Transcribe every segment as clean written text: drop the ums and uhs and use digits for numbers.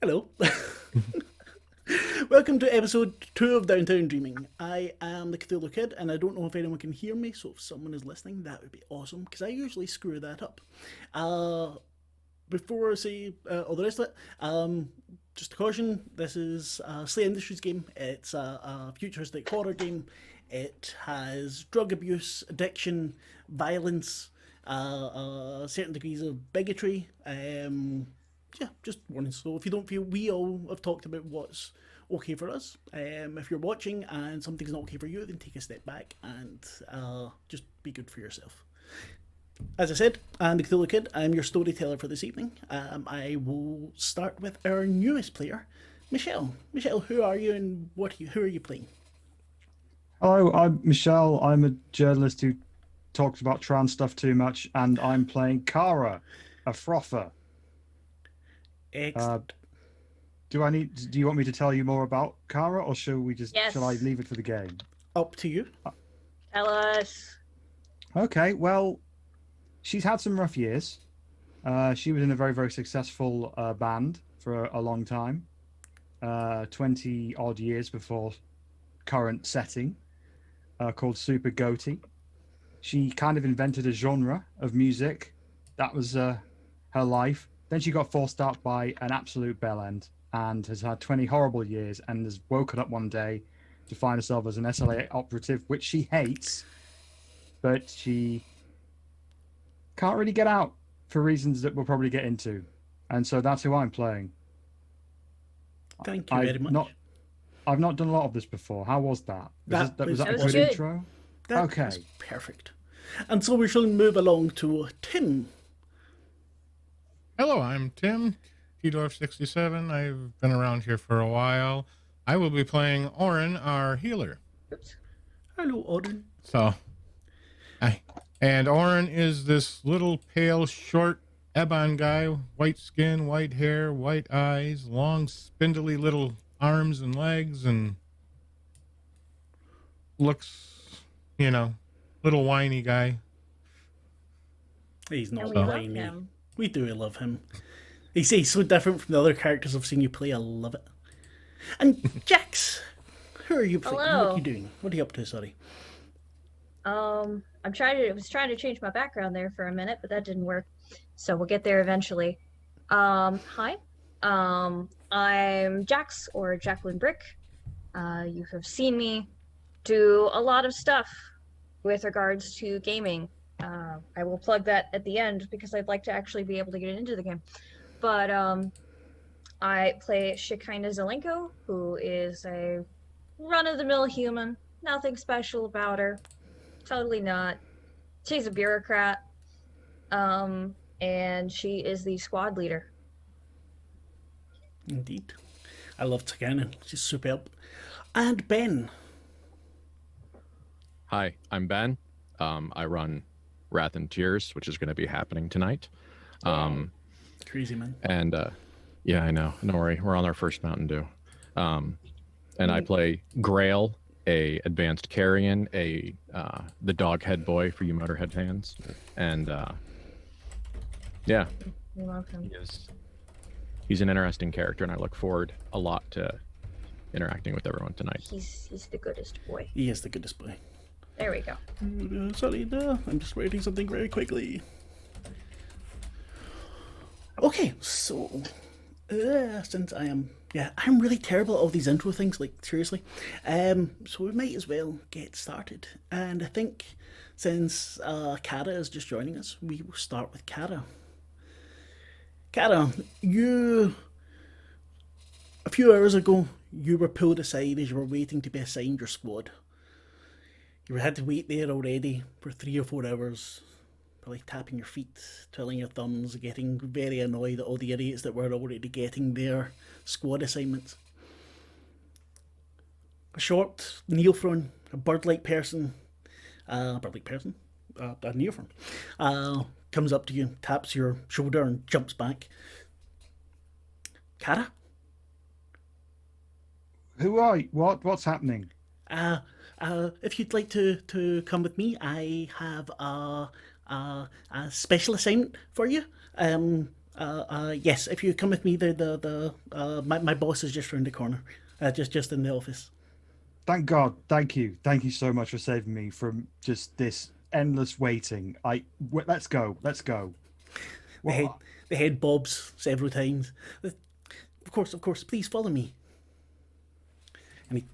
Hello. Welcome to episode 2 of Downtown Dreaming. I am the Cthulhu Kid, and I don't know if anyone can hear me, so if someone is listening, that would be awesome, because I usually screw that up. Before I say all the rest of it, just a caution, this is a SLA Industries game. It's a futuristic horror game. It has drug abuse, addiction, violence, certain degrees of bigotry. Yeah, just warning. So if you don't feel, we all have talked about what's okay for us. If you're watching and something's not okay for you, then take a step back and just be good for yourself. As I said, I'm the Cthulhu Kid. I'm your storyteller for this evening. I will start with our newest player, Michelle. Michelle, who are you and who are you playing? Hello, I'm Michelle. I'm a journalist who talks about trans stuff too much, and I'm playing Kara, a frother. Excellent. Do you want me to tell you more about Kara, or shall I leave it for the game? Up to you. Tell us. Okay, well, she's had some rough years. She was in a very, very successful band for a long time, 20 odd years before current setting, called Super Goatee. She kind of invented a genre of music. That was her life. Then she got forced out by an absolute bellend and has had 20 horrible years and has woken up one day to find herself as an SLA operative, which she hates, but she can't really get out for reasons that we'll probably get into. And so that's who I'm playing. Thank you very much. I've not done a lot of this before. How was that? Was that a good intro? That was perfect. And so we shall move along to Tim. Hello, I'm Tim, TTRPG. I've been around here for a while. I will be playing Oren, our healer. Oops. Hello, Oren. And Oren is this little pale, short Ebon guy, white skin, white hair, white eyes, long, spindly little arms and legs, and looks, little whiny guy. He's not whiny. We do love him. He's so different from the other characters I've seen you play. I love it. And Jax, who are you playing? Hello. What are you doing? What are you up to? Sorry. I was trying to change my background there for a minute, but that didn't work. So we'll get there eventually. Hi. I'm Jax, or Jacqueline Brick. You have seen me do a lot of stuff with regards to gaming. I will plug that at the end because I'd like to actually be able to get into the game. But I play Shekinah Zelenko, who is a run-of-the-mill human. Nothing special about her. Totally not. She's a bureaucrat. And she is the squad leader. Indeed. I love Shekinah. She's superb. And Ben. Hi, I'm Ben. I run Wrath and Tears, which is going to be happening tonight. Crazy, man. And yeah, I know. Don't worry. We're on our first Mountain Dew. And I play Grail, a advanced carrion, the dog head boy for you Motorhead fans. And yeah. We love him. He's an interesting character, and I look forward a lot to interacting with everyone tonight. He's the goodest boy. He is the goodest boy. There we go. Sorry, no, I'm just writing something very quickly. Okay, so since I'm really terrible at all these intro things, like seriously. So we might as well get started. And I think since Kara is just joining us, we will start with Kara. Kara, a few hours ago, you were pulled aside as you were waiting to be assigned your squad. You had to wait there already for 3 or 4 hours, probably tapping your feet, twiddling your thumbs, getting very annoyed at all the idiots that were already getting their squad assignments. A short neophron, a bird-like person, a neophron, comes up to you, taps your shoulder and jumps back. Kara? Who are you? What's happening? If you'd like to come with me, I have a special assignment for you. Yes, if you come with me, my boss is just around the corner, just in the office. Thank God. Thank you. Thank you so much for saving me from just this endless waiting. Let's go. Let's go. The head, What? the head bobs several times. Of course, please follow me. And he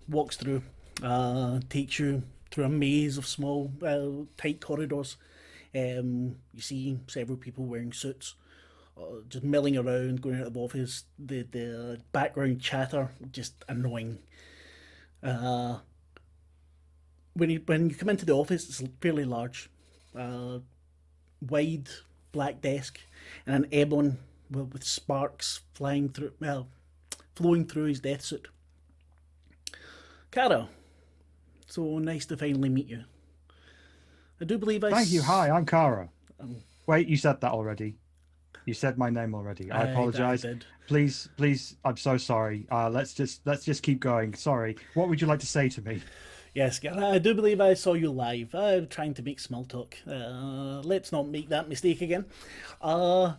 walks through, takes you through a maze of small, tight corridors. You see several people wearing suits, just milling around, going out of the office. The background chatter, just annoying. When you come into the office, it's fairly large, wide black desk, and an ebon with sparks flowing through his death suit. Cara, so nice to finally meet you. I do believe Thank you. Hi, I'm Kara. Wait, you said that already. You said my name already. I apologize. I did. Please, I'm so sorry. Let's just keep going. Sorry. What would you like to say to me? Yes, Cara, I do believe I saw you live. I'm trying to make small talk. Let's not make that mistake again.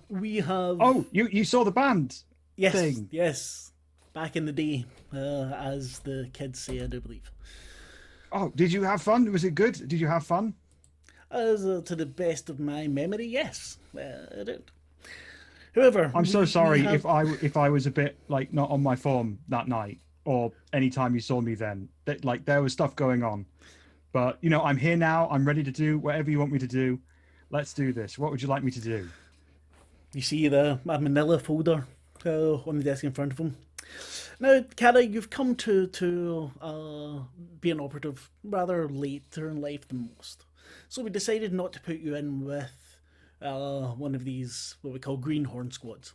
We have... Oh, you saw the band yes, thing. yes. Back in the day, as the kids say, I do believe. Oh, did you have fun? Was it good? Did you have fun? As to the best of my memory, yes, I did. However, I'm so we sorry have- if I was a bit like not on my form that night or any time you saw me then. That like there was stuff going on. But you know, I'm here now. I'm ready to do whatever you want me to do. Let's do this. What would you like me to do? You see a manila folder on the desk in front of him. Now, Cara, you've come to be an operative rather later in life than most. So we decided not to put you in with one of these, what we call greenhorn squads.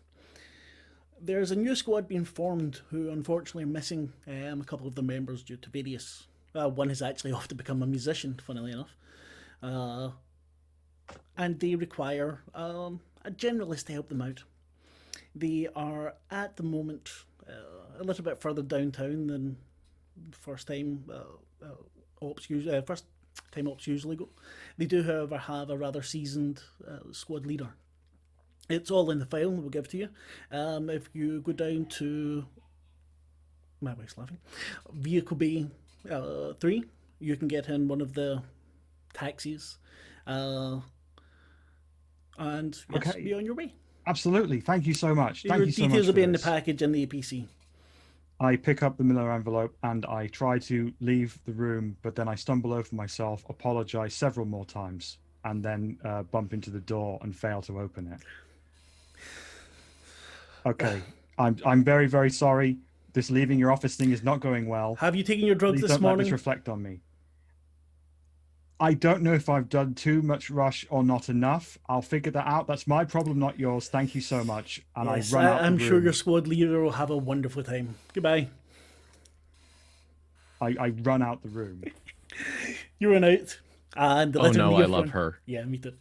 There's a new squad being formed who unfortunately are missing a couple of the members due to various... one is actually off to become a musician, funnily enough. And they require a generalist to help them out. They are, at the moment, a little bit further downtown than first time ops usually go. They do, however, have a rather seasoned squad leader. It's all in the file we'll give to you. If you go down to... My wife's laughing. Vehicle Bay 3, you can get in one of the taxis. And yes, Okay. be on your way. Absolutely. Thank you so much. Thank Your you so much. details will for be in the this. package and the APC. I pick up the Miller envelope and I try to leave the room, but then I stumble over myself, apologize several more times, and then bump into the door and fail to open it. Okay, I'm very, very sorry. This leaving your office thing is not going well. Have you taken your drugs Please this don't let morning? this reflect on me. I don't know if I've done too much rush or not enough. I'll figure that out. That's my problem, not yours. Thank you so much. And Yes, I run out the I'm sure room. your squad leader will have a wonderful time. Goodbye. I run out the room. You run out. And the Oh little no, I neophrone- love her. Yeah, me too.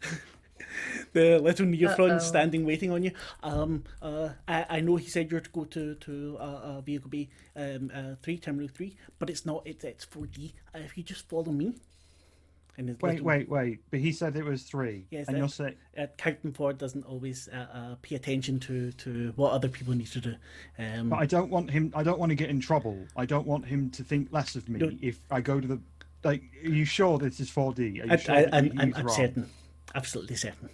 The little neophrone Uh-oh. standing waiting on you. I know he said you're to go to Vehicle Bay 3, Terminal 3, but it's not. It's 4D. If you just follow me. And his Wait. little- But he said it was 3. Yes, and you're saying... Captain Ford doesn't always pay attention to what other people need to do. But I don't want him. I don't want to get in trouble. I don't want him to think less of me No. if I go to the. Like, are you sure this is 4D? Are you sure that he's I'm wrong? certain. Absolutely certain.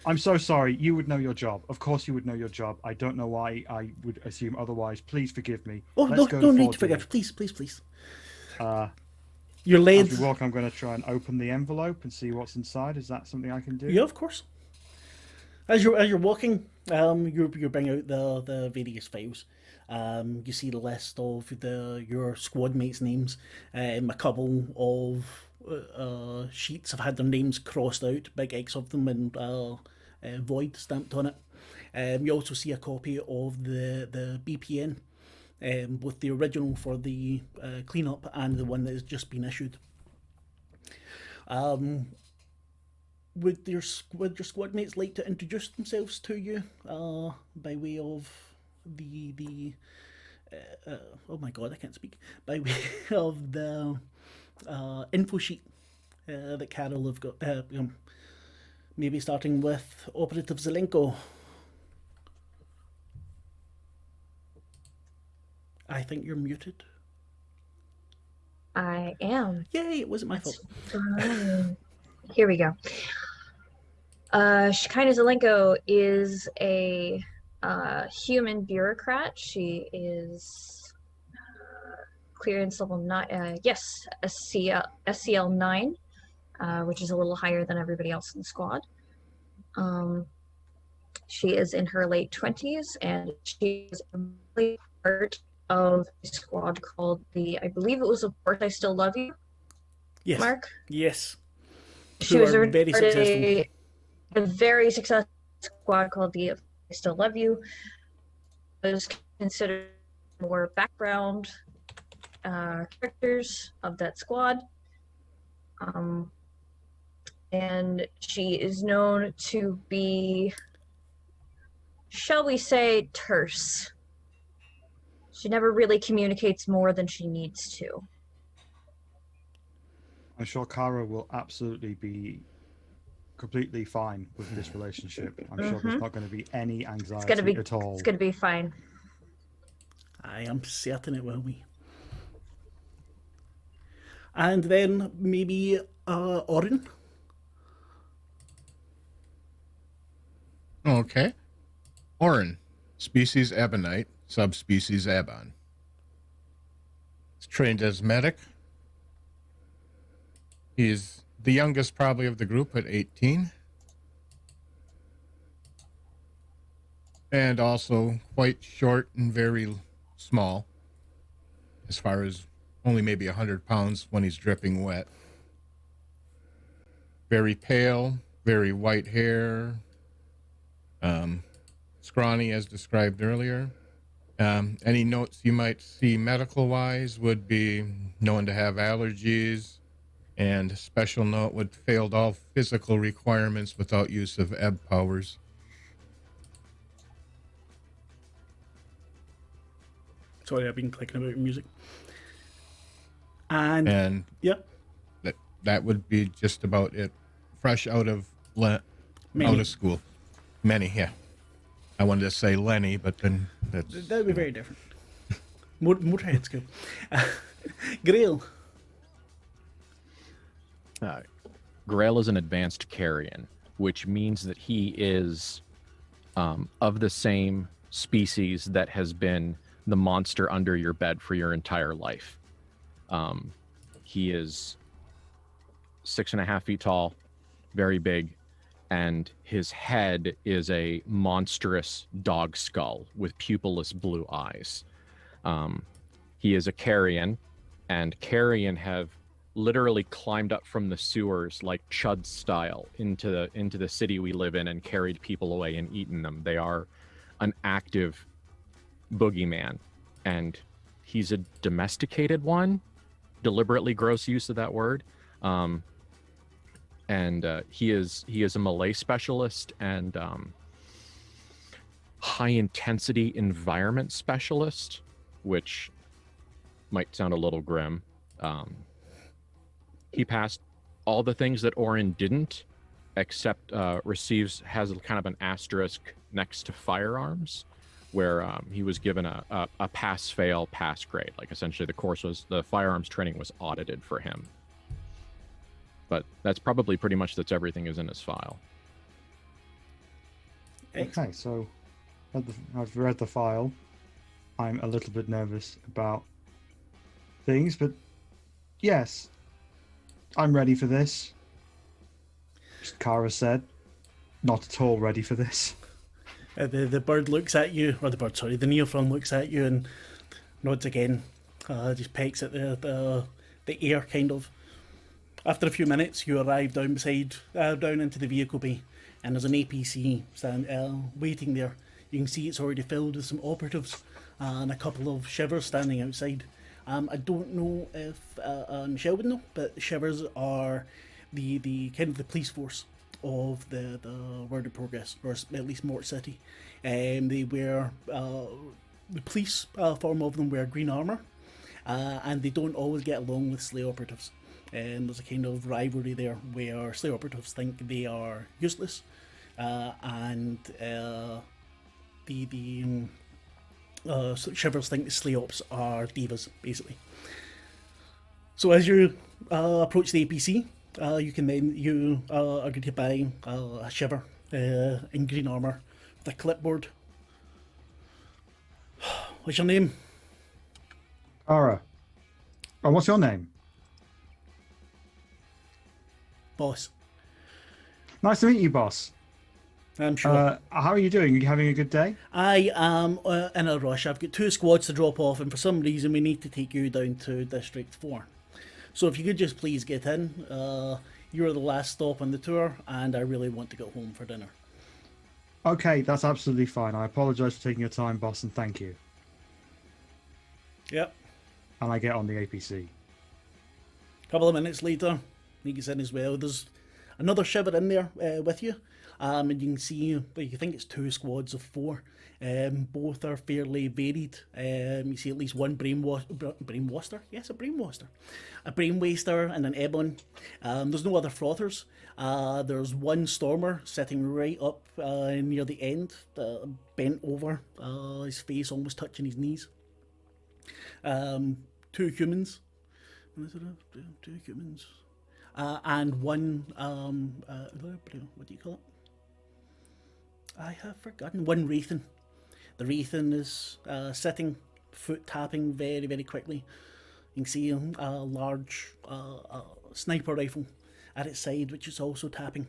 I'm so sorry. You would know your job. Of course, you would know your job. I don't know why I would assume otherwise. Please forgive me. Oh, Let's go no to need to 4D. forgive. Please. Uh, You're led. As we walk, I'm going to try and open the envelope and see what's inside. Is that something I can do? Yeah, of course. As you're walking, you bring out the various files. You see the list of your squad mates' names. A couple of sheets have had their names crossed out, big X of them, and void stamped on it. You also see a copy of the BPN. Both the original for the cleanup and the one that has just been issued. Would your squad mates like to introduce themselves to you by way of the oh my god, I can't speak, by way of the info sheet that Carol have got, Maybe starting with Operative Zelenko. I think you're muted. I am. Yay, it wasn't my That's fault. fine. Here we go. Shekinah Zelenko is a human bureaucrat. She is clearance level 9. Yes, SCL 9, which is a little higher than everybody else in the squad. She is in her late 20s, and she is a part of a squad called I believe it was Of Course I Still Love You, Yes. Mark? Yes. She Who was are very successful. a very successful squad called the Of Course I Still Love You. It was considered more background characters of that squad. And she is known to be, shall we say, terse. She never really communicates more than she needs to. I'm sure Kara will absolutely be completely fine with this relationship. I'm sure there's not going to be any anxiety at all. It's gonna be fine. I am certain it will be. And then maybe Orin. Okay. Orin, species Ebonite, subspecies Ebon. He's trained as medic. He's the youngest probably of the group at 18. And also quite short and very small, as far as only maybe 100 pounds when he's dripping wet. Very pale, very white hair, scrawny as described earlier. Any notes you might see medical-wise would be known to have allergies, and a special note would failed all physical requirements without use of ebb powers. Sorry, I've been clicking about music. And yep. That would be just about it. Fresh out of out of school. Many, yeah. I wanted to say Lenny, but then that would be very different. Motorhead's good. Grail. Grail is an advanced carrion, which means that he is of the same species that has been the monster under your bed for your entire life. He is 6.5 feet tall, very big, and his head is a monstrous dog skull with pupilless blue eyes. He is a carrion, and carrion have literally climbed up from the sewers like Chud style into the city we live in and carried people away and eaten them. They are an active boogeyman, and he's a domesticated one. Deliberately gross use of that word. He is a melee specialist and high intensity environment specialist, which might sound a little grim. He passed all the things that Orin didn't, except has kind of an asterisk next to firearms, where he was given a pass-fail pass grade. Like essentially the firearms training was audited for him. But that's probably pretty much everything is in his file. Okay, so I've read the file. I'm a little bit nervous about things, but yes, I'm ready for this. As Kara said, not at all ready for this. The bird looks at you, the neophron looks at you and nods again. Just pecks at the air, kind of. After a few minutes, you arrive down into the vehicle bay, and there's an APC waiting there. You can see it's already filled with some operatives and a couple of shivers standing outside. I don't know if Michelle would know, but shivers are the kind of the police force of the Word of Progress, or at least Mort City. They wear the police form of them wear green armor, and they don't always get along with sleigh operatives. There's a kind of rivalry there where Slayer operatives think they are useless, and Shivers think the Slay Ops are divas, basically. So as you approach the APC, you are going to buy a Shiver in green armor with a clipboard. What's your name? Kara. Oh, what's your name? Boss. Nice to meet you, boss. I'm sure. How are you doing? Are you having a good day? I am in a rush. I've got 2 squads to drop off, and for some reason we need to take you down to District 4. So if you could just please get in. You're the last stop on the tour, and I really want to go home for dinner. Okay, that's absolutely fine. I apologize for taking your time, boss, and thank you. Yep. And I get on the APC. A couple of minutes later, he gets in as well. There's another Shiver in there with you. And you can see, you think it's 2 squads of 4. Both are fairly varied. You see at least one brainwaster. Yes, a brainwaster. A brainwaster and an ebon. There's no other frothers. There's one stormer sitting right up near the end, bent over, his face almost touching his knees. 2 humans. 2 humans. And one, what do you call it? I have forgotten. One Wraithen. The Wraithen is sitting, foot tapping very, very quickly. You can see a large sniper rifle at its side, which is also tapping.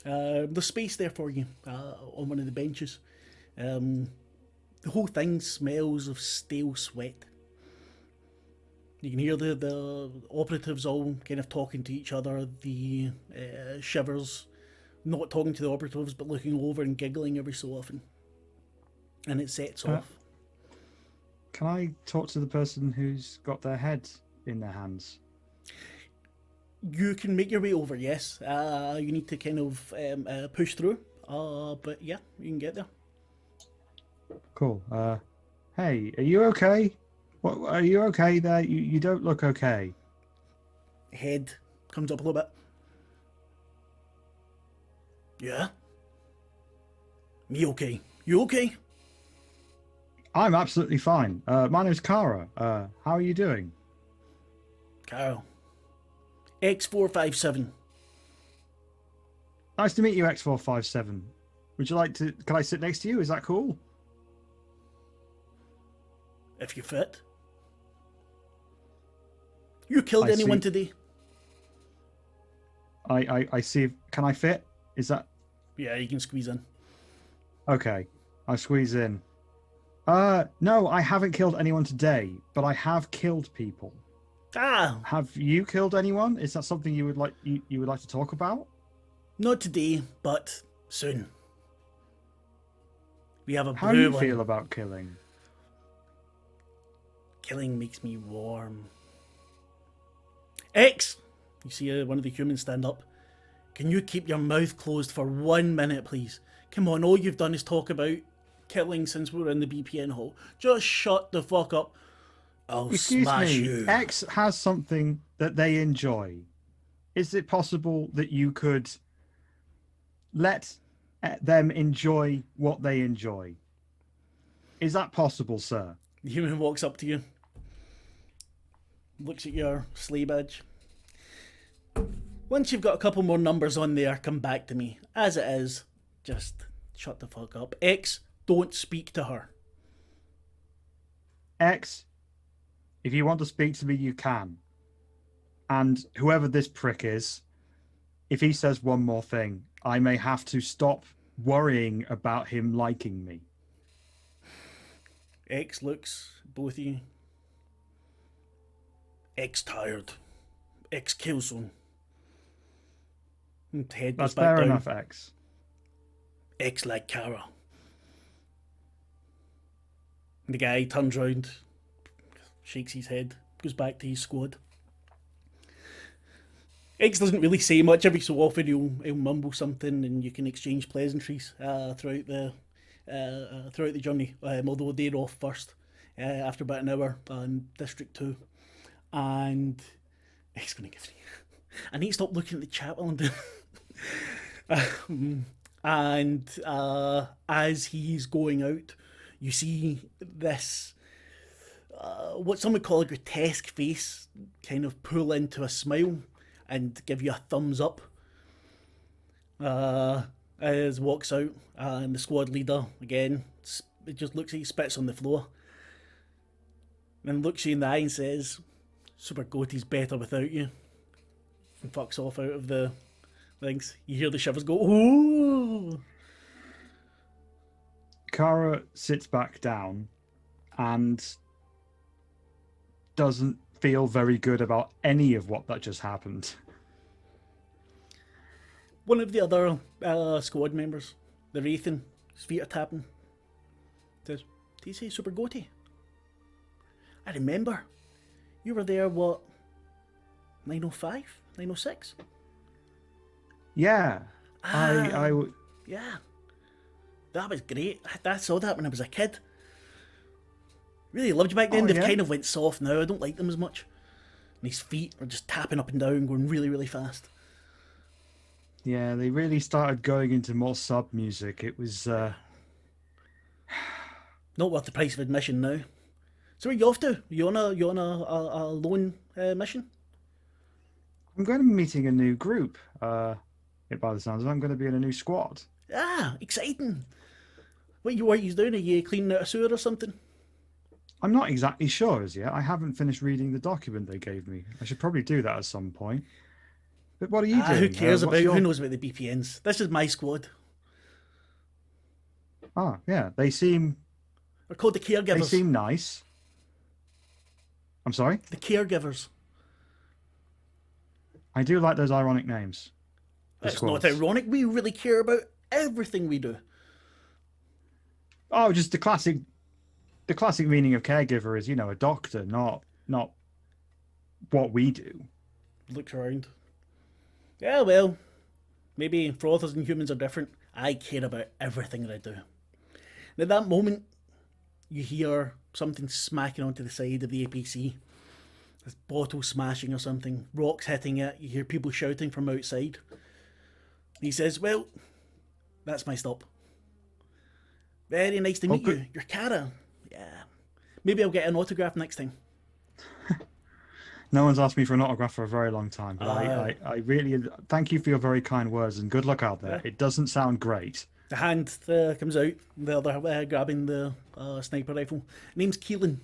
There's space there for you on one of the benches. The whole thing smells of stale sweat. You can hear the operatives all kind of talking to each other, the Shivers not talking to the operatives but looking over and giggling every so often. And it sets off. Can I talk to the person who's got their head in their hands? You can make your way over, yes. You need to kind of push through. But yeah, you can get there. Cool. Hey, are you okay? What, are you okay there? You don't look okay. Head comes up a little bit. Yeah? Me okay? You okay? I'm absolutely fine. My name's Kara. How are you doing? Carol. X457. Nice to meet you, X457. Would you like to... Can I sit next to you? Is that cool? If you fit. You killed I anyone see. today? I see. Can I fit? Is that... Yeah, you can squeeze in. Okay. I squeeze in. No, I haven't killed anyone today, but I have killed people. Ah! Have you killed anyone? Is that something you would like you would like to talk about? Not today, but soon. We have a How do blue you one. feel about killing? Killing makes me warm. X! You see one of the humans stand up. Can you keep your mouth closed for 1 minute, please? Come on, all you've done is talk about killing since we were in the BPN hall. Just shut the fuck up. I'll Excuse smash me, you. X has something that they enjoy. Is it possible that you could let them enjoy what they enjoy? Is that possible, sir? The human walks up to you. Looks at your sleigh badge. Once you've got a couple more numbers on there, come back to me. As it is, just shut the fuck up. X, don't speak to her. X, if you want to speak to me, you can. And whoever this prick is, if he says one more thing, I may have to stop worrying about him liking me. X looks both of you. X tired. X kill zone. And head goes That's back fair down. enough, X. X like Kara. The guy turns round, shakes his head, goes back to his squad. X doesn't really say much. Every so often he'll mumble something, and you can exchange pleasantries throughout the journey. Although they're off first after about an hour on District 2, and He's going to give 3. I need to stop looking at the chat while I'm doing and as he's going out, you see this, what some would call a grotesque face, kind of pull into a smile and give you a thumbs up. As walks out, and the squad leader, again, it just looks like he spits on the floor. Then looks you in the eye and says, Super Goatee's better without you. And fucks off out of the things. You hear the shivers go, ooh! Kara sits back down and doesn't feel very good about any of what that just happened. One of the other squad members, the Wraithen, his feet are tapping. Says, "Do you say Super Goatee? I remember. You were there, what, 905? 906? Yeah. Yeah. That was great. I saw that when I was a kid. Really loved you back then. Oh, They've yeah? kind of went soft now. I don't like them as much. And his feet are just tapping up and down, going really, really fast. Yeah, they really started going into more sub music. It was Not worth the price of admission now. So where are you off to? You on a lone mission? I'm going to be meeting a new group. By the sounds of it, I'm going to be in a new squad. Ah, exciting. What are you doing? Are you cleaning out a sewer or something? I'm not exactly sure as yet. I haven't finished reading the document they gave me. I should probably do that at some point. But what are you doing? Who cares What's about? your- Who knows about the BPNs? This is my squad. Ah, yeah, they seem They're called the caregivers. nice. I'm sorry? The caregivers. I do like those ironic names. The It's not squads. ironic. We really care about everything we do. Oh, just the classic meaning of caregiver is, a doctor, not what we do. Looks around. Yeah, well, maybe for authors and humans are different. I care about everything that I do. And at that moment, you hear something smacking onto the side of the APC. This bottle smashing or something, rocks hitting it. You hear people shouting from outside. He says, "Well, that's my stop. Very nice to meet good. you. You're Kara. Yeah. Maybe I'll get an autograph next time." No one's asked me for an autograph for a very long time, but I really thank you for your very kind words and good luck out there. It doesn't sound great. The hand comes out, the other grabbing the sniper rifle. Name's Keelan.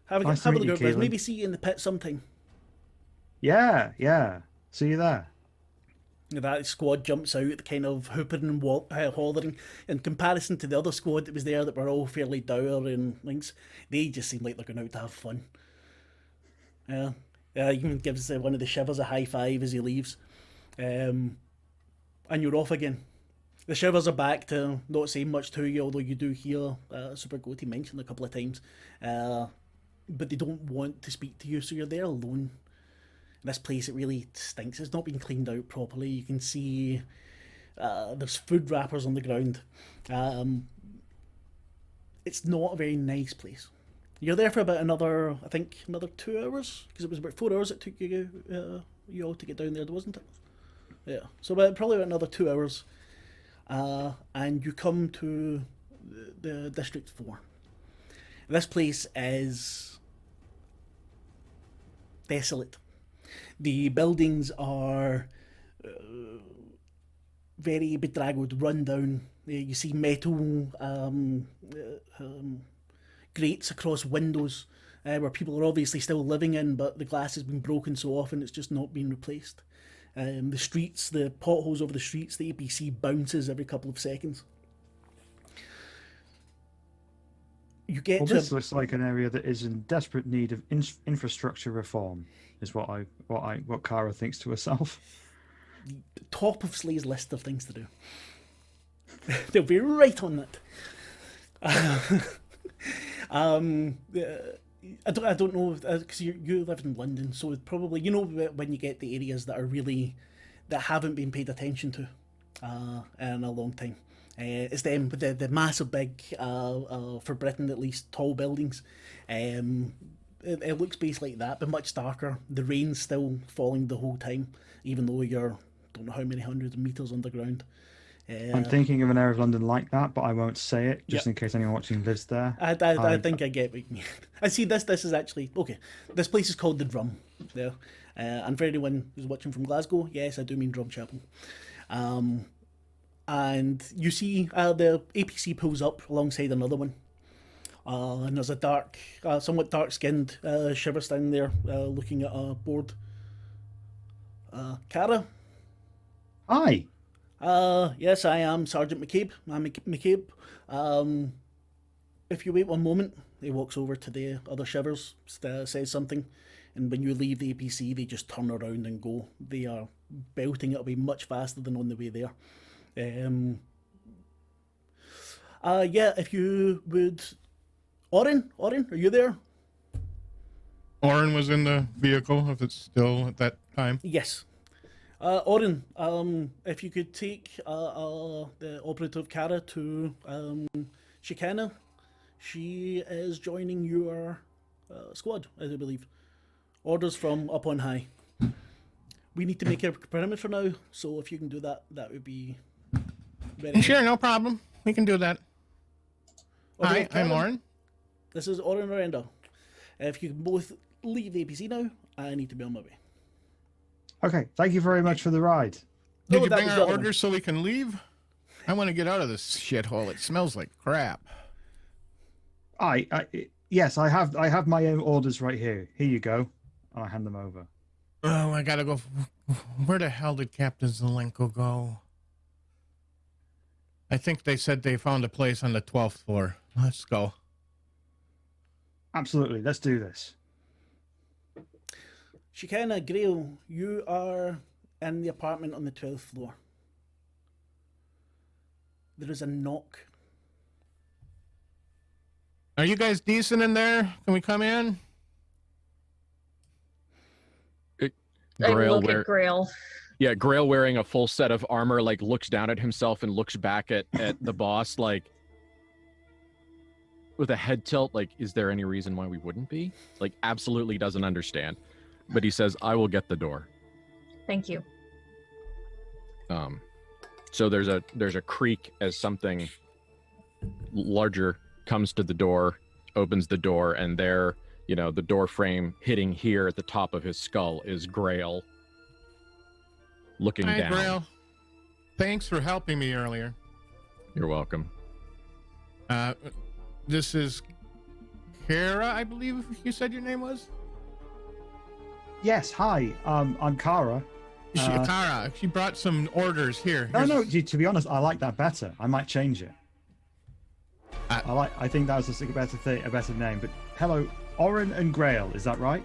Have Nice to a meet look you, at guys. Keelan. Maybe see you in the pit sometime. Yeah. See you there. That squad jumps out, kind of hooping and hollering. In comparison to the other squad that was there, that were all fairly dour and things, they just seem like they're going out to have fun. Yeah, he even gives one of the shivers a high five as he leaves, and you're off again. The shivers are back to not saying much to you, although you do hear Super Goatee mentioned a couple of times, but they don't want to speak to you, so you're there alone. This place, it really stinks. It's not been cleaned out properly. You can see there's food wrappers on the ground. It's not a very nice place. You're there for about another 2 hours, because it was about 4 hours it took you all to get down there, wasn't it? Yeah. So probably about another 2 hours, and you come to the District 4. This place is desolate. The buildings are very bedraggled, run down. You see metal grates across windows where people are obviously still living in, but the glass has been broken so often it's just not been replaced. The streets, the potholes over the streets, the APC bounces every couple of seconds. You get Well, to this looks like an area that is in desperate need of infrastructure reform. Is what Kara thinks to herself. top of Slay's list of things to do. They'll be right on that. I don't know, because you live in London, so probably when you get the areas that haven't been paid attention to in a long time. It's them with the massive big, for Britain at least, tall buildings. it looks basically like that, but much darker. The rain's still falling the whole time, even though you're don't know how many hundreds of meters underground. I'm thinking of an area of London like that, but I won't say it just Yep. in case anyone watching lives there. I think I get what you mean. I see this. This is actually okay. This place is called the Drum. There, and for anyone who's watching from Glasgow, yes, I do mean Drum Chapel. And you see the APC pulls up alongside another one. And there's a dark, somewhat dark-skinned shiver standing there, looking at a board. Cara. Hi. Yes, I am Sergeant McCabe. I'm McCabe. If you wait one moment, he walks over to the other shivers, says something, and when you leave the APC, they just turn around and go. They are belting it away much faster than on the way there. Yeah, if you would... Orin, are you there? Orin was in the vehicle, if it's still at that time. Yes. Orin, if you could take the operative Cara to Shikana. She is joining your squad, I do believe. Orders from up on high. We need to make a perimeter now, so if you can do that, that would be very Sure, no problem. We can do that. Hi, Okay, I'm Karen. Orin. This is Orin Miranda. If you can both leave the APC now, I need to be on my way. Okay, thank you very much for the ride. Did Oh, you that bring was our the other one. orders so we can leave? I want to get out of this shithole. It smells like crap. Yes, I have my own orders right here. Here you go. And I hand them over. Oh, I gotta go. Where the hell did Captain Zelenko go? I think they said they found a place on the 12th floor. Let's go. Absolutely, let's do this. Shikana, Grail, you are in the apartment on the 12th floor. There is a knock. Are you guys decent in there? Can we come in? I Grail look at Grail. Yeah, Grail wearing a full set of armor, like looks down at himself and looks back at the boss, like with a head tilt, like, is there any reason why we wouldn't be? Like, absolutely doesn't understand. But he says, I will get the door. Thank you. So there's a creak as something larger comes to the door, opens the door, and there, the door frame hitting here at the top of his skull is Grail looking Hi, down. Grail. Thanks for helping me earlier. You're welcome. This is Kara, I believe you said your name was? Yes, hi. I'm Cara. Kara. She brought some orders here. No, to be honest, I like that better. I might change it. I think that was a better name. But hello, Orin and Grail, is that right?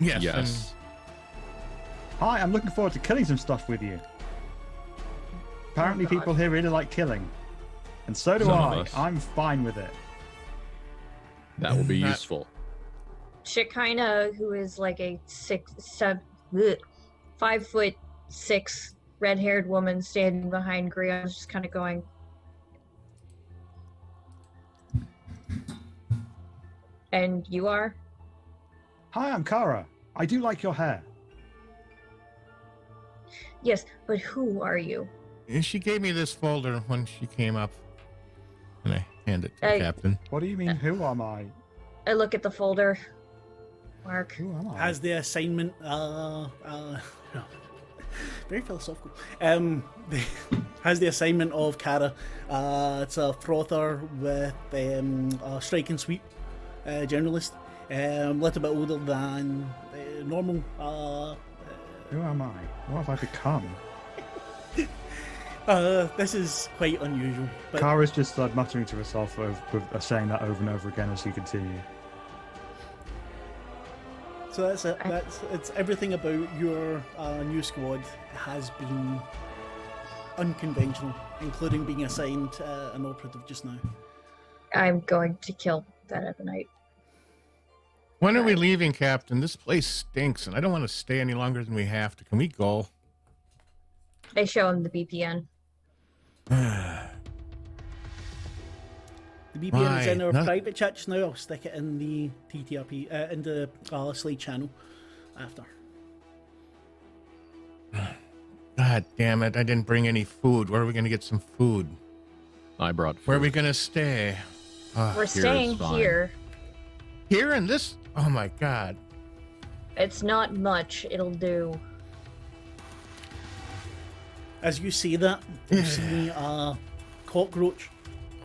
Yes. Yes. Hi, I'm looking forward to killing some stuff with you. Apparently, God. people here really like killing, and so do Some of I. us. I'm fine with it. That will be That- useful. Shikina, who is like a 5'6" red-haired woman standing behind Grail, is just kind of going. And you are? Hi, I'm Cara. I do like your hair. Yes, but who are you? And she gave me this folder when she came up. And I hand it to the Hey. captain. What do you mean? Who am I? I look at the folder. Mark. Who am I? Has the assignment, very philosophical. Has the assignment of Cara. It's a frother with a strike and sweep generalist. A little bit older than normal. Who am I? What have I become? This is quite unusual. But Cara's just muttering to herself, saying that over and over again as she continued. so that's it. It's everything about your new squad has been unconventional, including being assigned an operative just now. I'm going to kill that Ebonite. When are we leaving, Captain? This place stinks, and I don't want to stay any longer than we have to. Can we go? I show him the BPN. The BBM is in Why? our Not- private chat just now. I'll stick it in the TTRP, in the Slade channel after. God damn it! I didn't bring any food. Where are we gonna get some food? I brought food. Where are we gonna stay? Ah, We're staying fine. here. here in this? Oh my God! It's not much. It'll do. As you say that, you see a cockroach,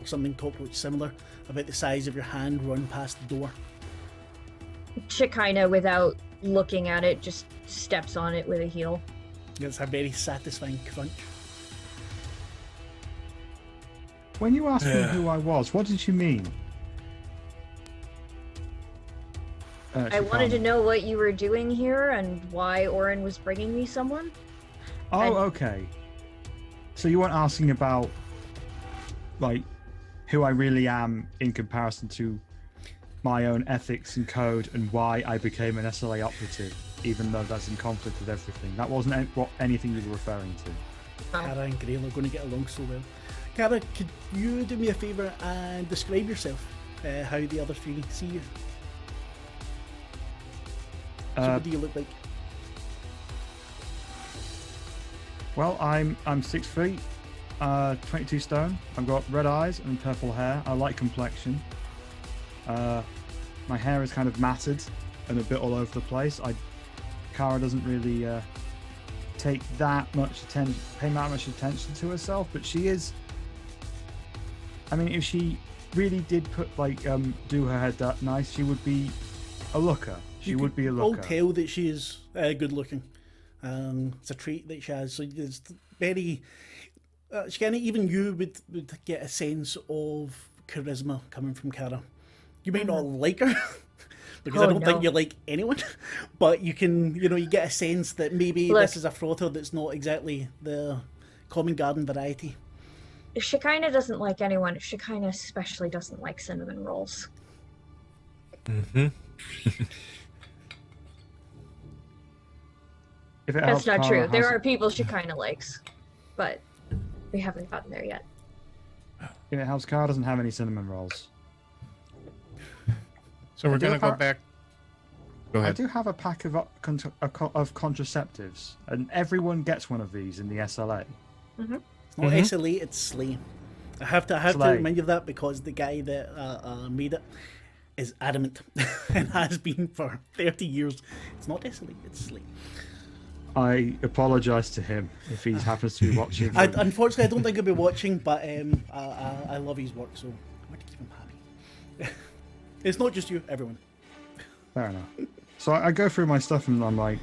or something cockroach similar, about the size of your hand run past the door. Shekinah, without looking at it, just steps on it with a heel. It's a very satisfying crunch. When you asked me who I was, what did you mean? I wanted to know what you were doing here and why Orin was bringing me someone. Oh, okay. So you weren't asking about, like, who I really am in comparison to my own ethics and code and why I became an SLA operative, even though that's in conflict with everything. That wasn't anything you were referring to. Cara and Grail are going to get along so well. Cara, could you do me a favour and describe yourself? How the other three see you? So what do you look like? Well, I'm 6 feet, 22 stone. I've got red eyes and purple hair. I like complexion. My hair is kind of matted and a bit all over the place. Kara doesn't really take that much attention, pay that much attention to herself, but she is. I mean, if she really did put do her head that nice, she would be a looker. She would be a I'll looker. tell that she is good looking. It's a trait that she has. So it's very. Even you would get a sense of charisma coming from Cara. You might not like her because I don't think you like anyone, but you can, you get a sense that maybe Look, this is a frother that's not exactly the common garden variety. Shekinah doesn't like anyone. Shekinah especially doesn't like cinnamon rolls. Mm-hmm. If it That's helps, not Kara true. There has- are people Shekinah likes, but we haven't gotten there yet. If it helps, Kara doesn't have any cinnamon rolls. So we're I do gonna go have- back. Go I ahead. do have a pack of contraceptives, and everyone gets one of these in the SLA. It's not Mm-hmm. SLA, it's Slay. I have to Slay. remind you of that because the guy that made it is adamant and has been for 30 years. It's not SLA, it's Slay. I apologise to him if he happens to be watching. Unfortunately, I don't think he'll be watching, but I love his work, so I want to keep him happy. It's not just you, everyone. Fair enough. So I go through my stuff and I'm like,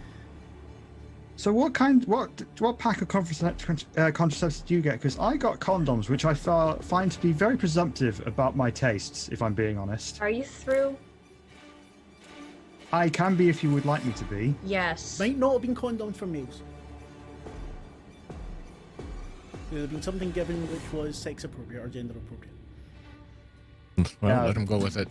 so what pack of contraceptives do you get? Because I got condoms, which I find to be very presumptive about my tastes, if I'm being honest. Are you through? I can be if you would like me to be. Yes. Might not have been condoms for males. There would have been something given which was sex appropriate or gender appropriate. Well, let him go with it.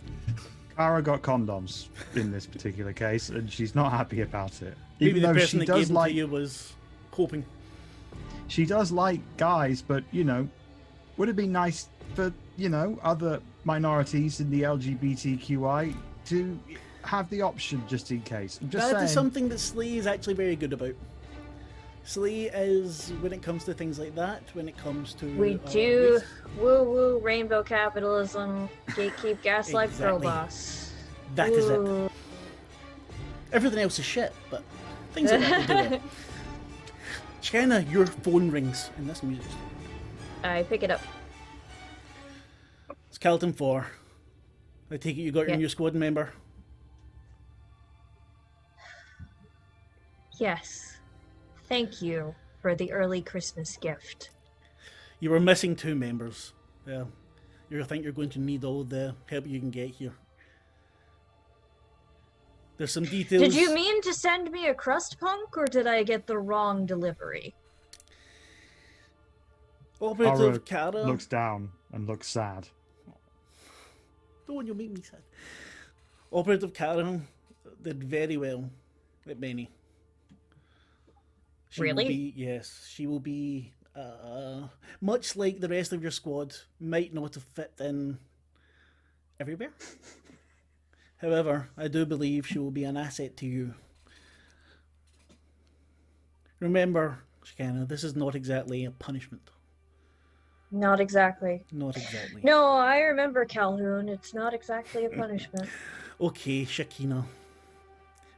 Kara got condoms in this particular case, and she's not happy about it. Maybe Even the though person she that gave does them to like you was hoping. she does like guys, but would it be nice for other minorities in the LGBTQI to have the option just in case? I'm just That saying. is something that Slay is actually very good about. Slay is, when it comes to things like that, when it comes to... We do race, woo-woo rainbow capitalism, gatekeep gaslight girl Exactly. boss. that is it. Ooh. Everything else is shit, but things like that we do well. Shekinah, your phone rings in this music store. I pick it up. It's Calton 4. I take it you got your Yeah. new squad member. Yes. Thank you for the early Christmas gift. You were missing 2 members. Yeah. I think you're going to need all the help you can get here. There's some details. Did you mean to send me a crust punk, or did I get the wrong delivery? Operative Kara Cara. looks down and looks sad. Don't you make me sad. Operative Cara did very well at Benny. She Really? Will be, yes, she will be much like the rest of your squad. Might not have fit in everywhere. However, I do believe she will be an asset to you. Remember, Shikana, this is not exactly a punishment. Not exactly. Not exactly. No, I remember Calhoun. It's not exactly a punishment. Okay, Shakina.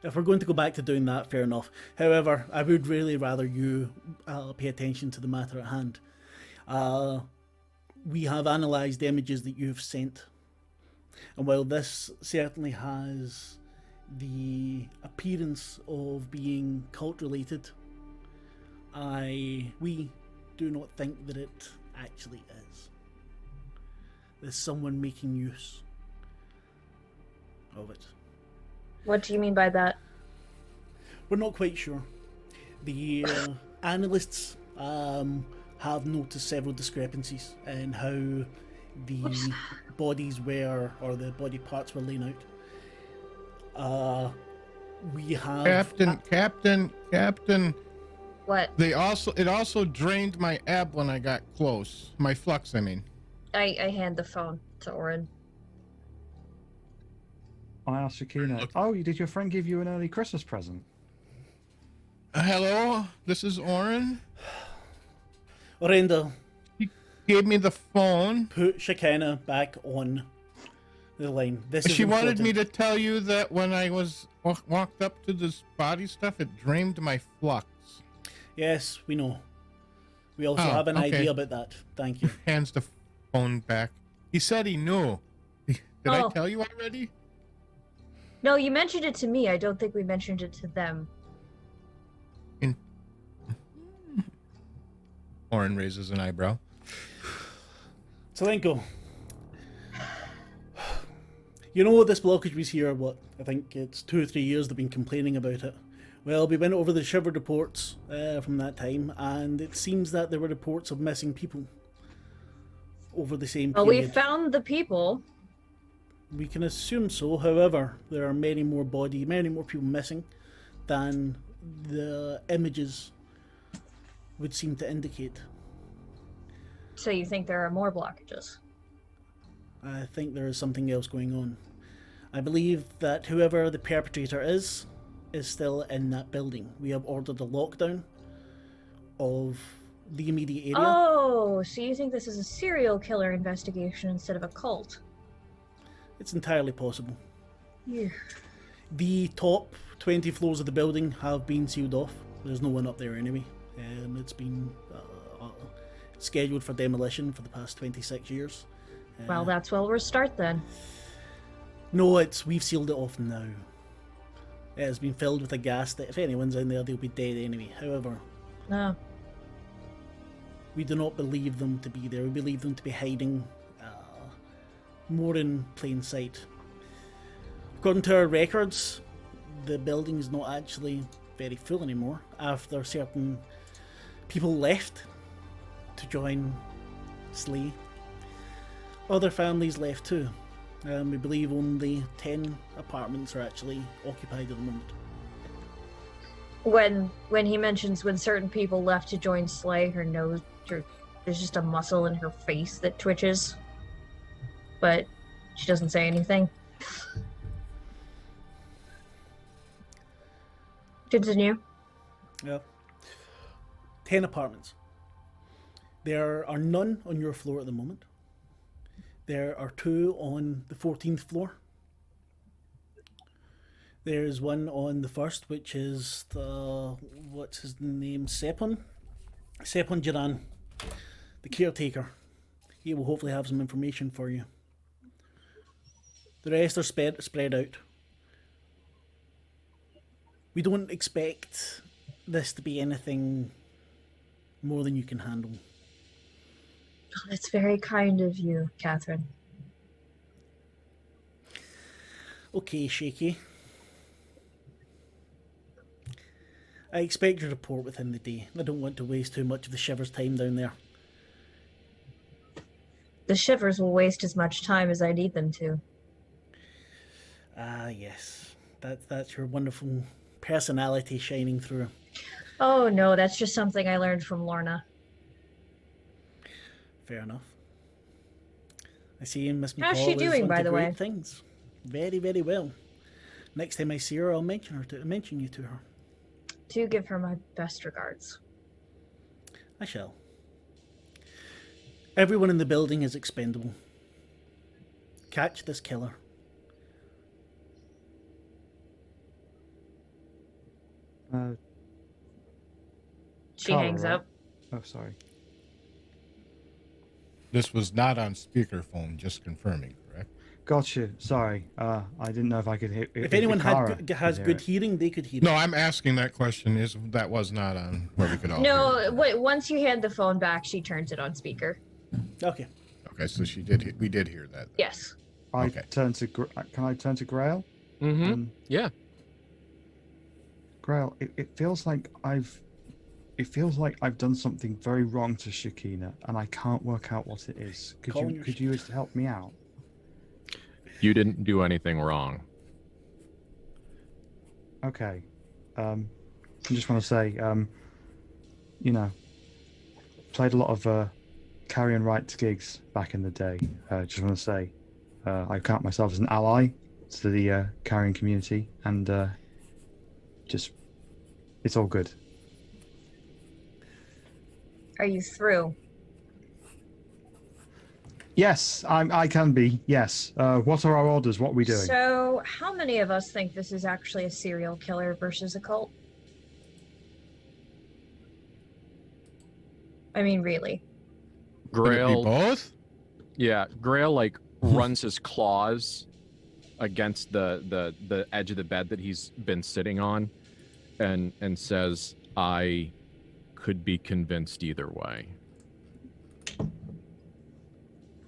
If we're going to go back to doing that, fair enough. However, I would really rather you pay attention to the matter at hand. We have analysed the images that you have sent. And while this certainly has the appearance of being cult-related, we do not think that it actually is. There's someone making use of it. What do you mean by that? We're not quite sure. The analysts have noticed several discrepancies in how the bodies were, or the body parts were laying out. We have Captain. What? It also drained my ab when I got close. My flux, I mean. I hand the phone to Orin. I asked Shakina, oh, did your friend give you an early Christmas present? Hello, this is Oren. Orenda, He gave me the phone. put Shakina back on the line. This is She wanted me important. to tell you that when I was walked up to this body stuff, it drained my flux. Yes, we know. We also Oh, have an okay. idea about that. Thank you. Hands the phone back. He said he knew. Did I Oh. tell you already? No, you mentioned it to me. I don't think we mentioned it to them. Oren raises an eyebrow. Selenko, you know this blockage was here, what, I think it's 2 or 3 years they've been complaining about it. Well, we went over the shiver reports from that time, and it seems that there were reports of missing people over the same Well, period. we found the people. We can assume so. However, there are many more people missing than the images would seem to indicate. So you think there are more blockages? I think there is something else going on. I believe that whoever the perpetrator is still in that building. We have ordered a lockdown of the immediate area. Oh, so you think this is a serial killer investigation instead of a cult? It's entirely possible. Yeah. The top 20 floors of the building have been sealed off. There's no one up there anyway. It's been scheduled for demolition for the past 26 years. Well, that's where we'll start then. No, we've sealed it off now. It has been filled with a gas that if anyone's in there, they'll be dead anyway. However, No. we do not believe them to be there. We believe them to be hiding more in plain sight. According to our records, the building is not actually very full anymore after certain people left to join SLA. Other families left too. We believe only 10 apartments are actually occupied at the moment. When he mentions when certain people left to join Slay, there's just a muscle in her face that twitches, but she doesn't say anything. Continue. Yeah. 10 apartments. There are none on your floor at the moment. There are 2 on the 14th floor. There's one on the first, which is what's his name? Sepon Jiran, the caretaker. He will hopefully have some information for you. The rest are spread out. We don't expect this to be anything more than you can handle. Oh, that's very kind of you, Catherine. Okay, Shaky. I expect your report within the day. I don't want to waste too much of the Shivers' time down there. The Shivers will waste as much time as I need them to. Ah, yes. That's your wonderful personality shining through. Oh no, that's just something I learned from Lorna. Fair enough. I see Miss McCall How's she is doing, onto by the great way? things. Very, very well. Next time I see her, I'll mention you to her. Do give her my best regards. I shall. Everyone in the building is expendable. Catch this killer. She Cara, hangs right? up. Oh, sorry. This was not on speakerphone, just confirming, correct? Gotcha. Sorry. I didn't know if I could hear. If anyone Cara has could good hear it. hearing, they could hear No, it. I'm asking that question. That was not on where we could all hear No, it. wait, once you hand the phone back, she turns it on speaker. Okay. Okay, so we did hear that. Yes. I Okay. turn to. Can I turn to Grail? Mm-hmm. Yeah. Grail, it feels like I've done something very wrong to Shakina, and I can't work out what it is. Could you help me out? You didn't do anything wrong. Okay. I just want to say, played a lot of Carrion Wright's gigs back in the day. Just want to say, I count myself as an ally to the Carrion community, and it's all good. Are you through? Yes, I can be. Yes. What are our orders? What are we doing? So, how many of us think this is actually a serial killer versus a cult? I mean, really. Could it be Grail, both? yeah, Grail like runs his claws against the edge of the bed that he's been sitting on, and says, "I could be convinced either way."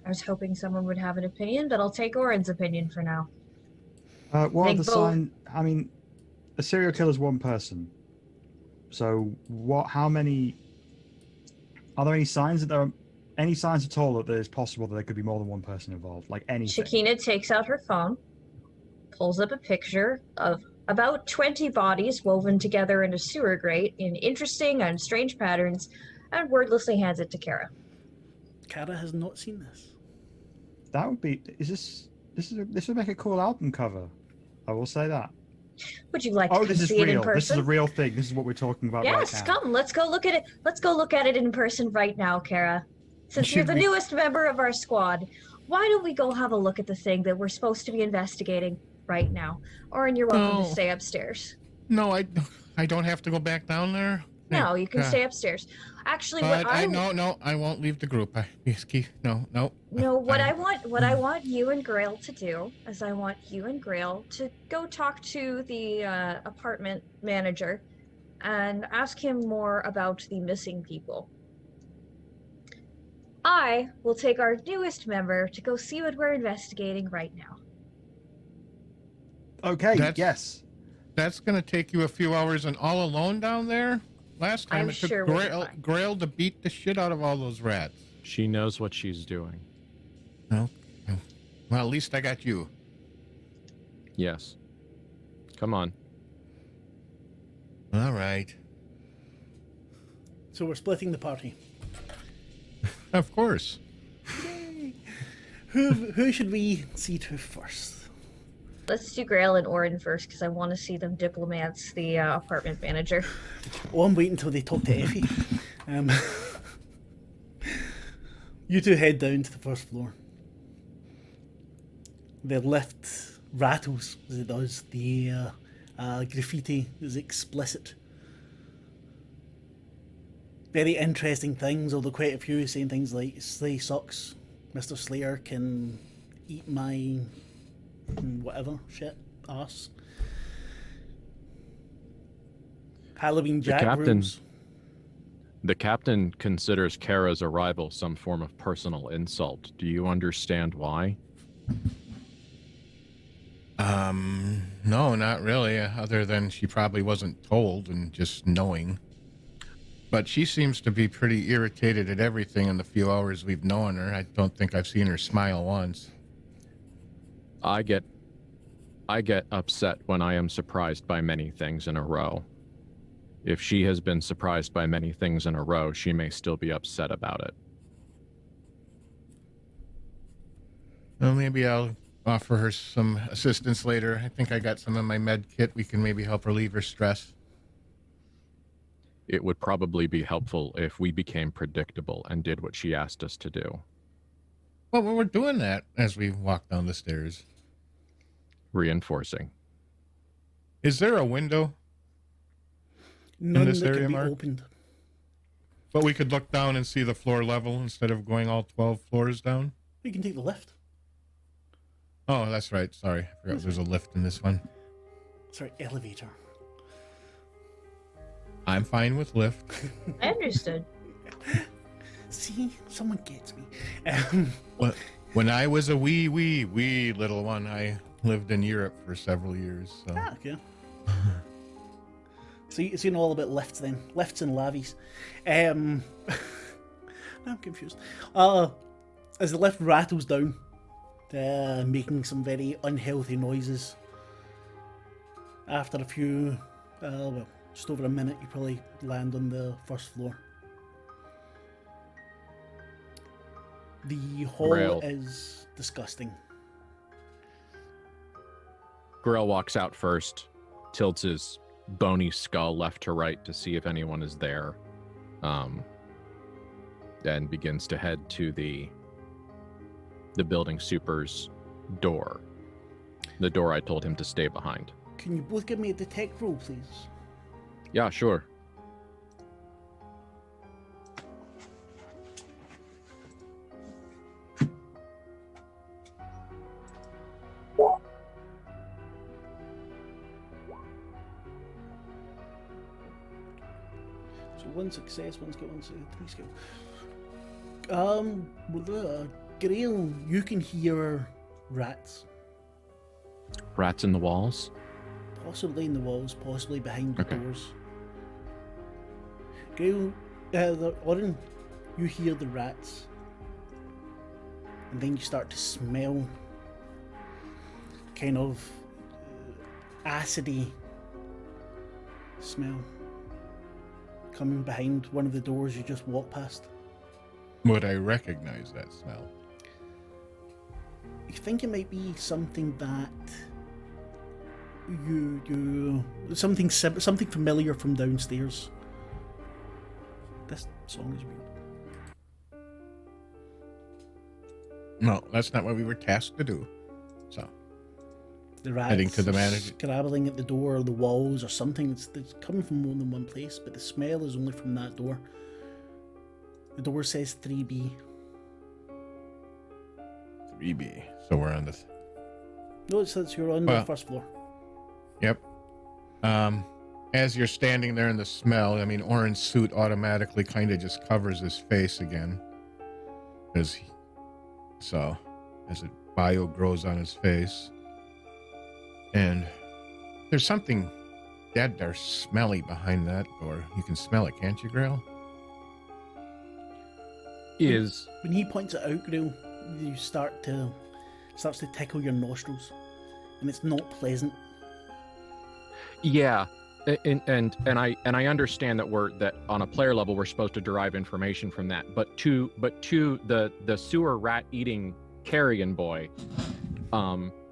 I was hoping someone would have an opinion, but I'll take Orin's opinion for now. What are Think the both. sign? I mean, a serial killer is one person. So what? How many? Are there any signs that there are any signs at all that it is possible that there could be more than one person involved? Like anything? Shakina takes out her phone, pulls up a picture of about 20 bodies woven together in a sewer grate in interesting and strange patterns, and wordlessly hands it to Kara. Cara has not seen this. That would be. This would make a cool album cover. I will say that. Would you like Oh, to this is see it in real. This is person? a real thing. This is what we're talking about Yes, right now. come. Let's go look at it. Let's go look at it in person right now, Kara. Since you're Should the we- newest member of our squad, why don't we go have a look at the thing that we're supposed to be investigating right now? Orin, you're welcome No. to stay upstairs. No, I don't have to go back down there. No, you can God. stay upstairs. Actually, But what I no, I won't leave the group. No. No, what I want you and Grail to do is I want you and Grail to go talk to the apartment manager and ask him more about the missing people. I will take our newest member to go see what we're investigating right now. Okay. That's- Yes. That's gonna take you a few hours and all alone down there. Last time I'm it took sure we'll be fine. Grail to beat the shit out of all those rats. She knows what she's doing. No. Well, at least I got you. Yes. Come on. All right. So we're splitting the party. Of course. Who should we see to first? Let's do Grail and Orin first because I want to see them diplomats the apartment manager. Oh, I'm waiting until they talk to Effie. You two head down to the first floor. The lift rattles as it does. The graffiti is explicit. Very interesting things, although quite a few saying things like "Slay sucks." Mr. Slayer can eat my whatever shit ass. Halloween Jack captain- rules. The captain considers Kara's arrival some form of personal insult. Do you understand why? No, not really, other than she probably wasn't told and just knowing. But she seems to be pretty irritated at everything in the few hours we've known her. I don't think I've seen her smile once. I get upset when I am surprised by many things in a row. If she has been surprised by many things in a row, she may still be upset about it. Well, maybe I'll offer her some assistance later. I think I got some in my med kit. We can maybe help relieve her stress. It would probably be helpful if we became predictable and did what she asked us to do. Well, we're doing that as we walk down the stairs. Reinforcing. Is there a window? None this that area, can be Mark? opened. But we could look down and see the floor level instead of going all 12 floors down? You can take the lift. Oh, that's right. Sorry. I forgot there's a lift in this one. Sorry, elevator. I'm fine with lift. I understood. See, someone gets me. Well, when I was a wee little one, I lived in Europe for several years. So. Okay. So you know all about lifts then. Lifts and lavies. I'm confused. As the lift rattles down, making some very unhealthy noises. After a few, well, just over a minute, you probably land on the first floor. The hall Grail. is disgusting. Grell walks out first, tilts his bony skull left to right to see if anyone is there, and begins to head to the building super's door. The door I told him to stay behind. Can you both give me a detect roll, please? Yeah, sure. So one success, one's got 3 skill. Grail, you can hear rats. Rats in the walls. Possibly in the walls, possibly behind the Okay. doors. Grail, Orin, you hear the rats. And then you start to smell kind of acidy smell coming behind one of the doors you just walked past. Would I recognize that smell? You think it might be something that something familiar from downstairs. This song is weird. No, that's not what we were tasked to do. So, The rats heading to the manager. scrabbling at the door or the walls or something. It's coming from more than one place, but the smell is only from that door. The door says 3B. 3B. So we're on this. No, it says you're on the Well- first floor. Yep. As you're standing there in the smell, I mean, Orin's suit automatically kind of just covers his face again. As the bio grows on his face. And there's something dead there smelly behind that door. You can smell it, can't you, Grail? Is When he points it out, Grail, you starts to tickle your nostrils, and it's not pleasant. yeah, and I understand that on a player level we're supposed to derive information from that, but to the sewer rat eating carrion boy,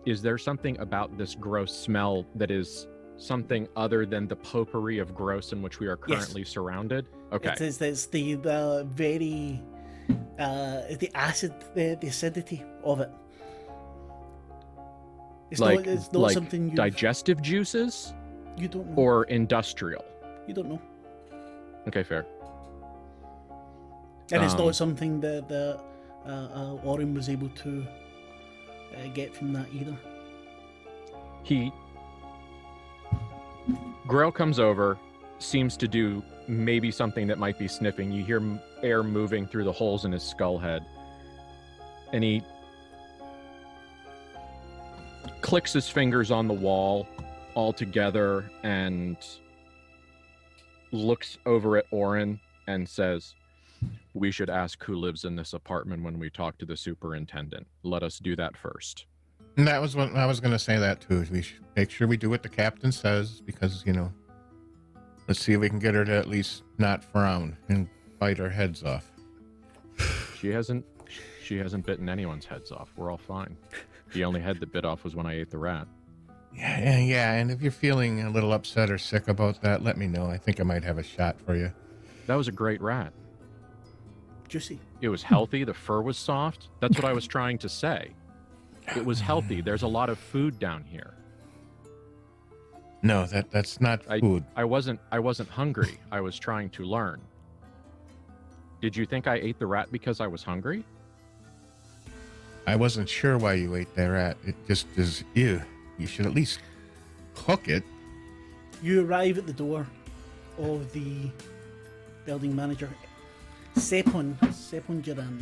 is there something about this gross smell that is something other than the potpourri of gross in which we are currently surrounded? Okay. It's the very the acidity of it. It's not like something digestive juices you don't know. or industrial. You don't know. Okay, fair. And it's Um, not something that Orin was able to get from that either. Grell comes over, seems to do maybe something that might be sniffing. You hear air moving through the holes in his skull head. And he clicks his fingers on the wall all together and looks over at Orin and says, "We should ask who lives in this apartment when we talk to the superintendent. Let us do that first." And that was what I was going to say that too. We should make sure we do what the captain says because, let's see if we can get her to at least not frown and bite our heads off. She hasn't She hasn't bitten anyone's heads off. We're all fine. The only head that bit off was when I ate the rat. Yeah, and if you're feeling a little upset or sick about that, let me know. I think I might have a shot for you. That was a great rat. Juicy. It was healthy. The fur was soft. That's what I was trying to say. It was healthy. There's a lot of food down here. No, that's not food. I wasn't hungry. I was trying to learn. Did you think I ate the rat because I was hungry? I wasn't sure why you ate that rat. It just is ew. You should at least cook it. You arrive at the door of the building manager, Sepon Jiran.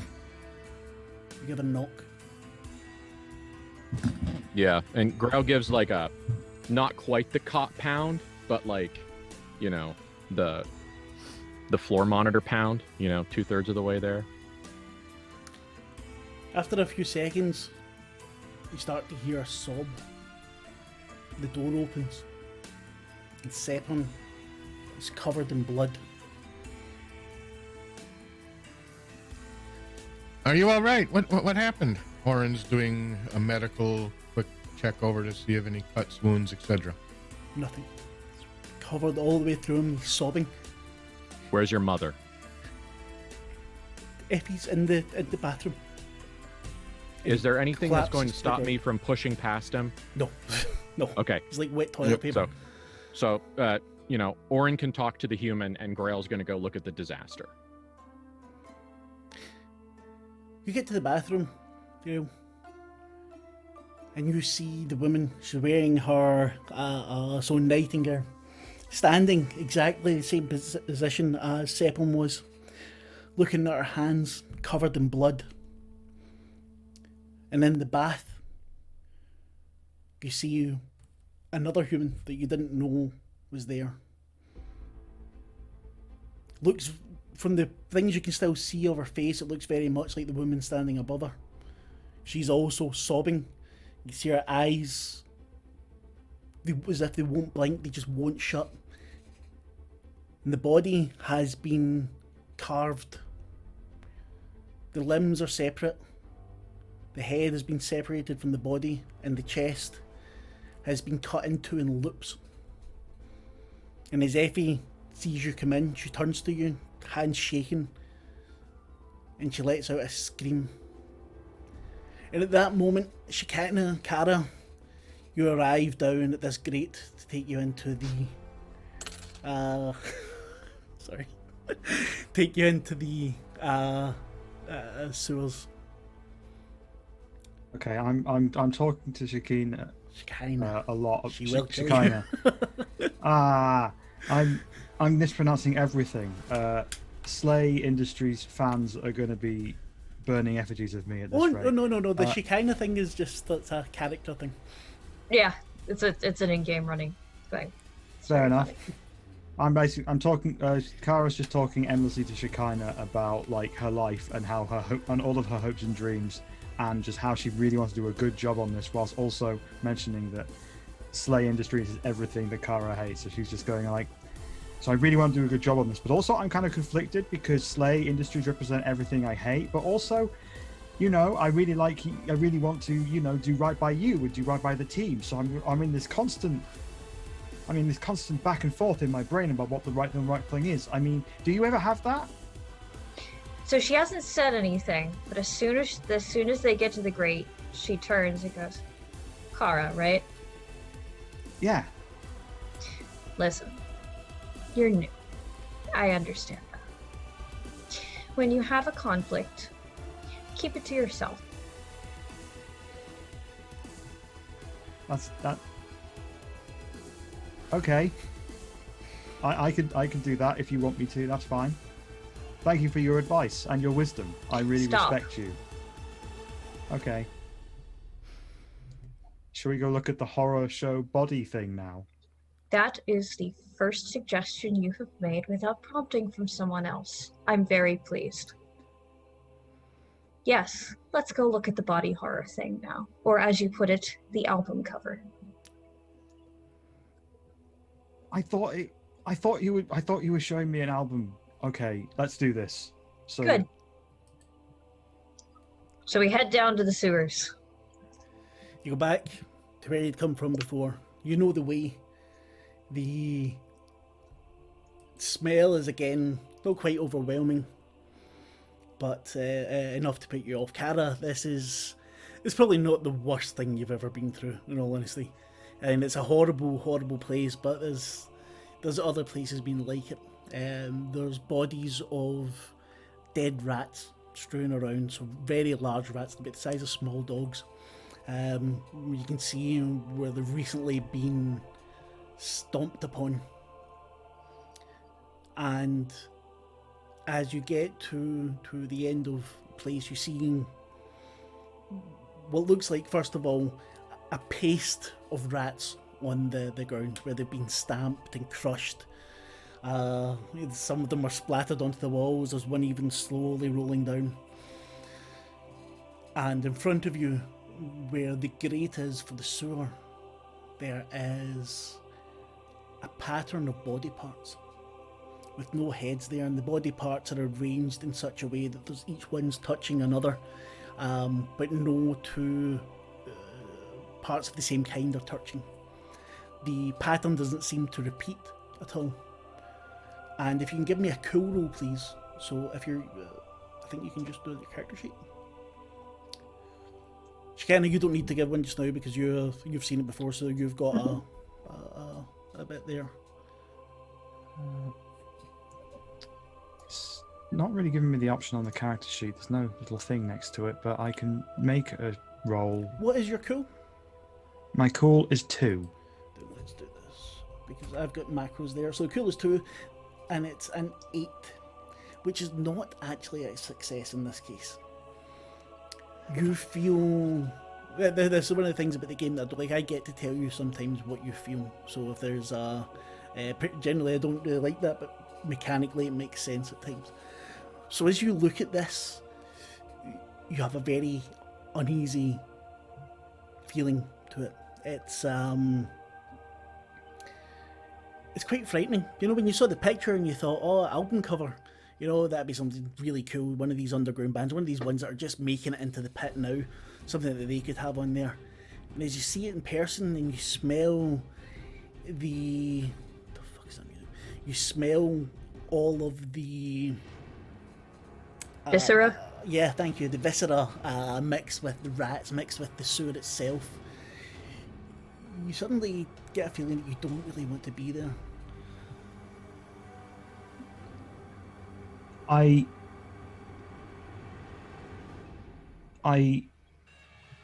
You give a knock. Yeah, and Grau gives like a, not quite the cot pound, but like, you know, the floor monitor pound, you know, 2/3 of the way there. After a few seconds, you start to hear a sob. The door opens, and Sepon is covered in blood. Are you all right? What happened? Oren's doing a medical quick check over to see if any cuts, wounds, etc. Nothing. Covered all the way through him, he's sobbing. Where's your mother? Effie's in the bathroom. Is there anything that's Collapses going to to the stop ground. me from pushing past him? No, no. Okay. He's like wet toilet paper. So, you know, Oren can talk to the human, and Grail's going to go look at the disaster. You get to the bathroom, you know, and you see the woman. She's wearing her own nightingale, standing exactly the same position as Sepon was, looking at her hands covered in blood. And in the bath, you see another human that you didn't know was there. Looks, from the things you can still see of her face, it looks very much like the woman standing above her. She's also sobbing. You see her eyes, as if they won't blink, they just won't shut. And the body has been carved. The limbs are separate. The head has been separated from the body, and the chest has been cut into in loops. And as Effie sees you come in, she turns to you, hands shaking, and she lets out a scream. And at that moment, Kara, you arrive down at this grate to take you into the take you into the sewers. Okay, I'm talking to Shakina Shekinah. a lot. She will kill Shekinah. I'm mispronouncing everything. SLA Industries fans are going to be burning effigies of me at this rate. No. The Shekinah thing is just, that's a character thing. Yeah, it's an in-game running thing. It's Fair very enough. funny. I'm talking. Kara's just talking endlessly to Shekinah about like her life and how and all of her hopes and dreams, and just how she really wants to do a good job on this, whilst also mentioning that SLA Industries is everything that Kara hates. So she's just going like, so I really want to do a good job on this, but also I'm kind of conflicted because SLA Industries represent everything I hate, but also, you know, I really want to, you know, do right by you and do right by the team. So I'm in this constant back and forth in my brain about what the right thing is. I mean, do you ever have that? So she hasn't said anything, but as soon as they get to the grate, she turns and goes, "Kara, right? Yeah. Listen, you're new. I understand that. When you have a conflict, keep it to yourself. That's that. Okay. I can do that if you want me to. That's fine. Thank you for your advice and your wisdom. I really Stop. respect you. Okay. Shall we go look at the horror show body thing now? That is the first suggestion you have made without prompting from someone else. I'm very pleased. Yes, let's go look at the body horror thing now. Or as you put it, the album cover. I thought you were showing me an album. Okay, let's do this. So Good. So we head down to the sewers. You go back to where you'd come from before. You know the way. The smell is again not quite overwhelming, but enough to put you off. Cara, it's probably not the worst thing you've ever been through, in all honesty. And it's a horrible, horrible place, but there's other places been like it. There's bodies of dead rats strewn around, so very large rats, about the size of small dogs. You can see where they've recently been stomped upon. And as you get to the end of the place, you see what looks like, first of all, a paste of rats on the ground where they've been stamped and crushed. Some of them are splattered onto the walls. There's one even slowly rolling down. And in front of you, where the grate is for the sewer, there is a pattern of body parts with no heads there, and the body parts are arranged in such a way that there's each one's touching another, but no two parts of the same kind are touching. The pattern doesn't seem to repeat at all. And if you can give me a cool roll, please. So if you're, I think you can just do your character sheet. Shikana, you don't need to give one just now because you've seen it before, so you've got a bit there. It's not really giving me the option on the character sheet. There's no little thing next to it, but I can make a roll. What is your cool? My cool is 2. Let's do this because I've got macros there. So cool is 2, and it's an 8, which is not actually a success in this case. You feel... That's one of the things about the game that I don't like. I get to tell you sometimes what you feel. So if there's generally I don't really like that, but mechanically it makes sense at times. So as you look at this, you have a very uneasy feeling to it. It's quite frightening. You know, when you saw the picture and you thought, oh, album cover, you know, that'd be something really cool. One of these underground bands, one of these ones that are just making it into the pit now, something that they could have on there. And as you see it in person and you smell the fuck is that music? You smell all of the Viscera? Yeah, thank you. The viscera mixed with the rats, mixed with the sewer itself. You suddenly get a feeling that you don't really want to be there. I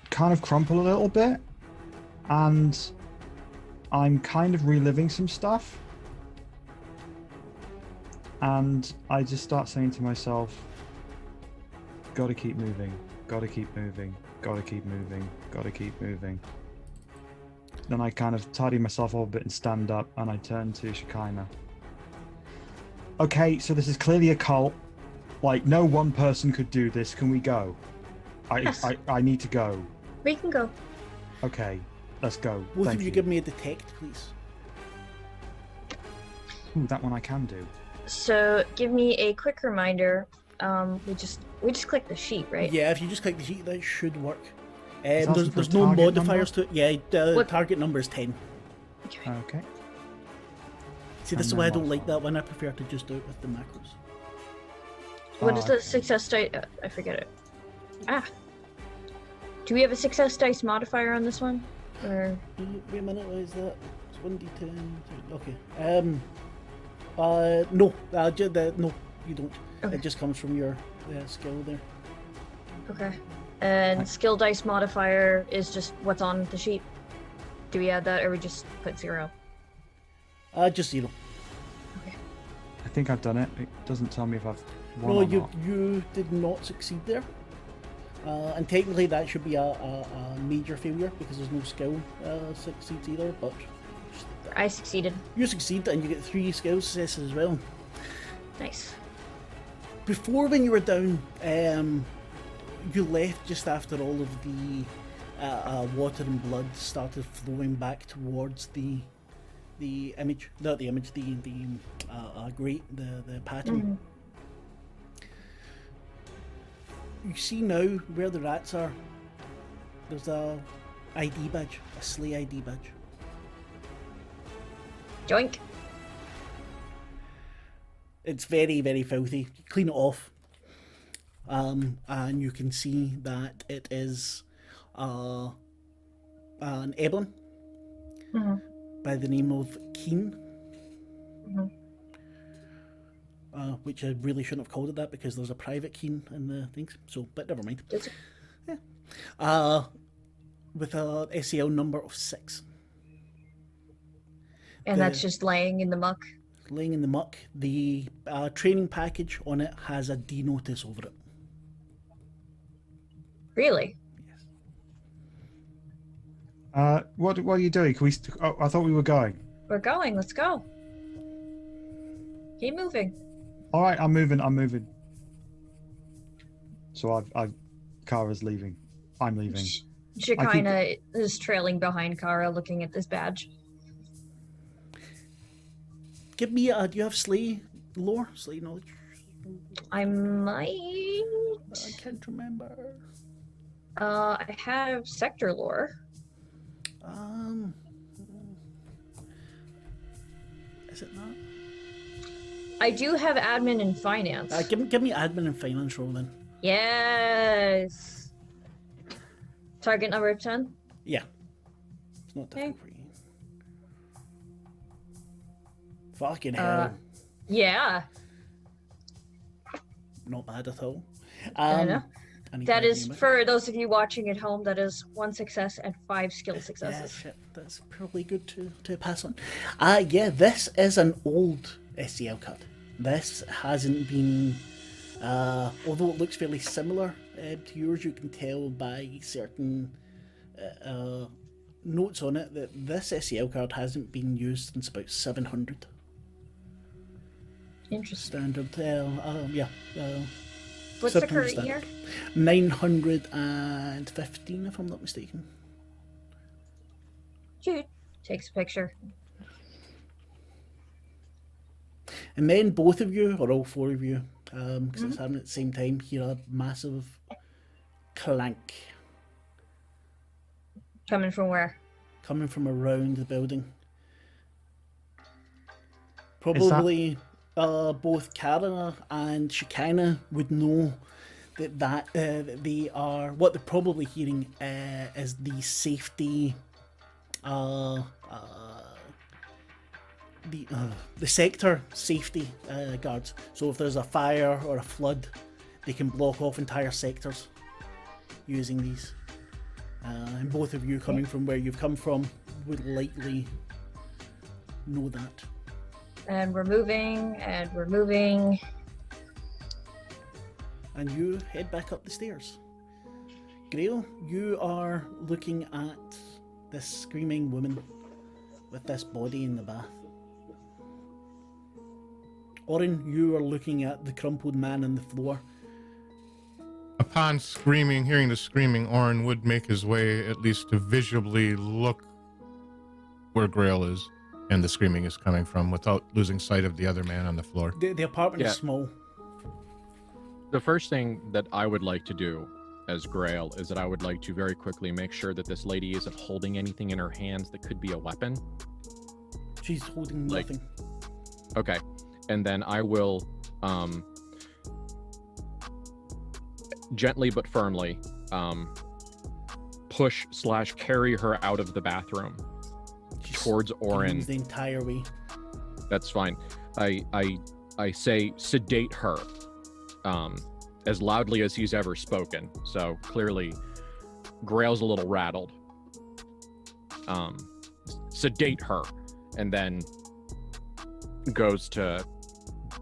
kind of crumple a little bit, and I'm kind of reliving some stuff, and I just start saying to myself, gotta keep moving, gotta keep moving, gotta keep moving, gotta keep moving. Then I kind of tidy myself up a bit and stand up, and I turn to Shekinah. Okay, so this is clearly a cult. Like, no one person could do this. Can we go? Yes. I need to go. We can go. Okay, let's go. Both Thank of you give me a detect, please. Ooh, that one I can do. So give me a quick reminder. We just click the sheet, right? Yeah, if you just click the sheet, that should work. It's asking for There's a no target modifiers to it. Yeah, the What- target number is 10. Okay. See, this is And why I then don't like modifier. that one. I prefer to just do it with the macros. What is the okay. success dice? I forget it. Do we have a success dice modifier on this one? Or Wait a minute, what is that? It's 1d10. Okay. No. No, you don't. Okay. It just comes from your skill there. okay. And skill dice modifier is just what's on the sheet. Do we add that, or we just put 0? Just 0. I think I've done it. It doesn't tell me if I've won No, or you not. you did not succeed there. And technically that should be a major failure because there's no skill succeeds either, but just like that. I succeeded. You succeed and you get 3 skill successes as well. Nice. Before, when you were down, you left just after all of the water and blood started flowing back towards the image, not the image, the grate, the pattern. You see now where the rats are. There's a ID badge, a SLA ID badge. Joink. It's very, very filthy. You clean it off, and you can see that it is an Eblin by the name of Keen. Which I really shouldn't have called it that because there's a private Keen in the things. So, but never mind. Yeah. With a SEL number of 6. And that's just laying in the muck. Laying in the muck. The training package on it has a D notice over it. Really? Yes. What are you doing? Can we? I thought we were going. We're going. Let's go. Keep moving. All right, I'm moving. So Kara's leaving. I'm leaving. Shekinah is trailing behind Kara, looking at this badge. Give me do you have Slay lore? Slay knowledge? I might. I can't remember. I have sector lore. Is it not? I do have admin and finance. Give me admin and finance roll then. Yes. Target number 10? Yeah. It's not difficult for you. Fucking hell. Yeah. Not bad at all. I know. I need That to is, name it. for those of you watching at home, that is 1 success and 5 skill Yeah, successes. shit. That's probably good to pass on. Yeah, this is an old SCL card. This hasn't been, although it looks fairly similar to yours, you can tell by certain notes on it that this SCL card hasn't been used since about 700. Interesting. Standard, What's the 700 current standard. year? 915, if I'm not mistaken. Dude. Takes a picture. And then both of you, or all 4 of you, because it's happening at the same time, hear a massive clank Coming from where? coming from around the building. Probably both Kara and Shekinah would know that they are, what they're probably hearing is the safety, the sector safety guards. So if there's a fire or a flood, they can block off entire sectors using these. And both of you coming from where you've come from would likely know that. And we're moving, and we're moving. And you head back up the stairs. Grail, you are looking at this screaming woman with this body in the bath. Orin, you are looking at the crumpled man on the floor. Upon hearing the screaming, Orin would make his way at least to visually look where Grail is and the screaming is coming from without losing sight of the other man on the floor. The apartment is Yeah. small. The first thing that I would like to do as Grail is that I would like to very quickly make sure that this lady isn't holding anything in her hands that could be a weapon. She's holding Like- nothing. Okay. And then I will gently but firmly push/carry her out of the bathroom She's towards Orin. the entire way. That's fine. I say sedate her as loudly as he's ever spoken. So clearly Grail's a little rattled. Sedate her, and then goes to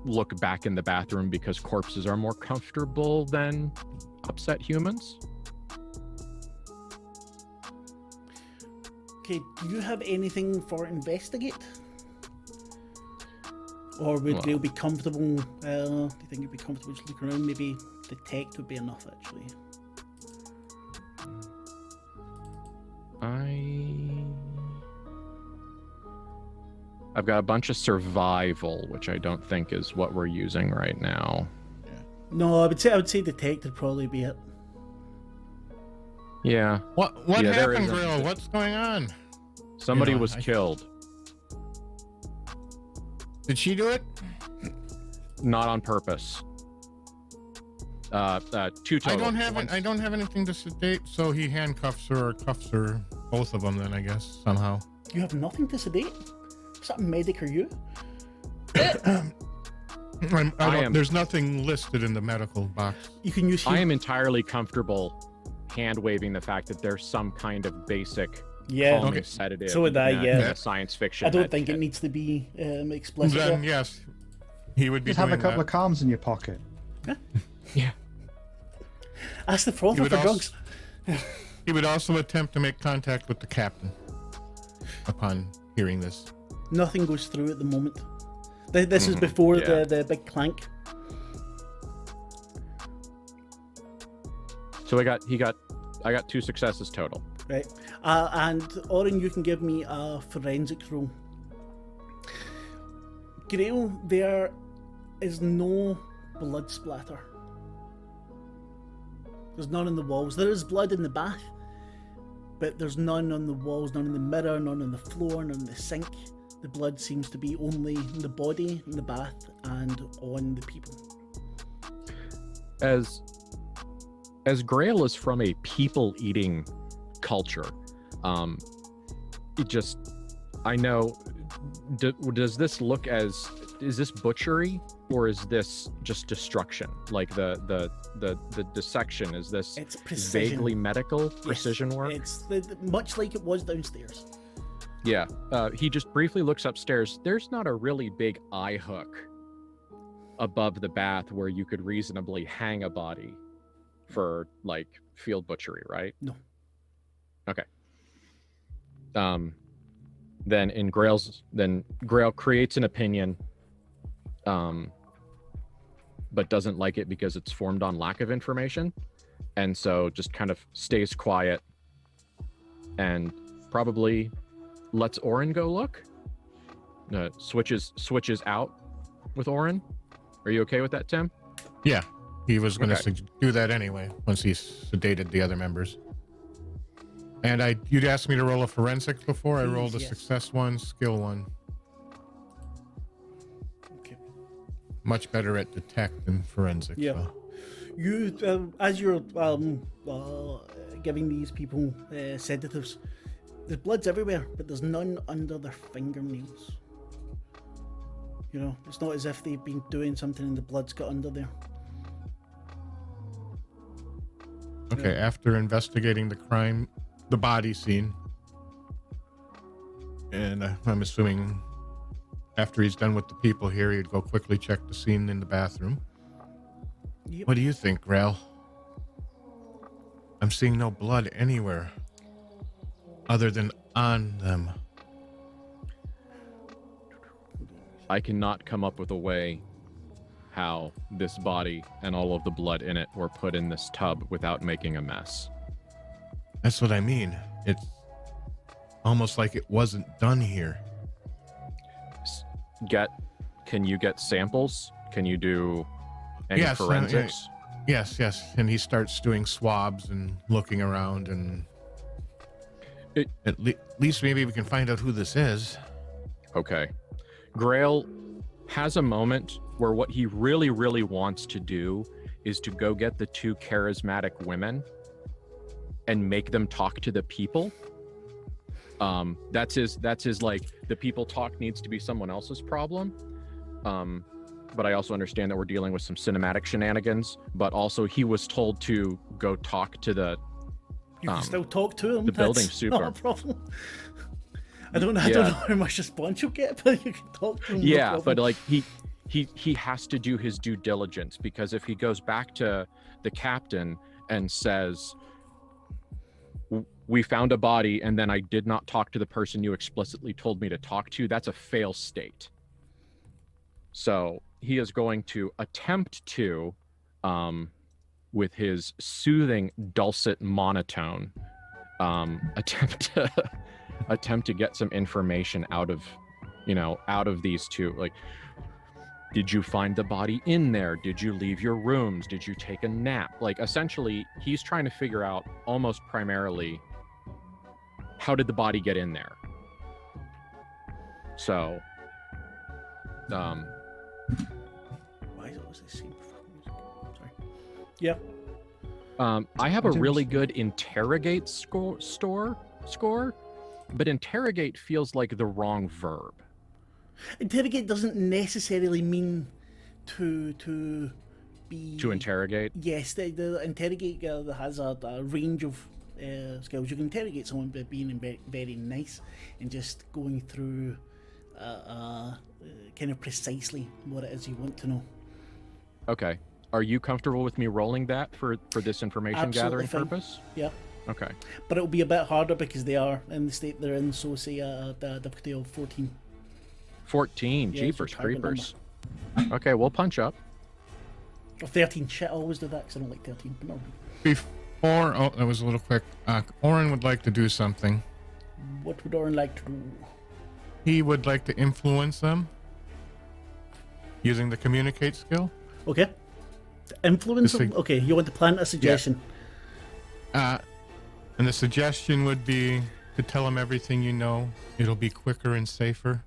look back in the bathroom because corpses are more comfortable than upset humans. Okay, do you have anything for investigate? Or would Well- Grail be comfortable? Do you think you'd be comfortable just looking around? Maybe detect would be enough, actually. I've got a bunch of survival, which I don't think is what we're using right now. No, I would say detect would probably be it. Yeah. What Yeah, there happened, is a- Grill? What's going on? Somebody You know, was killed. Did she do it? Not on purpose. Two total. I don't have anything to sedate, so he handcuffs her or cuffs her, both of them. Then I guess somehow. You have nothing to sedate? Is that medic or you? There's nothing listed in the medical box. You can use. I am entirely comfortable hand waving the fact that there's some kind of basic Yeah. calming sedative. So would I, in a- yeah. in a science fiction. I don't med think it kit. needs to be explicit. Then there. yes, he would be Just have a doing couple that. of calms in your pocket. Yeah. Ask the frother You would for also- drugs. He would also attempt to make contact with the captain upon hearing this. Nothing goes through at the moment. This is before yeah. the big clank. So I got 2 successes total. Right. And Oren, you can give me a forensics roll. Grail, there is no blood splatter. There's none on the walls. There is blood in the bath, but there's none on the walls, none in the mirror, none on the floor, none in the sink. The blood seems to be only in the body, in the bath, and on the people. As Grail is from a people-eating culture, I know. Does this look is this butchery or is this just destruction? Like the dissection, is this It's precision. vaguely medical Yes. precision work? It's much like it was downstairs. Yeah. He just briefly looks upstairs. There's not a really big eye hook above the bath where you could reasonably hang a body for like field butchery, right? No. Okay. Then Grail creates an opinion, but doesn't like it because it's formed on lack of information, and so just kind of stays quiet and probably lets Oren go look. Switches out with Oren. Are you okay with that, Tim? Yeah, he was going to Okay. do that anyway once he sedated the other members. And you'd asked me to roll a forensics before. I Please, rolled a yes. success 1, skill 1. Okay. Much better at detect than forensics. Yeah. so. You, as you're giving these people sedatives, there's bloods everywhere, but there's none under their fingernails. You know, it's not as if they've been doing something and the blood's got under there. Okay, after investigating the body scene, and I'm assuming after he's done with the people here, he'd go quickly check the scene in the bathroom. Yep. What do you think, Grail? I'm seeing no blood anywhere other than on them. I cannot come up with a way how this body and all of the blood in it were put in this tub without making a mess. That's what I mean. It's almost like it wasn't done here. Can you get samples? Can you do any Yes, forensics? Yes. And he starts doing swabs and looking around, and at least maybe we can find out who this is. Okay. Grail has a moment where what he really, really wants to do is to go get the 2 charismatic women and make them talk to the people. That's his like, the people talk needs to be someone else's problem. But I also understand that we're dealing with some cinematic shenanigans, but also he was told to go talk to the You can still talk to him. the building That's super. not a problem. I don't know how much response you'll get, but you can talk to him. Yeah, no but problem. like he has to do his due diligence, because if he goes back to the captain and says, we found a body and then I did not talk to the person you explicitly told me to talk to, that's a fail state. So he is going to attempt to, with his soothing dulcet monotone, attempt to get some information out of these 2. Like, Did you find the body in there? Did you leave your rooms? Did you take a nap? Like, essentially, he's trying to figure out almost primarily, how did the body get in there? So, Why is it always the same fucking music? Sorry. Yeah. I have a really good interrogate score, but interrogate feels like the wrong verb. Interrogate doesn't necessarily mean to be... To interrogate? Yes, the interrogate has a range of skills. You can interrogate someone by being very, very nice and just going through kind of precisely what it is you want to know. Okay. Are you comfortable with me rolling that for this information Absolutely gathering fine. purpose? Yeah. Okay. But it'll be a bit harder because they are in the state they're in, so say the difficulty of 14. 14. Yeah, Jeepers it's a target creepers. Okay, we'll punch up. Or 13. Shit, I always do that because I don't like 13. But no. Before, oh, that was a little quick. Oren would like to do something. What would Oren like to do? He would like to influence them using the communicate skill. Okay. To influence The them? Okay, you want to plant a suggestion. And the suggestion would be to tell him everything you know. It'll be quicker and safer.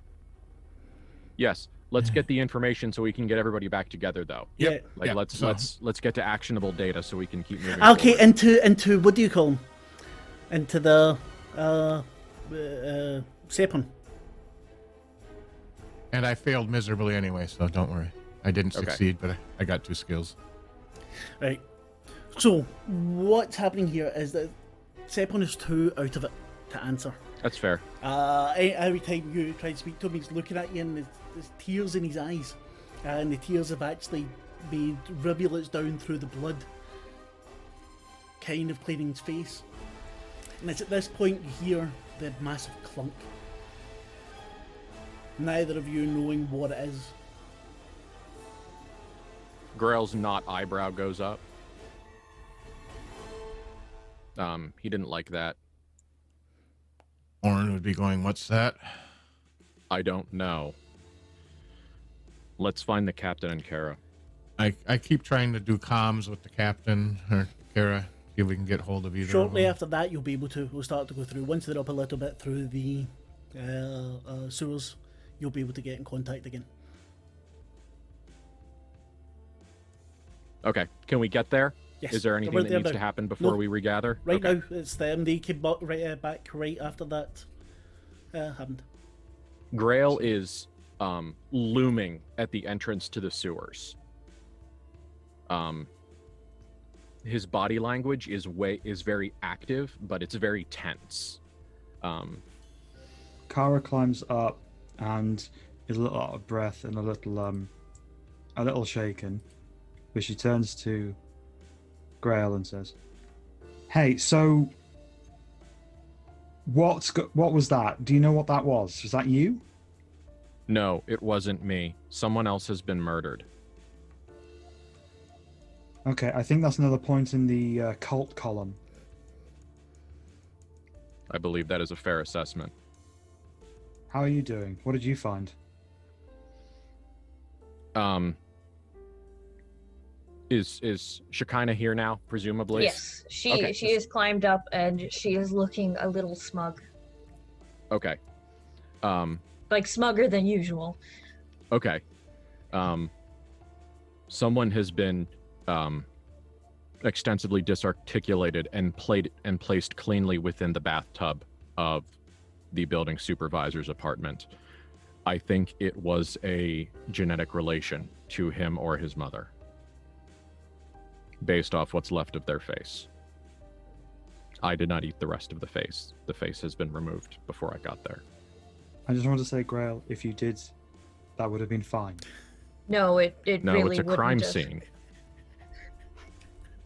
Yes. Let's get the information so we can get everybody back together, though. Yeah. Like Yeah, let's get to actionable data so we can keep moving. Okay, forward. into what do you call them? Into the Sepon. And I failed miserably anyway, so don't worry. I didn't Okay. succeed, but I got 2 skills. Right. So what's happening here is that Sepon is too out of it to answer. That's fair. Every time you try to speak to him, he's looking at you and there's tears in his eyes. And the tears have actually made rivulets down through the blood, kind of cleaning his face. And it's at this point you hear the massive clunk. Neither of you knowing what it is. Grail's not eyebrow goes up. He didn't like that. Oren would be going, "What's that?" I don't know. Let's find the captain and Kara. I keep trying to do comms with the captain or Kara, see if we can get hold of either Shortly of them. after that, you'll be able to. We'll start to go through. Once they're up a little bit through the sewers, you'll be able to get in contact again. Okay, can we get there? Yes. Is there they're anything right that there needs now. to happen before No. we regather? Right Okay. now, it's them. They came back right after that happened. Grail is looming at the entrance to the sewers. His body language is very active, but it's very tense. Kara climbs up and is a little out of breath and a little shaken, but she turns to Grail and says, "Hey, so what was that? Do you know what that was? Was that you?" No, it wasn't me. Someone else has been murdered. Okay, I think that's another point in the cult column. I believe that is a fair assessment. How are you doing? What did you find? Is Shekinah here now, presumably? Yes, she Okay. has climbed up and she is looking a little smug, Okay. like smugger than usual. Okay. Someone has been extensively disarticulated and placed cleanly within the bathtub of the building supervisor's apartment. I think it was a genetic relation to him or his mother, based off what's left of their face. I did not eat the rest of the face. The face has been removed before I got there. I just want to say, Grail, if you did, that would have been fine. No, it No, really it's a wouldn't crime have. scene.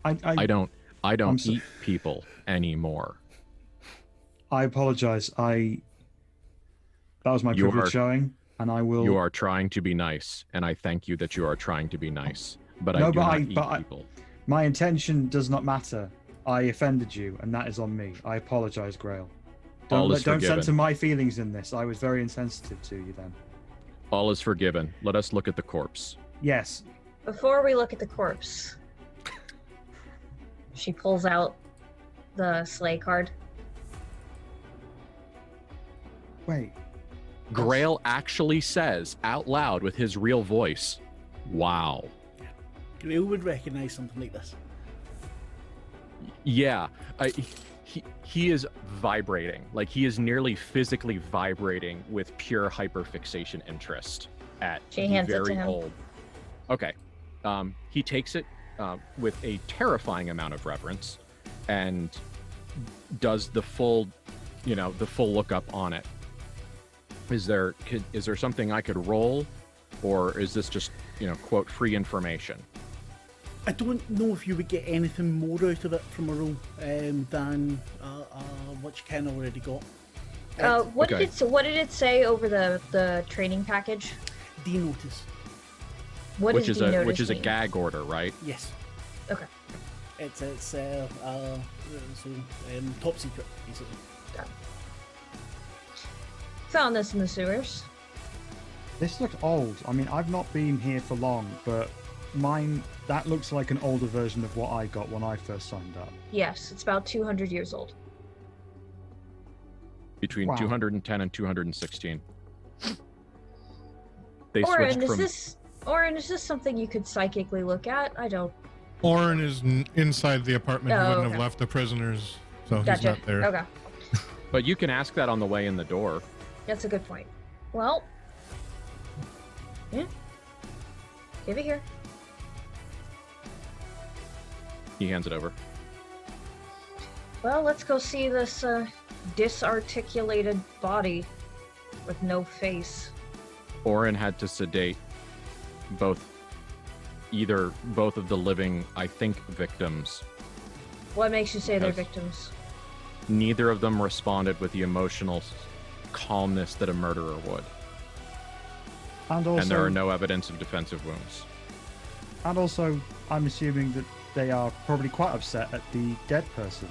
I I don't I'm so- eat people anymore. I apologize. That was my You privilege are- showing, and I will. You are trying to be nice, and I thank you that you are trying to be nice. But I No, do but not I- eat but I- people. My intention does not matter. I offended you, and that is on me. I apologize, Grail. All Don't is don't forgiven. censor my feelings in this. I was very insensitive to you then. All is forgiven. Let us look at the corpse. Yes. Before we look at the corpse, she pulls out the sleigh card. Wait. Grail actually says out loud with his real voice, "Wow." Grail would recognise something like this. Yeah, he is vibrating. Like, he is nearly physically vibrating with pure hyperfixation interest at She the hands it to very him. old. Okay. He takes it with a terrifying amount of reverence and does the full look up on it. Is there something I could roll, or is this just, quote, free information? I don't know if you would get anything more out of it from a roll than what you kind of already got. What Okay. did it say over the training package? D-notice. What which does is a denotice which is a mean? gag order, right? Yes. Okay. It's top secret, basically. Found this in the sewers. This looks old. I mean, I've not been here for long, but that looks like an older version of what I got when I first signed up. Yes, it's about 200 years old. Between Wow. 210 and 216. They Orin, switched from. is this something you could psychically look at? I don't. Orin is inside the apartment. He Oh, wouldn't okay. have left the prisoners, so he's Gotcha. not there. Okay, But you can ask that on the way in the door. that's a good point. Well, yeah. Give it here. He hands it over. Well, let's go see this disarticulated body with no face. Orin had to sedate both of the living, I think, victims. What makes you say they're Yes. victims? Neither of them responded with the emotional calmness that a murderer would. And also, And there are no evidence of defensive wounds. and also, I'm assuming that they are probably quite upset at the dead person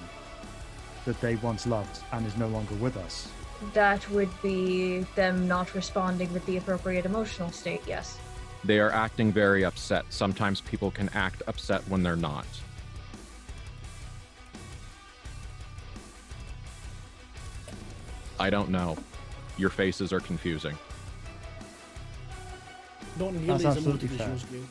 that they once loved and is no longer with us. That would be them not responding with the appropriate emotional state, yes. They are acting very upset. Sometimes people can act upset when they're not. I don't know. Your faces are confusing. Not nearly That's as absolutely emotive as fair. yours, Grail.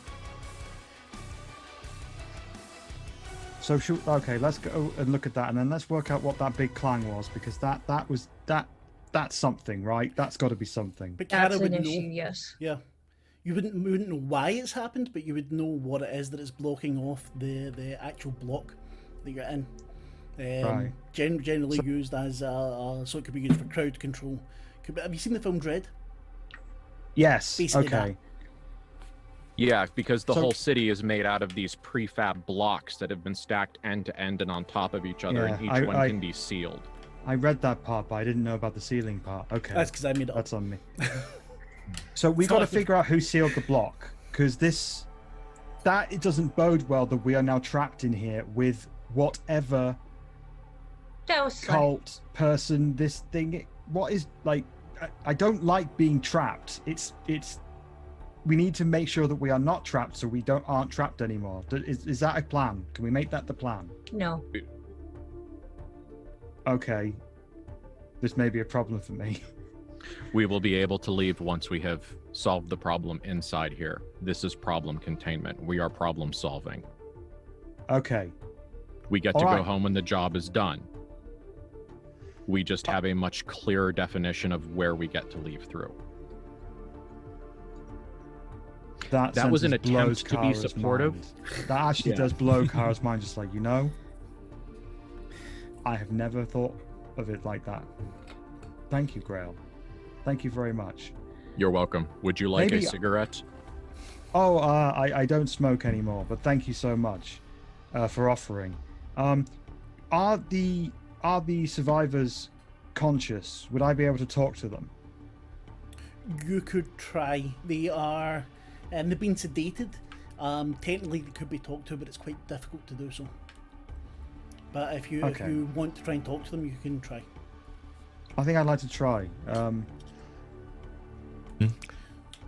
So okay, let's go and look at that, and then let's work out what that big clang was, because that's something, right? That's got to be something. But Kara That's would an know. issue, yes. Yeah. You wouldn't know why it's happened, but you would know what it is that is blocking off the actual block that you're in. Right. Generally used as so it could be used for crowd control. Have you seen the film Dread? Yes. Basically Okay. Yeah, because the So- whole city is made out of these prefab blocks that have been stacked end to end and on top of each other, and each Yeah, one I- can be sealed. I read that part, but I didn't know about the ceiling part. Okay. That's because I made it up. That's on me. So we got to Sorry. figure out who sealed the block, because it doesn't bode well that we are now trapped in here with whatever That was fine. cult person this thing. What is like? I don't like being trapped. It's. We need to make sure that we are not trapped, so we aren't trapped anymore. Is that a plan? Can we make that the plan? No. Okay. This may be a problem for me. We will be able to leave once we have solved the problem inside here. This is problem containment. We are problem solving. Okay. We get to All go right. home when the job is done. We just have a much clearer definition of where we get to leave through. That was an sentence blows attempt to be Kara's supportive. mind. That actually Yeah. does blow Kara's mind, just like, I have never thought of it like that. Thank you, Grail. Thank you very much. You're welcome. Would you like Maybe- a cigarette? Oh, I don't smoke anymore, but thank you so much for offering. Are the survivors conscious? Would I be able to talk to them? You could try. They are, they've been sedated. Technically, they could be talked to, but it's quite difficult to do so. But if you want to try and talk to them, you can try. I think I'd like to try.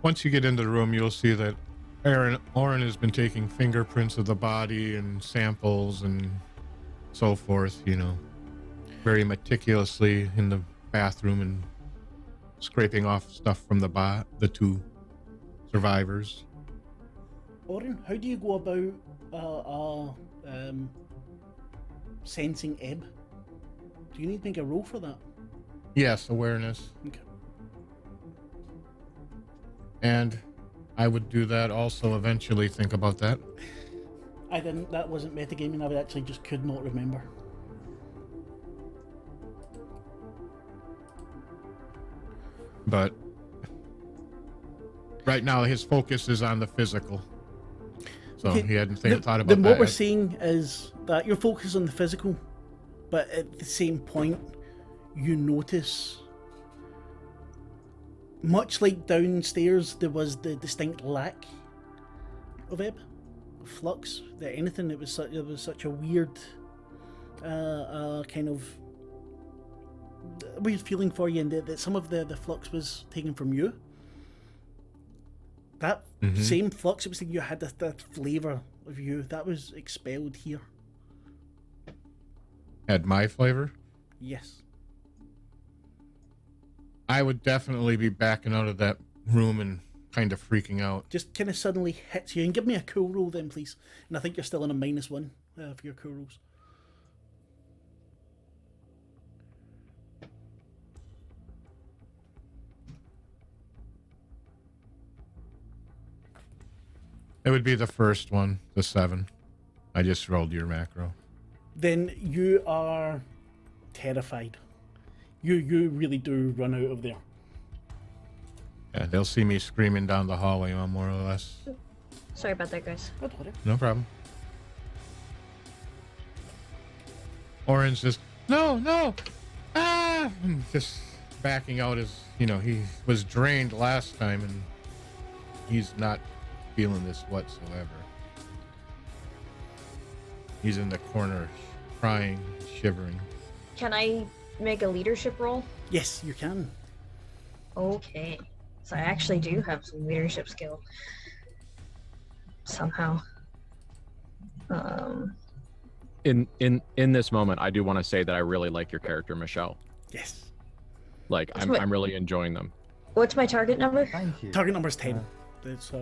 once you get into the room, you'll see that Oren has been taking fingerprints of the body and samples and so forth, you know, very meticulously in the bathroom and scraping off stuff from the two survivors. Oren, how do you go about sensing ebb? Do you need to make a roll for that? Yes, awareness. Okay. And I would do that also eventually. Think about that. I didn't. That wasn't metagaming. I actually just could not remember. But right now his focus is on the physical. So Okay, he hadn't thought about then that. what we're yet. saying is that you're focused on the physical, but at the same point, you notice, much like downstairs, there was the distinct lack of ebb, flux. That anything, it was such a weird, kind of weird feeling for you, and that some of the flux was taken from you. That same flux, it was like you had that flavour of you that was expelled here. Had my flavor. Yes. I would definitely be backing out of that room and kind of freaking out. Just kind of suddenly hits you. And give me a cool roll then, please. And I think you're still on a -1 for your cool rolls. It would be the first one, the 7. I just rolled your macro. Then you are terrified. You really do run out of there. Yeah, they'll see me screaming down the hallway, more or less. Sorry about that, guys. Don't worry. No problem. Orange just, no, and just backing out as, you know, he was drained last time and he's not feeling this whatsoever. He's in the corner crying, shivering. Can I make a leadership roll? Yes, you can. Okay. So I actually do have some leadership skill. Somehow. In this moment, I do want to say that I really like your character, Michelle. Yes. Like I'm really enjoying them. What's my target number? Thank you. Target number's 10. It's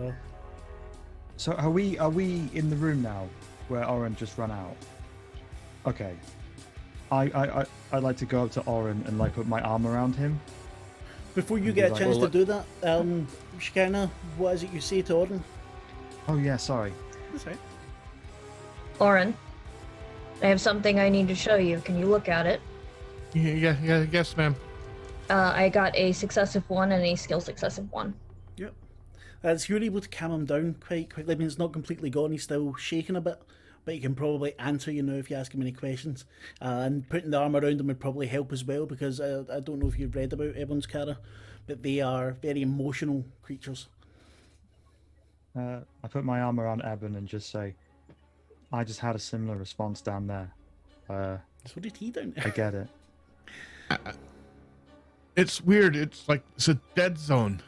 So are we in the room now where Oren just ran out? Okay. I'd like to go up to Oren and like put my arm around him. before you get a Like, chance well, to do that, Shikana, what is it you say to Orin? Oh yeah, sorry. That's right. Oren, I have something I need to show you. Can you look at it? Yeah, yes, ma'am. I got a successive 1 and a skill successive 1. Yep. So you're able to calm him down quite quickly. I mean, it's not completely gone. He's still shaking a bit, but he can probably answer you now if you ask him any questions. And putting the arm around him would probably help as well, because I don't know if you've read about Ebon's Cara, but they are very emotional creatures. I put my arm around Eben and just say, I just had a similar response down there. So did he down I there? get it. It's weird. It's like it's a dead zone.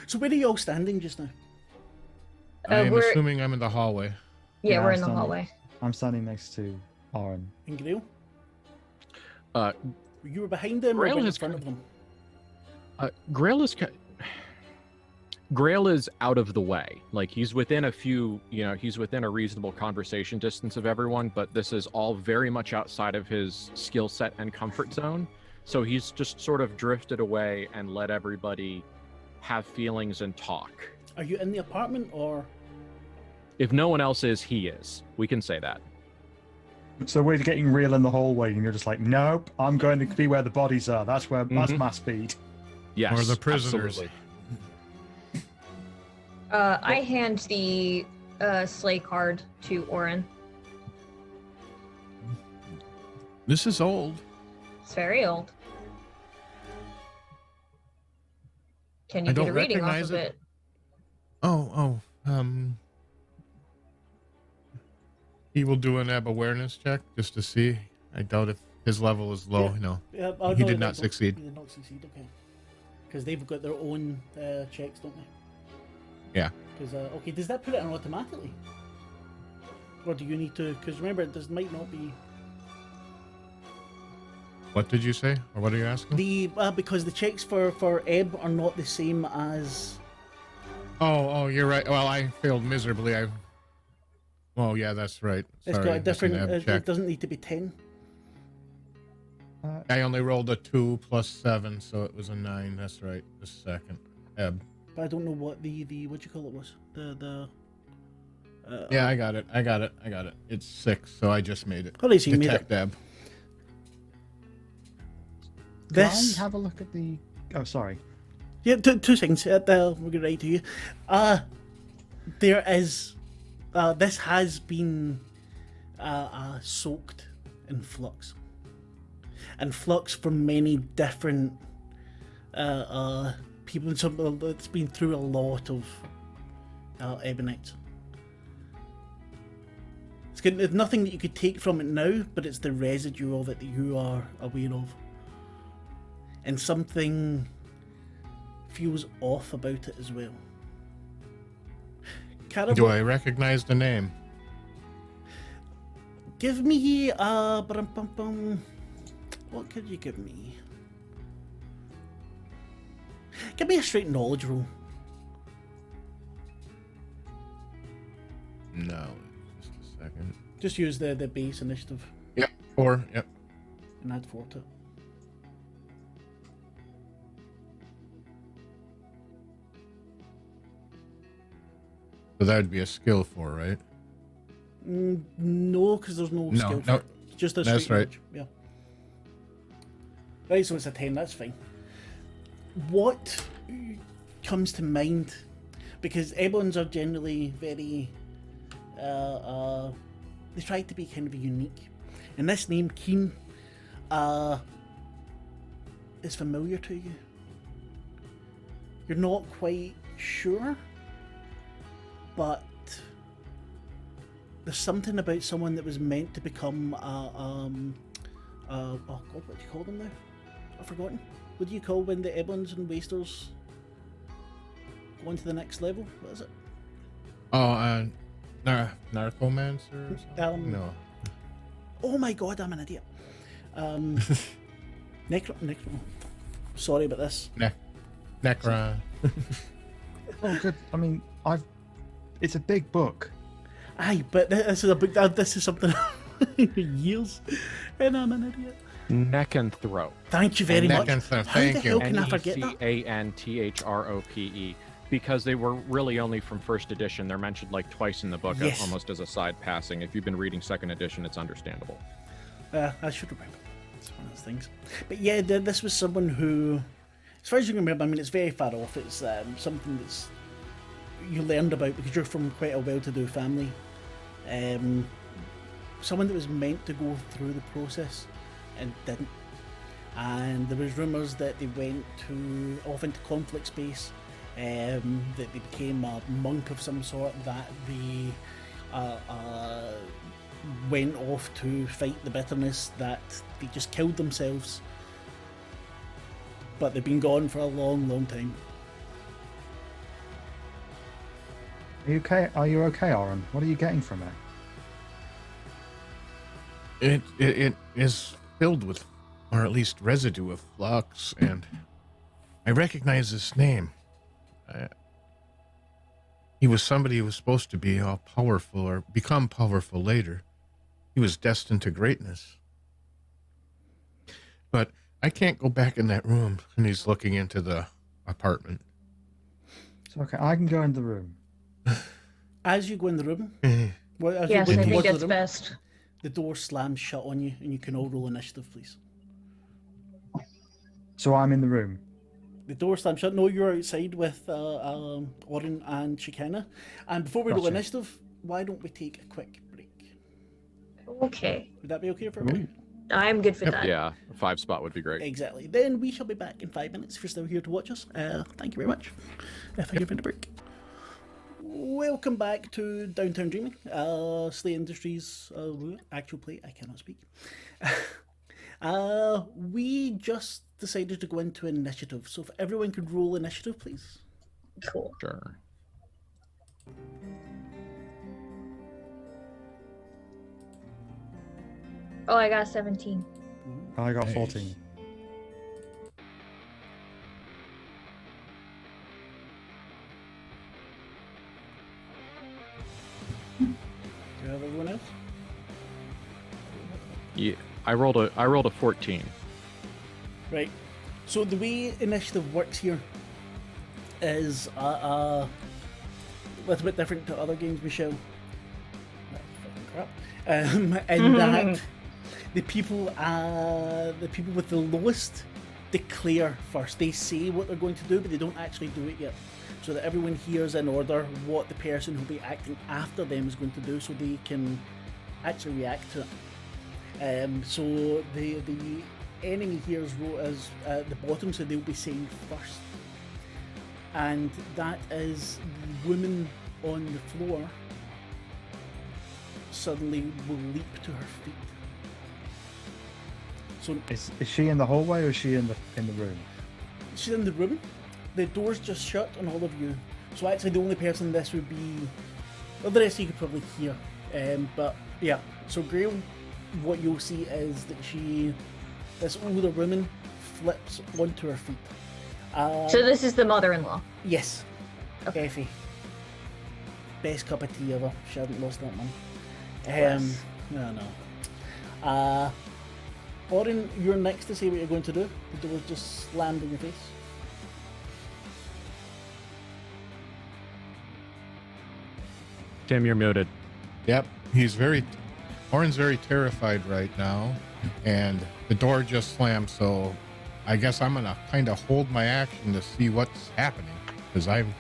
So where are you all standing just now? I'm we're- assuming I'm in the hallway. Yeah, we're I'm in the standing- hallway. I'm standing next to Oren. In Grail? Uh, You were behind him or Grail right in is front of him? Grail is out of the way. Like he's within he's within a reasonable conversation distance of everyone, but this is all very much outside of his skill set and comfort zone. So he's just sort of drifted away and let everybody have feelings and talk. Are you in the apartment or? If no one else is, he is. We can say that. So we're getting real in the hallway, and you're just like, nope, I'm going to be where the bodies are. That's where that's Mhm. my speed. Yes. Or the prisoners. absolutely. I hand the sleigh card to Oren. This is old. It's very old. Can you I get don't a reading off recognize of it. it? He will do an ab awareness check just to see. I doubt if his level is low. Yeah. No. Yeah, He did not succeed. He did not succeed, okay. Because they've got their own checks, don't they? Yeah. Because okay, does that put it on automatically, or do you need to? Because remember, this might not be What did you say? Or what are you asking? the because the checks for Ebb are not the same as. Oh, you're right. Well, I failed miserably. Oh, yeah, that's right. It's Sorry, got a different. missing Ebb It check. doesn't need to be 10. I only rolled a 2 plus 7, so it was a 9. That's right. The second Ebb. But I don't know what the what you call it was. Yeah, I got it. It's 6, so I just made it. Oh, so you made Detect it. Ebb. This. Can I have a look at the? Oh, sorry. Yeah, two seconds. We'll get right to you. There is. This has been soaked in flux. And flux from many different people. It's been through a lot of ebonites. There's nothing that you could take from it now, but it's the residue of it that you are aware of. And something feels off about it as well. Caribou, Do I recognize the name? give me what could you give me? Give me a straight knowledge roll. No. Just a second. Just use the base initiative Yep. 4. Yep. and add 4 to it. So that would be a skill 4, right? No, because there's no skill. No. For it. It's just a That's straight right. knowledge. Yeah. Right, so it's a 10. That's fine. What comes to mind? Because Ebons are generally very. They try to be kind of unique, and this name Keen is familiar to you. You're not quite sure, but there's something about someone that was meant to become oh god, what do you call them now? I've forgotten. What do you call when the Ebons and Wasters go on to the next level? What is it? Oh, Narcomancer or something? No. Oh my god, I'm an idiot. Necro. Sorry about this. Necron. Oh, good. I mean, It's a big book. Aye, but this is a book. This is something years, and I'm an idiot. Neck and throat. Thank you very much. Neckenthrope, How the thank you. hell can I forget that? Neckanthrope. Because they were really only from first edition. They're mentioned like twice in the book, Yes. almost as a side passing. If you've been reading second edition, it's understandable. I should remember. It's one of those things. But yeah, this was someone who, as far as you can remember, I mean, it's very far off. It's something that's you learned about because you're from quite a well-to-do family. Someone that was meant to go through the process and didn't. And there was rumours that they went off into conflict space, that they became a monk of some sort, that they went off to fight the bitterness, that they just killed themselves. But they've been gone for a long, long time. Are you okay? Are you okay, Oren? What are you getting from it? It is filled with, or at least residue of flux, and I recognize this name. He was somebody who was supposed to be all powerful or become powerful later. He was destined to greatness. But I can't go back in that room. And he's looking into the apartment. It's okay. I can go in the room. As you go in the room, as Yes, you I go think towards the it's room, best. the door slams shut on you, and you can all roll initiative, please. So I'm in the room. The door slams shut. No, you're outside with Orin and Shikana. And before we roll Gotcha. initiative, why don't we take a quick break? Okay. Would that be okay for everybody? I'm good for that. Yeah, a 5-spot would be great. Exactly. Then we shall be back in 5 minutes if you're still here to watch us. Thank you very much. Thank you for the break. Welcome back to Downtown Dreaming, SLA Industries actual play. I cannot speak. We just decided to go into initiative, so if everyone could roll initiative, please. Cool. Sure. Oh, I got 17. I got Nice. 14. Do you have everyone else? Yeah, I rolled a 14. Right. So the way initiative works here is a little bit different to other games, Michelle. Ah, fucking crap. In that the people with the lowest declare first. They say what they're going to do, but they don't actually do it yet. So that everyone hears in order what the person who'll be acting after them is going to do, so they can actually react to it. So the enemy here is at the bottom, so they'll be saying first. And that is the woman on the floor suddenly will leap to her feet. So Is she in the hallway or is she in the room? she's in the room. The door's just shut on all of you. So actually the only person this would be... Well, the rest you could probably hear. But yeah, so Grail, what you'll see is that this older woman flips onto her feet. So this is the mother-in-law. Yes. Okay. Effie. Best cup of tea ever. She hasn't lost that money. Bless. No. Orin, you're next to say what you're going to do. The door's just slammed in your face. Tim, you're muted. Yep, Orin's very terrified right now, and the door just slammed, so I guess I'm gonna kind of hold my action to see what's happening, because I'm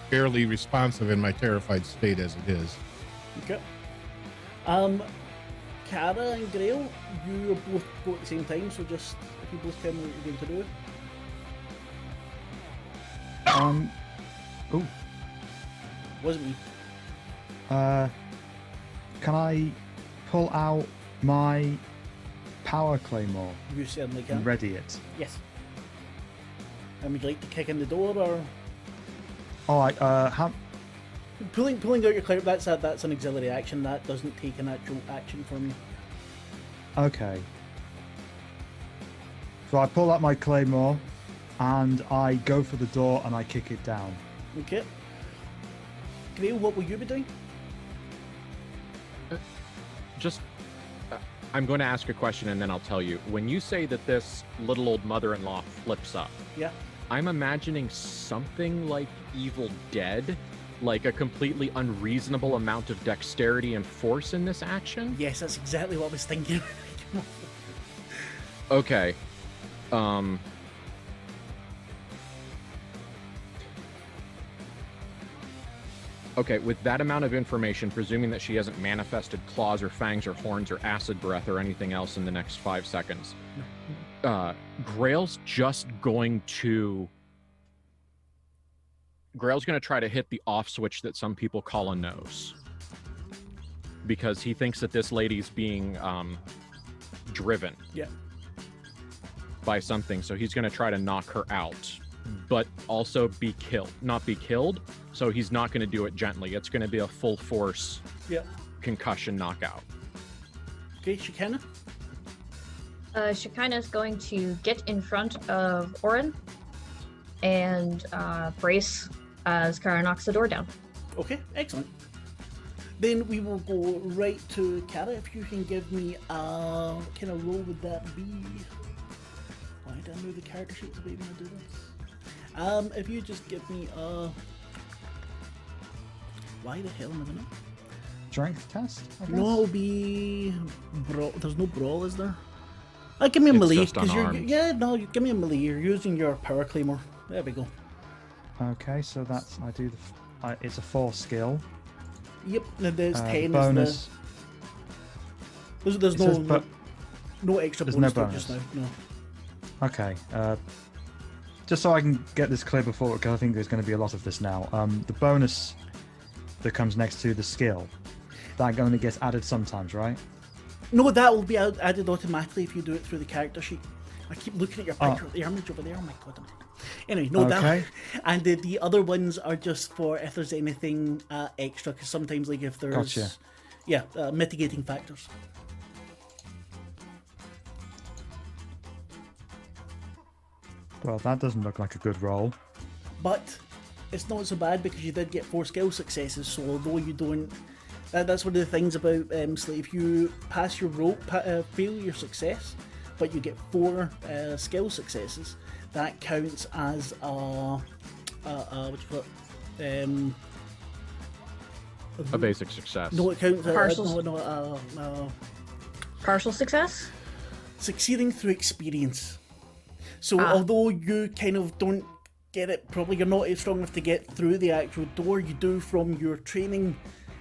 fairly responsive in my terrified state as it is. Okay. Cara and Grail, you both go at the same time, so just if you both tell me what you're going to do. Oh, Wasn't me. can I pull out my power claymore You certainly and can. ready it? Yes. And would you like to kick in the door or All right. pulling out your claymore? That's an auxiliary action. That doesn't take an actual action from you. Okay. So I pull out my claymore, and I go for the door and I kick it down. Okay. Grail, what will you be doing? Just, I'm going to ask a question and then I'll tell you. When you say that this little old mother-in-law flips up, Yeah. I'm imagining something like Evil Dead, like a completely unreasonable amount of dexterity and force in this action. Yes, that's exactly what I was thinking. Okay. Okay, with that amount of information, presuming that she hasn't manifested claws or fangs or horns or acid breath or anything else in the next 5 seconds, Grail's going to try to hit the off switch that some people call a nose. Because he thinks that this lady's being driven Yeah. by something, so he's going to try to knock her out, but also not be killed, so he's not going to do it gently. It's going to be a full force Yeah. concussion knockout. Okay, Shekinah. Shekinah's going to get in front of Orin and brace as Kara knocks the door down. Okay, excellent. Then we will go right to Kara. If you can give me a kind of roll, would that be? Why did I know the character sheet to be able to do this? If you just give me a. Why the hell am I doing Strength test? I it? guess? No, it'll be. There's no brawl, is there? Give me a It's melee. just 'Cause unarmed. give me a melee. You're using your power claymore. There we go. Okay, so that's it's a 4 skill. Yep, there's 10 bonus. is the. There's It says no extra there's bonus no to it just now. bonus. No. Okay. Just so I can get this clear before, because I think there's going to be a lot of this now. The bonus that comes next to the skill, that only gets added sometimes, right? No, that will be added automatically if you do it through the character sheet. I keep looking at your picture, the image over there. Oh my god. Anyway, no, Okay. that. And the other ones are just for if there's anything extra, because sometimes, like, if there's. Gotcha. Yeah, mitigating factors. Well, that doesn't look like a good roll. But it's not so bad because you did get 4 skill successes, so although you don't. That's one of the things about Slate. If you pass your roll, fail your success, but you get 4 skill successes, that counts as what do you call it? A basic success. No, it counts Partial. Partial success? succeeding through experience. So although you kind of don't get it, probably you're not strong enough to get through the actual door, you do from your training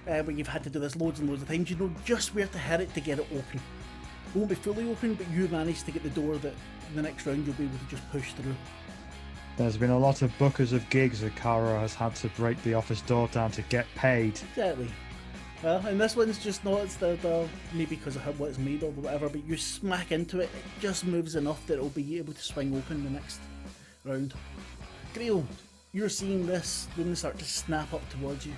where you've had to do this loads and loads of times, you know just where to hit it to get it open. It won't be fully open, but you manage to get the door that the next round you'll be able to just push through. There's been a lot of bookers of gigs that Kara has had to break the office door down to get paid. Exactly. Well, and this one's just not, it's the maybe because of how what it's made of or whatever, but you smack into it, it just moves enough that it'll be able to swing open the next round. Grail, you're seeing this room start to snap up towards you.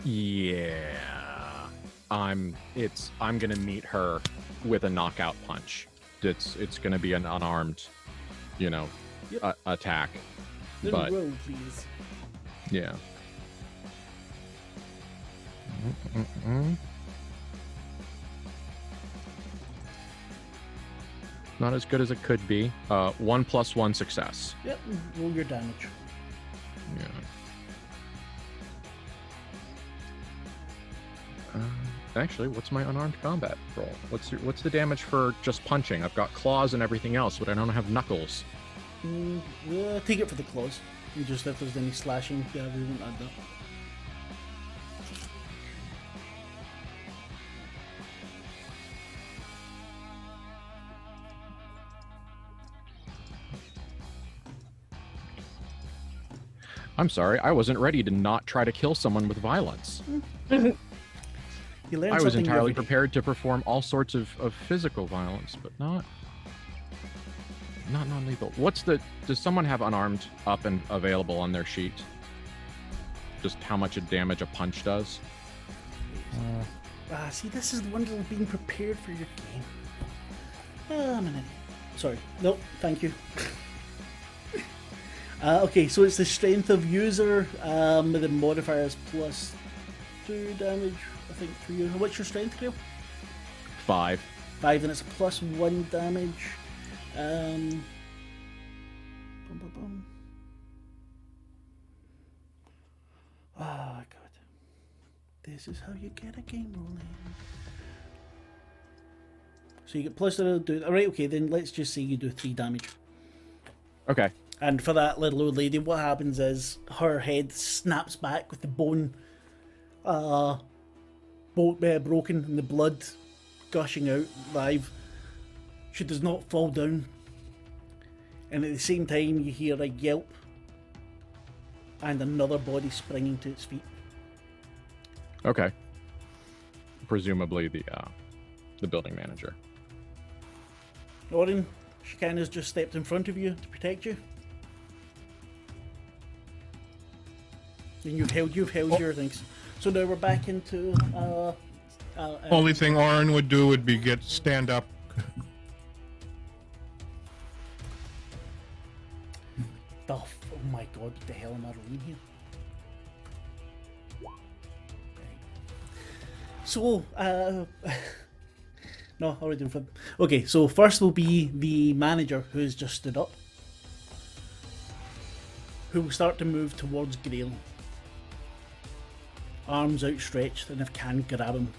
Yeah. I'm gonna meet her with a knockout punch. It's gonna be an unarmed, attack. Then But roll, please. yeah. Not as good as it could be. 1+1 success. Yep, roll your damage. Yeah. Actually, what's my unarmed combat roll? What's the damage for just punching? I've got claws and everything else, but I don't have knuckles. Take it for the claws. And just if there's any slashing, yeah, we won't add that. I'm sorry, I wasn't ready to not try to kill someone with violence. You learn I was something entirely every day. prepared to perform all sorts of physical violence, but not non-lethal. Does someone have unarmed up and available on their sheet? Just how much damage a punch does? See, this is the wonder of being prepared for your game. I'm an idiot. Sorry. Nope, thank you. Okay, so it's the strength of user, with the modifier is +2 damage, I think, for you. What's your strength, Grail? 5. 5, and it's a +1 damage. Oh, God. This is how you get a game rolling. So you get plus do. Alright, okay, then let's just say you do 3 damage. Okay. And for that little old lady, what happens is her head snaps back with the bone broken and the blood gushing out live. She does not fall down. And at the same time, you hear a yelp and another body springing to its feet. Okay. Presumably the building manager. Orin, she kind of just stepped in front of you to protect you. And you've held your things. So now we're back into Only thing Orin would do would be stand up. Oh my god, what the hell am I rolling here? So, no, already done. Okay, so first will be the manager who's just stood up, who will start to move towards Grail. Arms outstretched, and if can, grab him.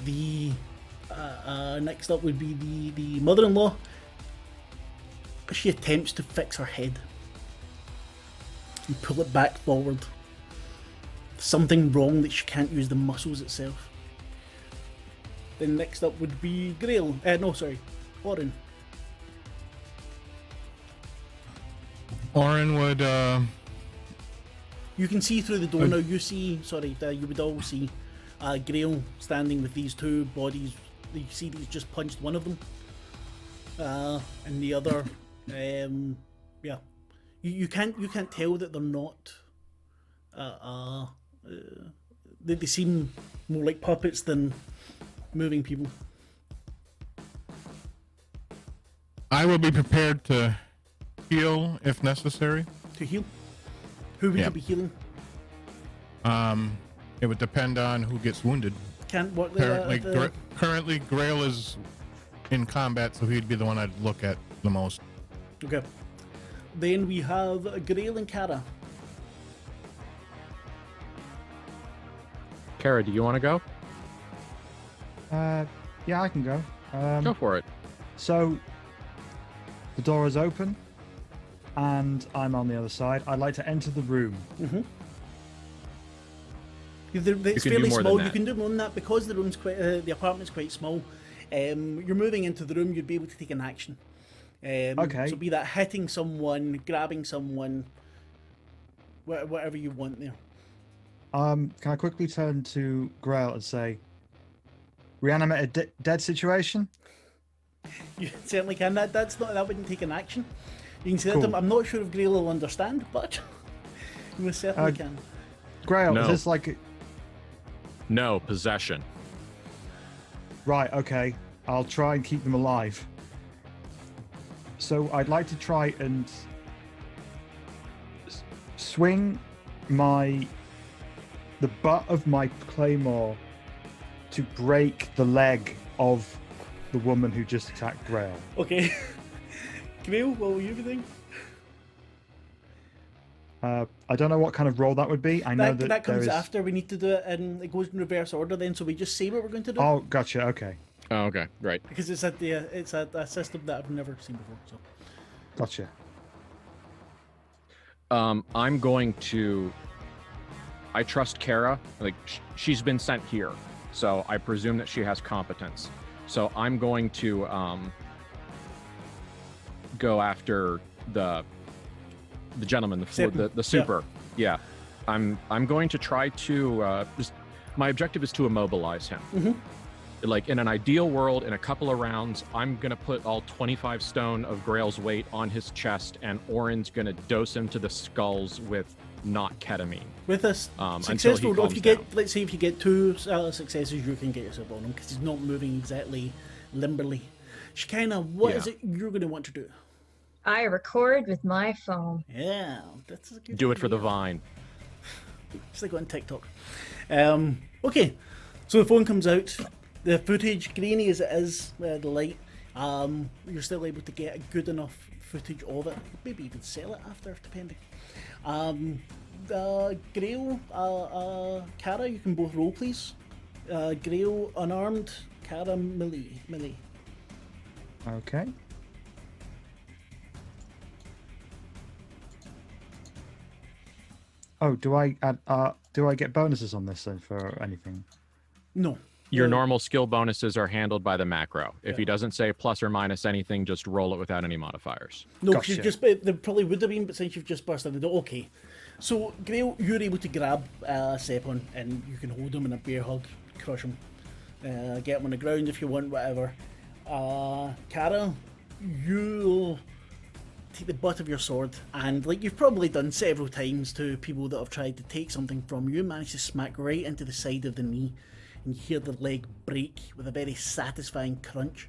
The next up would be the mother-in-law. She attempts to fix her head and pull it back forward. Something wrong that she can't use the muscles itself. Then next up would be Grail. Orin. Orin would You can see through the door now. You see, you would all see Grail standing with these two bodies. You see he's just punched one of them, and the other, yeah. You can't tell that they're not. They seem more like puppets than moving people. I will be prepared to heal if necessary. To heal, who would Yeah. you be healing? It would depend on who gets wounded. Can't work Currently, Grail is in combat, so he'd be the one I'd look at the most. Okay. Then we have Grail and Kara. Kara, do you want to go? Yeah, I can go. Go for it. So the door is open, and I'm on the other side. I'd like to enter the room. It's can do fairly more than small. that. You can do more than that because the room's quite. The apartment's quite small. You're moving into the room. You'd be able to take an action. Okay. So be that hitting someone, grabbing someone, whatever you want there. Can I quickly turn to Grail and say, reanimate a dead situation? You certainly can. That wouldn't take an action. You can say that to Cool. him. I'm not sure if Grail will understand, but you most certainly Uh, can. Grail, No. is this like... No, possession. Right, okay. I'll try and keep them alive. So I'd like to try and swing the butt of my claymore to break the leg of the woman who just attacked Grail. Okay. Grail, what will you be doing? I don't know what kind of roll that would be. I know That comes there is... after. We need to do it, and it goes in reverse order. Then, so we just say what we're going to do Oh, gotcha. Okay, Oh, okay, right. because it's a system that I've never seen before. So gotcha. I'm going to. I trust Kara. Like she's been sent here, so I presume that she has competence. So I'm going to go after the gentleman, the super. Yeah. I'm going to try to. My objective is to immobilize him. Mm-hmm. Like in an ideal world, in a couple of rounds, I'm gonna put all 25 stone of Grail's weight on his chest, and Orin's gonna dose him to the skulls with not ketamine. with this Until successful, he calms if you get, down. let's say, if you get two successes, you can get yourself on him because he's not moving exactly limberly. Shikina, what is Yeah. it you're going to want to do? I record with my phone. Yeah, that's a good Do it for the idea. vine. Just like on TikTok. Okay, so the phone comes out. The footage, grainy as it is, the light, you're still able to get a good enough footage of it. Maybe even sell it after, depending. Grail, Kara, you can both roll, please. Grail unarmed, Kara melee. Okay. Oh, do I get bonuses on this then for anything? No. Your Uh, normal skill bonuses are handled by the macro. If he doesn't say plus or minus anything, just roll it without any modifiers. No, 'cause you've Gotcha. just there probably would have been, but since you've just burst in the door, okay. So Grail, you're able to grab Sepon and you can hold him in a bear hug, crush him, get him on the ground if you want, whatever. Kara, you'll take the butt of your sword and, like you've probably done several times to people that have tried to take something from you, manage to smack right into the side of the knee, and you hear the leg break with a very satisfying crunch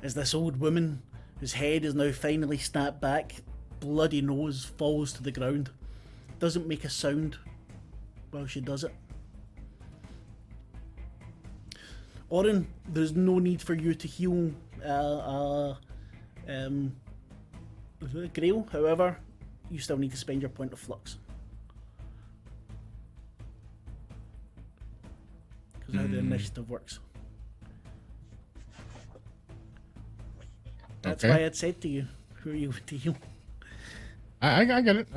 as this old woman, whose head is now finally snapped back, bloody nose falls to the ground, doesn't make a sound while she does it. Orin, there's no need for you to heal Grail, however, you still need to spend your point of flux. Because how the initiative works. That's Okay. why I'd said to you, who are you to heal? I get it.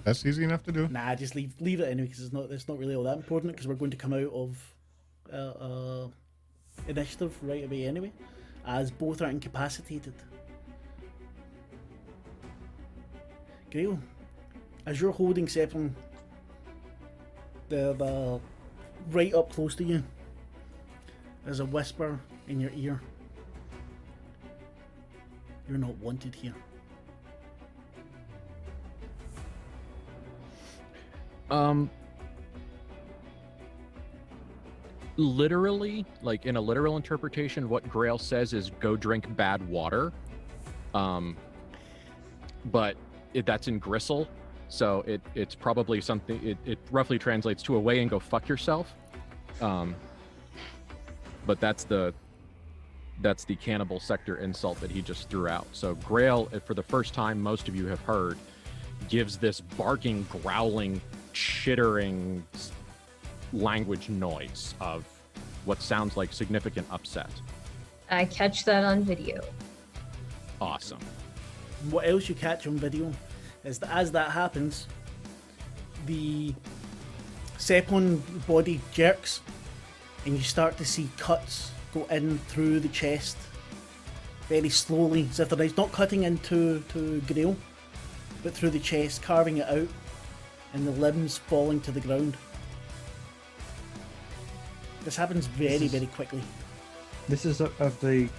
That's easy enough to do. Nah, just leave it anyway because it's not really all that important because we're going to come out of initiative right away anyway, as both are incapacitated. Grail, as you're holding Sepon, the right up close to you. There's a whisper in your ear. You're not wanted here. Literally, like in a literal interpretation, what Grail says is go drink bad water. But that's in Gristle, so it's probably something, it roughly translates to away and go fuck yourself. But that's the cannibal sector insult that he just threw out. So Grail, for the first time most of you have heard, gives this barking, growling, chittering language noise of what sounds like significant upset. I catch that on video. Awesome. What else you catch on video is that as that happens, the Sepon body jerks and you start to see cuts go in through the chest very slowly, as if they're not cutting into Grail, but through the chest, carving it out, and the limbs falling to the ground. This happens very quickly. This is of the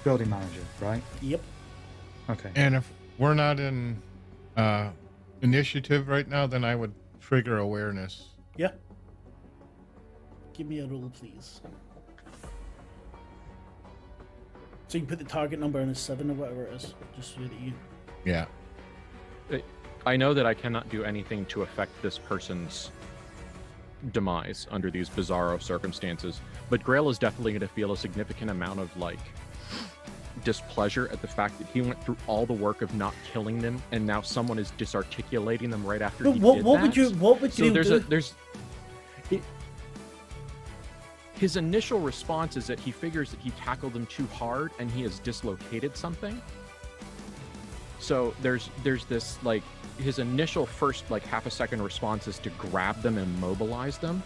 building manager, right? Yep. Okay. And if we're not in initiative right now, then I would trigger awareness. Yeah. Give me a roll, please. So you can put the target number in as 7 or whatever it is, just so that you... Yeah. I know that I cannot do anything to affect this person's demise under these bizarro circumstances, but Grail is definitely going to feel a significant amount of like displeasure at the fact that he went through all the work of not killing them, and now someone is disarticulating them right after he did that. What would So Grail do? His initial response is that he figures that he tackled them too hard and he has dislocated something. So there's this like his initial first like half a second response is to grab them and mobilize them,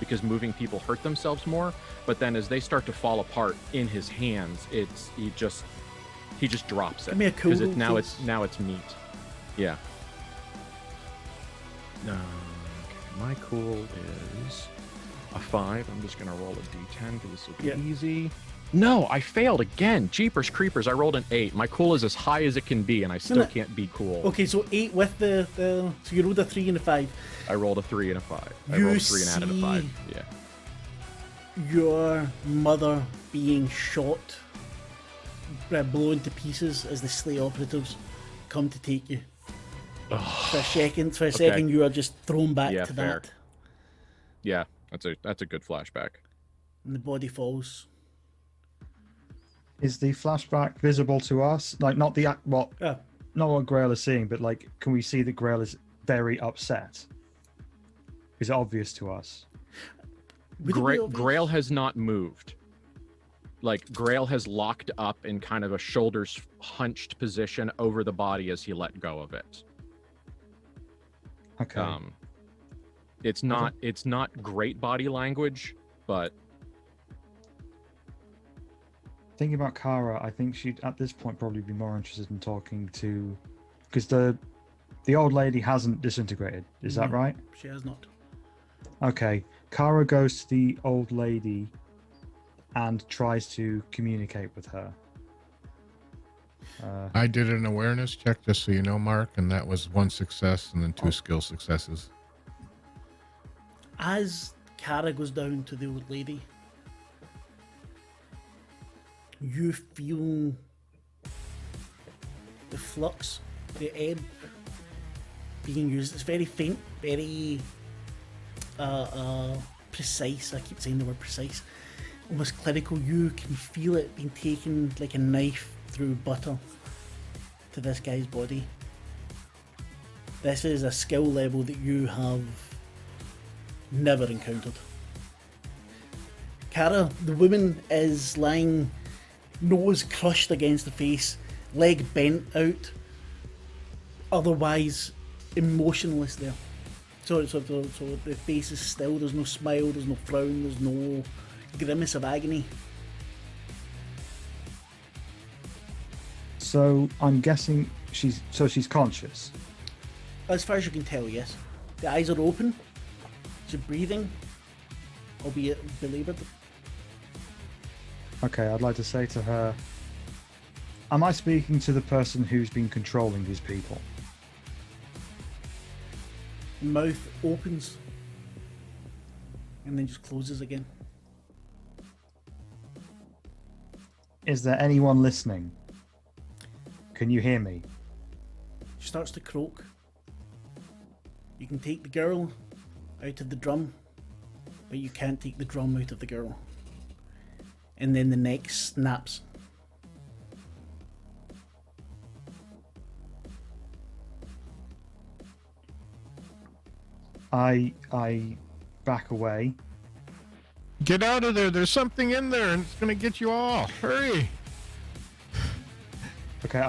because moving people hurt themselves more. But then as they start to fall apart in his hands, he just drops it. Give me a cool because now please. it's meat. Yeah. Okay, my cool is a 5. I'm just gonna roll a d10 because this will be easy. No, I failed again. Jeepers creepers, I rolled an 8. My cool is as high as it can be, and I still can't be cool. Okay, so 8 with the so you rolled a 3 and a 5. I rolled a 3 and a 5. I You rolled a 3 and added a 5. see- Yeah. Your mother being shot, blown to pieces as the SLA operatives come to take you. For a second, you are just thrown back Yeah, to fair. that, Yeah, that's a good flashback. and the body falls. Is the flashback visible to us? Like not not what Grail is seeing, but like can we see that Grail is very upset? Is it obvious to us? Would it be obvious? Grail has not moved. Like Grail has locked up in kind of a shoulders hunched position over the body as he let go of it. Okay. It's not great body language, but Thinking about Kara, I think she'd at this point probably be more interested in talking to, because the old lady hasn't disintegrated. Is that right? She has not. Okay. Kara goes to the old lady and tries to communicate with her. I did an awareness check, just so you know, Mark, and that was 1 success and then 2 skill successes. As Kara goes down to the old lady, you feel the flux, the ebb being used. It's very faint, very precise. I keep saying the word precise. Almost clinical. You can feel it being taken like a knife through butter to this guy's body. This is a skill level that you have never encountered. Kara, the woman, is lying, nose crushed against the face, leg bent out, otherwise emotionless there. So the face is still, there's no smile, there's no frown, there's no grimace of agony. So I'm guessing she's conscious. As far as you can tell, yes. The eyes are open, she's breathing, albeit belaboured. Okay, I'd like to say to her, am I speaking to the person who's been controlling these people? Mouth opens and then just closes again. Is there anyone listening? Can you hear me? She starts to croak. You can take the girl out of the drum, but you can't take the drum out of the girl. And then the neck snaps. I back away. Get out of there. There's something in there and it's going to get you all. Hurry. Okay,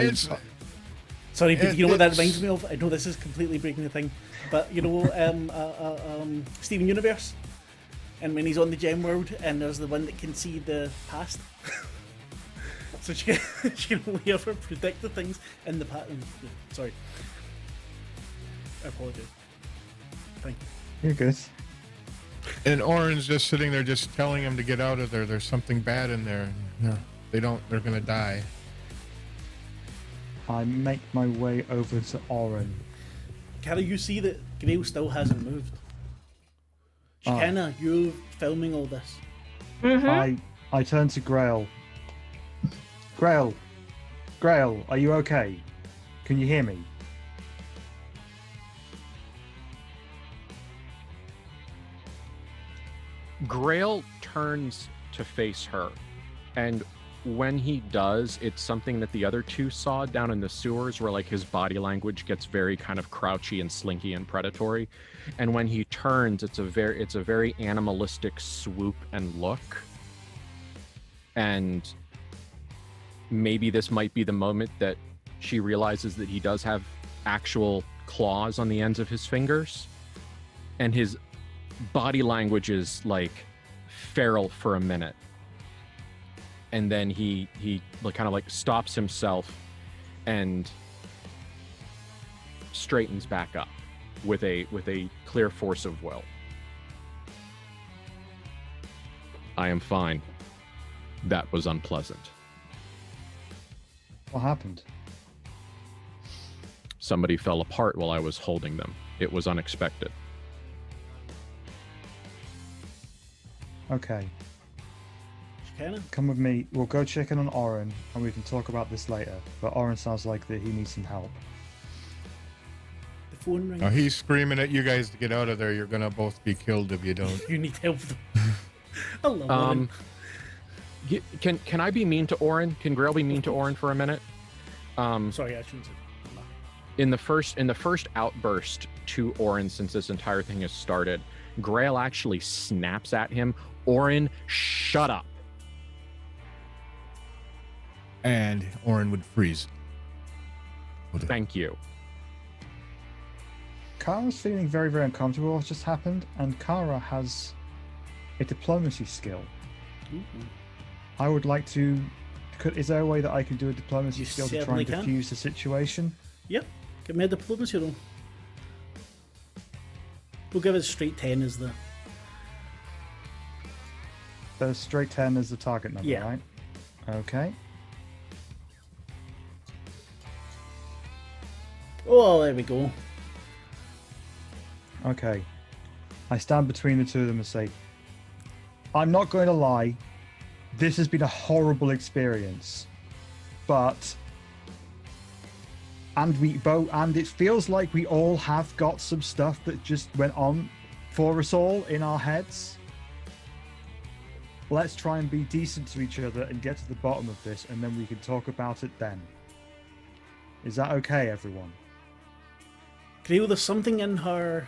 It's- Sorry, but you know what that It's- reminds me of? I know this is completely breaking the thing, but you know, Steven Universe, and when he's on the gem world, and there's the one that can see the past, so she can only ever predict the things in the past. Sorry, I apologize. Thank you. You're good. And Oren's just sitting there just telling him to get out of there. There's something bad in there. No, they're going to die. I make my way over to Oren. Cara, you see that Grail still hasn't moved. Shikana, you're filming all this. I turn to Grail. Grail, are you okay? Can you hear me? Grail turns to face her, and when he does, it's something that the other two saw down in the sewers, where like his body language gets very kind of crouchy and slinky and predatory. And when he turns, it's a very animalistic swoop and look. And maybe this might be the moment that she realizes that he does have actual claws on the ends of his fingers, and his body language is like feral for a minute. And then he like kind of like stops himself and straightens back up with a clear force of will. I am fine. That was unpleasant. What happened? Somebody fell apart while I was holding them. It was unexpected. Okay, Shikana? come with me. We'll go check in on Oren, and we can talk about this later. But Oren sounds like that he needs some help. The phone rings. Now he's screaming at you guys to get out of there. You're going to both be killed if you don't. You need help. I love Oren. Can I be mean to Oren? Can Grail be mean to Oren for a minute? Sorry, I shouldn't say that. In the first outburst to Oren since this entire thing has started, Grail actually snaps at him. Oren, shut up. And Oren would freeze. Thank you. Kara's feeling very, very uncomfortable with what just happened, and Kara has a diplomacy skill. I would like to... Is there a way that I can do a diplomacy You skill to try certainly and can. diffuse the situation? Yep, give me a diplomacy roll. We'll give it a straight 10 as the... The straight 10 is the target number, Yeah. right? Okay. Oh, there we go. Okay. I stand between the two of them and say, I'm not going to lie, this has been a horrible experience. But and it feels like we all have got some stuff that just went on for us all in our heads. Let's try and be decent to each other and get to the bottom of this, and then we can talk about it then. Is that okay, everyone? Grail, there's something in her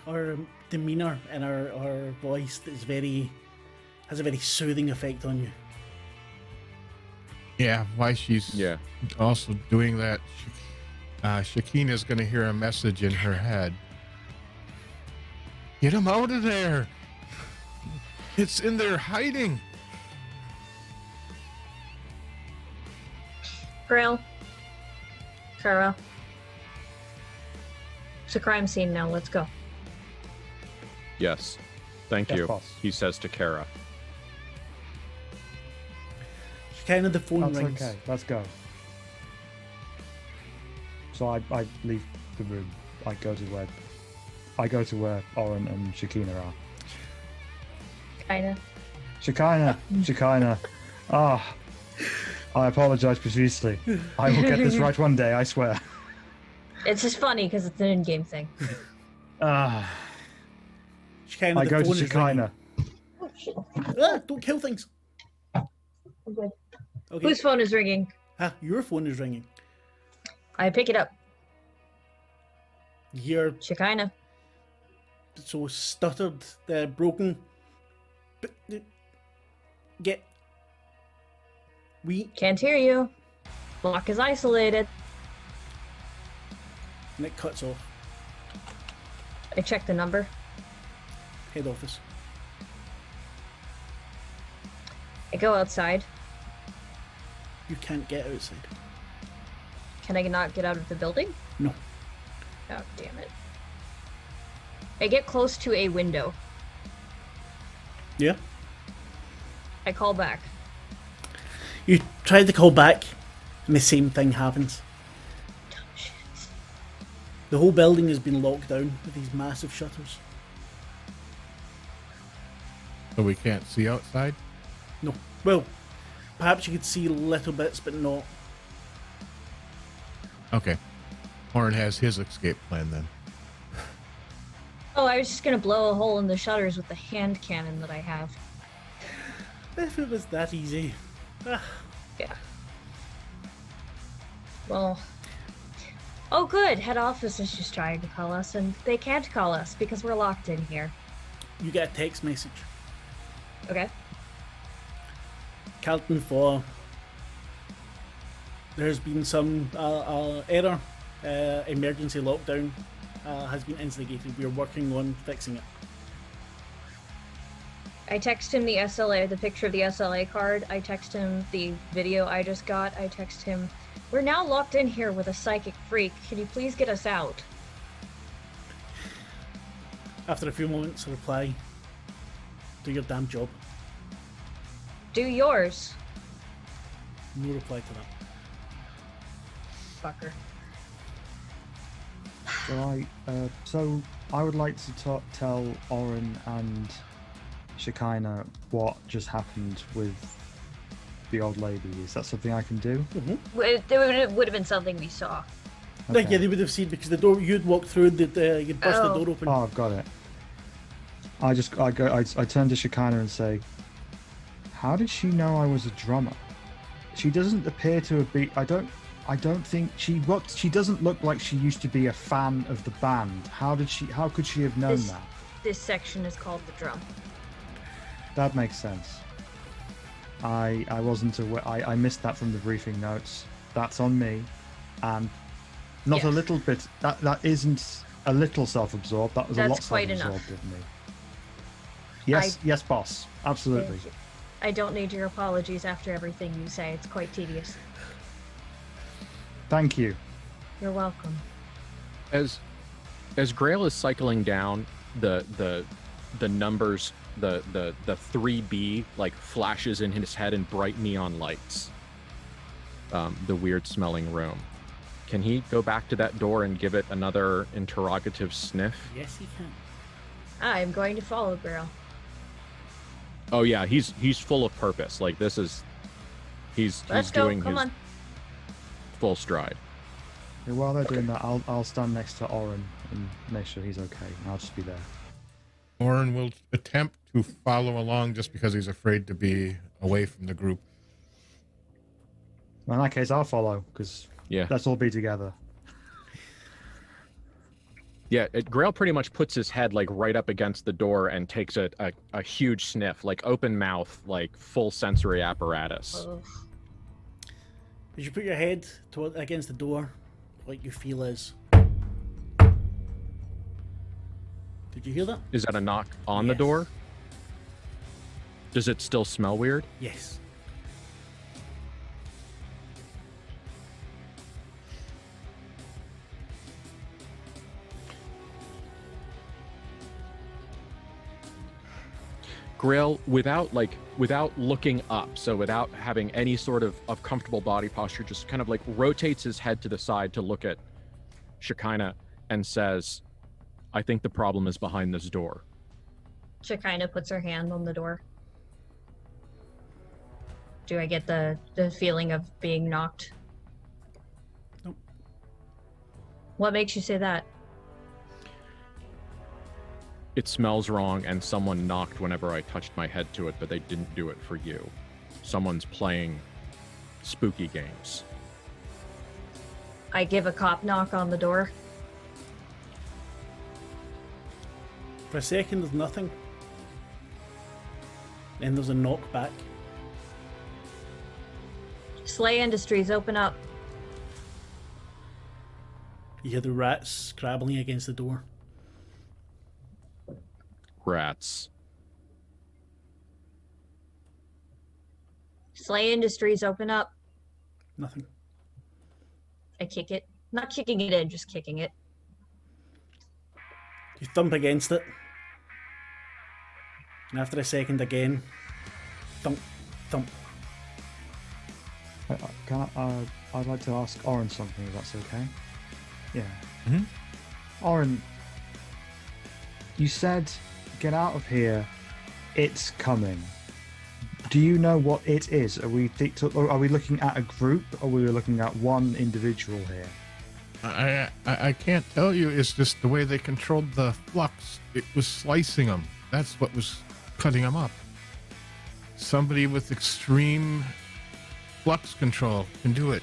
demeanour and her voice that is has a very soothing effect on you. Yeah, why she's also doing that, Shakina's going to hear a message in her head. Get him out of there! It's in there hiding! Grail. Kara. It's a crime scene now. Let's go. Yes. Thank Yes, you, boss. he says to Kara. Kind of the phone That's rings. okay. Let's go. So I leave the room. I go to where Oren and Shakina are. Kinda. Shekinah. Ah, I apologize profusely. I will get this right one day, I swear. It's just funny because it's an in-game thing. Ah, Kind of I the go to phone is Shekinah. ringing. Ah, don't kill things. Okay. Okay. Whose phone is ringing? Your phone is ringing. I pick it up. You hear Shekinah. so stuttered, broken. But get. We Can't hear you. Block is isolated. and it cuts off. I check the number. Head office. I go outside. You can't get outside. Can I not get out of the building? No. Oh, damn it. I get close to a window. Yeah. I call back. You try to call back, and the same thing happens. The whole building has been locked down with these massive shutters. So we can't see outside? No. Well, perhaps you could see little bits, but not. Okay. Oren has his escape plan then. Oh, I was just gonna blow a hole in the shutters with the hand cannon that I have. If it was that easy. Ah, Yeah. Well. Oh, good. Head office is just trying to call us, and they can't call us because we're locked in here. you get a text message. Okay. Carlton 4. There's been some error. Emergency lockdown has been instigated. We're working on fixing it. I text him the SLA, the picture of the SLA card. I text him the video I just got. I text him, we're now locked in here with a psychic freak. Can you please get us out? After a few moments, a reply. Do your damn job. Do yours, No reply to that. fucker. So I would like to tell Oren and Shekinah what just happened with the old lady. Is that something I can do? It would have been something we saw. Like, yeah, they would have seen because the door you'd walked through, you'd bust the door open. Oh, I've got it. I turn to Shekinah and say, "How did she know I was a drummer? She doesn't appear to be. I don't think she looked. She doesn't look like she used to be a fan of the band. How could she have known that? This section is called the drum. That makes sense. I wasn't aware. I missed that from the briefing notes. That's on me, and not a Yes. little bit. That isn't a little self-absorbed. That was a That's lot quite self-absorbed enough. of me. Yes, yes, boss. Absolutely. Thank you. I don't need your apologies after everything you say. It's quite tedious. Thank you. You're welcome. As Grail is cycling down, the numbers, the 3B like flashes in his head in bright neon lights. The weird smelling room. Can he go back to that door and give it another interrogative sniff? Yes, he can. I'm going to follow Grail. Oh yeah, he's full of purpose. Like this is he's Let's go. doing Come his on. full stride. Yeah, while they're doing that, I'll stand next to Oren and make sure he's okay. And I'll just be there. Oren will attempt to follow along just because he's afraid to be away from the group. Well, in that case, I'll follow because Yeah. let's all be together. Yeah, Grail pretty much puts his head like right up against the door and takes a huge sniff, like open mouth, like full sensory apparatus. Ugh. As you put your head against the door, what you feel is. Did you hear that? Is that a knock on the Yes. door? Does it still smell weird? Yes. Grail, without looking up, so without having any sort of comfortable body posture, just kind of like rotates his head to the side to look at Shekinah and says, I think the problem is behind this door. Shekinah puts her hand on the door. Do I get the feeling of being knocked? Nope. What makes you say that? It smells wrong, and someone knocked whenever I touched my head to it, but they didn't do it for you. Someone's playing spooky games. I give a cop knock on the door. For a second, there's nothing. Then there's a knock back. SLA Industries, open up. You hear the rats scrabbling against the door. Rats. SLA Industries, open up. Nothing. I kick it. Not kicking it in, just kicking it. You thump against it. And after a second again, thump, thump. I'd like to ask Oren something, if that's okay. Yeah. Mhm. Oren, you said, get out of here. It's coming. Do you know what it is? Are we looking at a group, or are we looking at one individual here? I can't tell you. It's just the way they controlled the flux. It was slicing them. That's what was cutting them up. Somebody with extreme flux control can do it.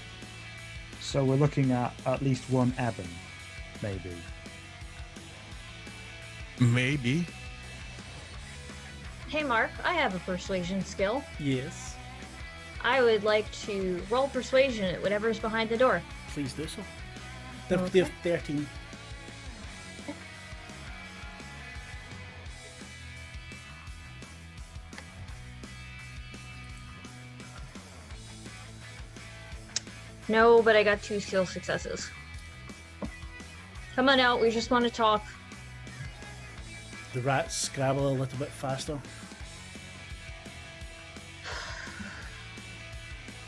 So we're looking at least one Eben, maybe. Maybe. Hey Mark, I have a persuasion skill. Yes. I would like to roll persuasion at whatever's behind the door. Please do so. Okay. They have 13. No, but I got 2 skill successes. Come on out, we just want to talk. The rats scrabble a little bit faster.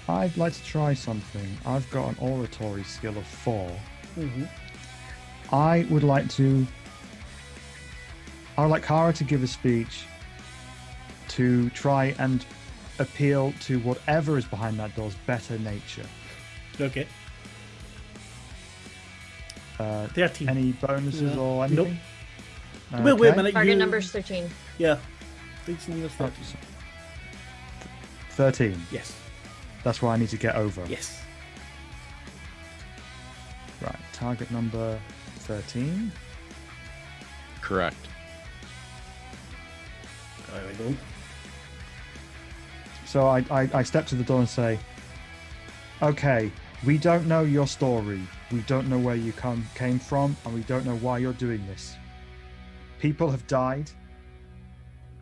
I'd like to try something. I've got an oratory skill of 4. Mm-hmm. I would like Kara to give a speech to try and appeal to whatever is behind that door's better nature. Okay. 13. Any bonuses Yeah. or Nope. anything? Wait a minute. Target number's 13. Yeah. Please number's 13. 13. Yes. That's what I need to get over. Yes. Right. Target number 13. Correct. There we go. So I step to the door and say, okay, we don't know your story. We don't know where you came from, and we don't know why you're doing this. People have died,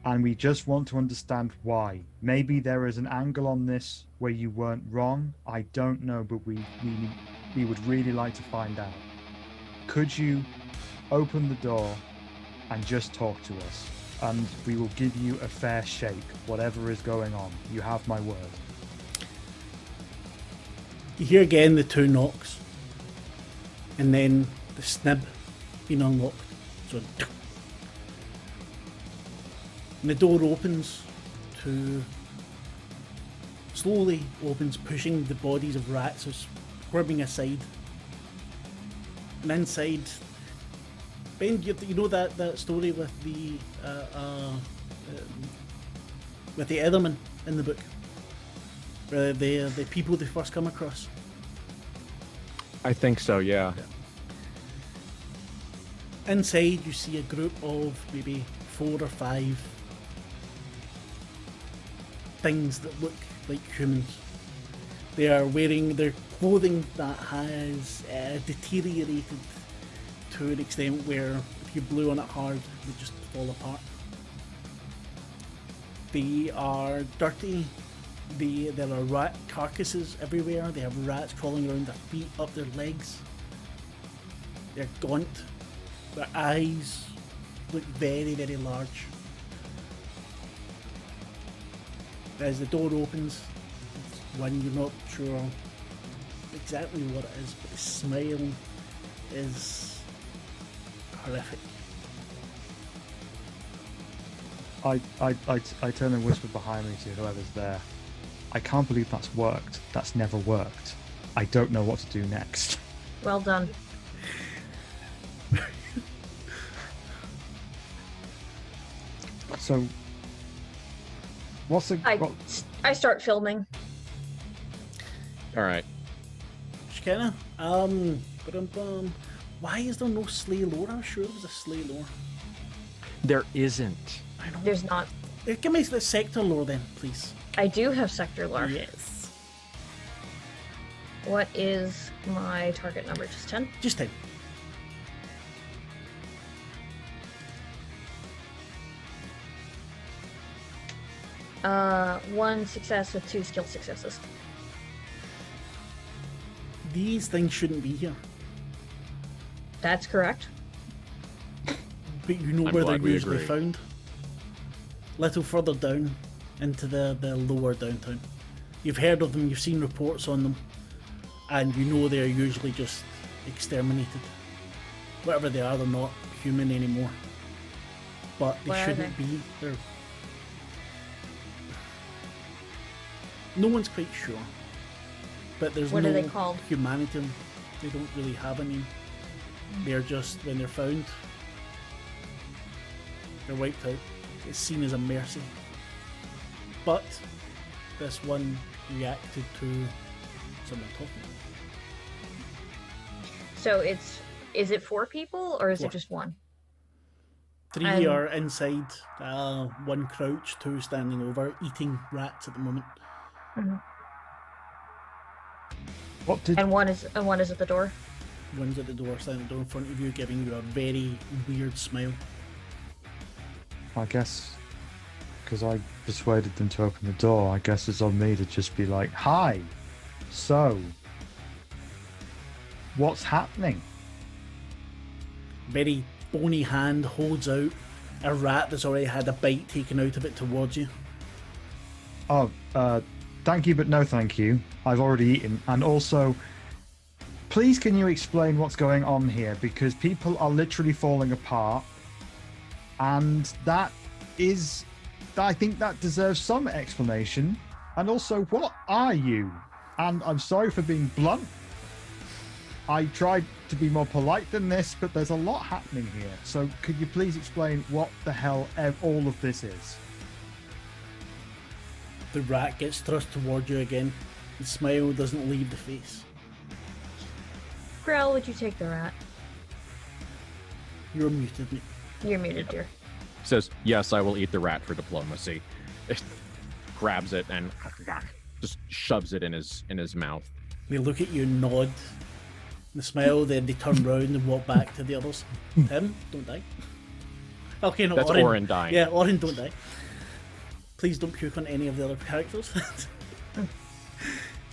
and we just want to understand why. Maybe there is an angle on this where you weren't wrong. I don't know, but we would really like to find out. Could you open the door and just talk to us? And we will give you a fair shake, whatever is going on. You have my word. You hear again the 2 knocks. And then the snib being unlocked. So, and the door opens slowly opens, pushing the bodies of rats as squirming aside. And inside, Ben, you know that story with the Etherman in the book, where the people they first come across. I think so, yeah. Inside, you see a group of maybe 4 or 5 things that look like humans. They are wearing their clothing that has deteriorated to an extent where if you blew on it hard, it would just fall apart. They are dirty. There are rat carcasses everywhere. They have rats crawling around their feet, up their legs. They're gaunt. Their eyes look very, very large. as the door opens, when you're not sure exactly what it is, but the smile is horrific. I turn and whisper behind me to whoever's there. I can't believe that's worked. That's never worked. I don't know what to do next. Well done. So, what's the... I start filming. All right. Shekinah, why is there no slay lore? I'm sure there was a slay lore. There isn't. I know. There's not. Give me the sector lore then, please. I do have sector lore. Yes. What is my target number? Just 10? Just 10. One success with 2 skill successes. These things shouldn't be here, That's correct. but you know I'm where they're glad we usually agree. found. Little further down into the lower downtown. You've heard of them, you've seen reports on them, and you know they're usually just exterminated. Whatever they are, they're not human anymore. But they Where are shouldn't they? be. They're... No one's quite sure. But there's What no are they called? humanity. They don't really have a name. They're just, when they're found, they're wiped out. It's seen as a mercy. But this one reacted to someone talking. So is it 4 people or is 4. it just 1? 3 And- are inside, 1 crouched, 2 standing over, eating rats at the moment. What did... And one is at the door. One's at the door, standing at the door in front of you, giving you a very weird smile. I guess... because I persuaded them to open the door, I guess it's on me to just be like, hi! So... what's happening? Very bony hand holds out a rat that's already had a bite taken out of it towards you. Oh, thank you, but no thank you. I've already eaten. And also, please can you explain what's going on here? Because people are literally falling apart. And that is... I think that deserves some explanation. And also, what are you? And I'm sorry for being blunt. I tried to be more polite than this, but there's a lot happening here. So could you please explain what the hell all of this is? The rat gets thrust towards you again. The smile doesn't leave the face. Grell, would you take the rat? You're muted, mate. You're muted, dear. Says, yes, I will eat the rat for diplomacy. Grabs it and just shoves it in his mouth. They look at you and nod. The smile, then they turn round and walk back to the others. Tim, don't die. Okay, no, That's Orin dying. Yeah, Orin, don't die. Please don't puke on any of the other characters.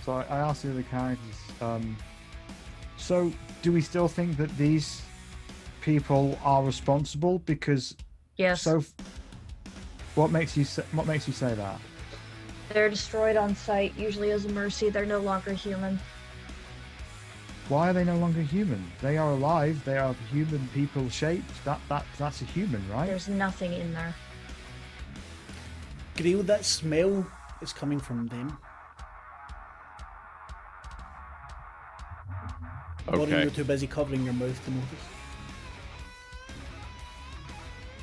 So I asked the other characters, so do we still think that these people are responsible? Because Yes. what makes you say that? They're destroyed on sight, usually as a mercy. They're no longer human. Why are they no longer human? They are alive. They are human people shaped. That's a human, right? There's nothing in there. Grail, that smell is coming from them. Orin, Okay. you're too busy covering your mouth to notice.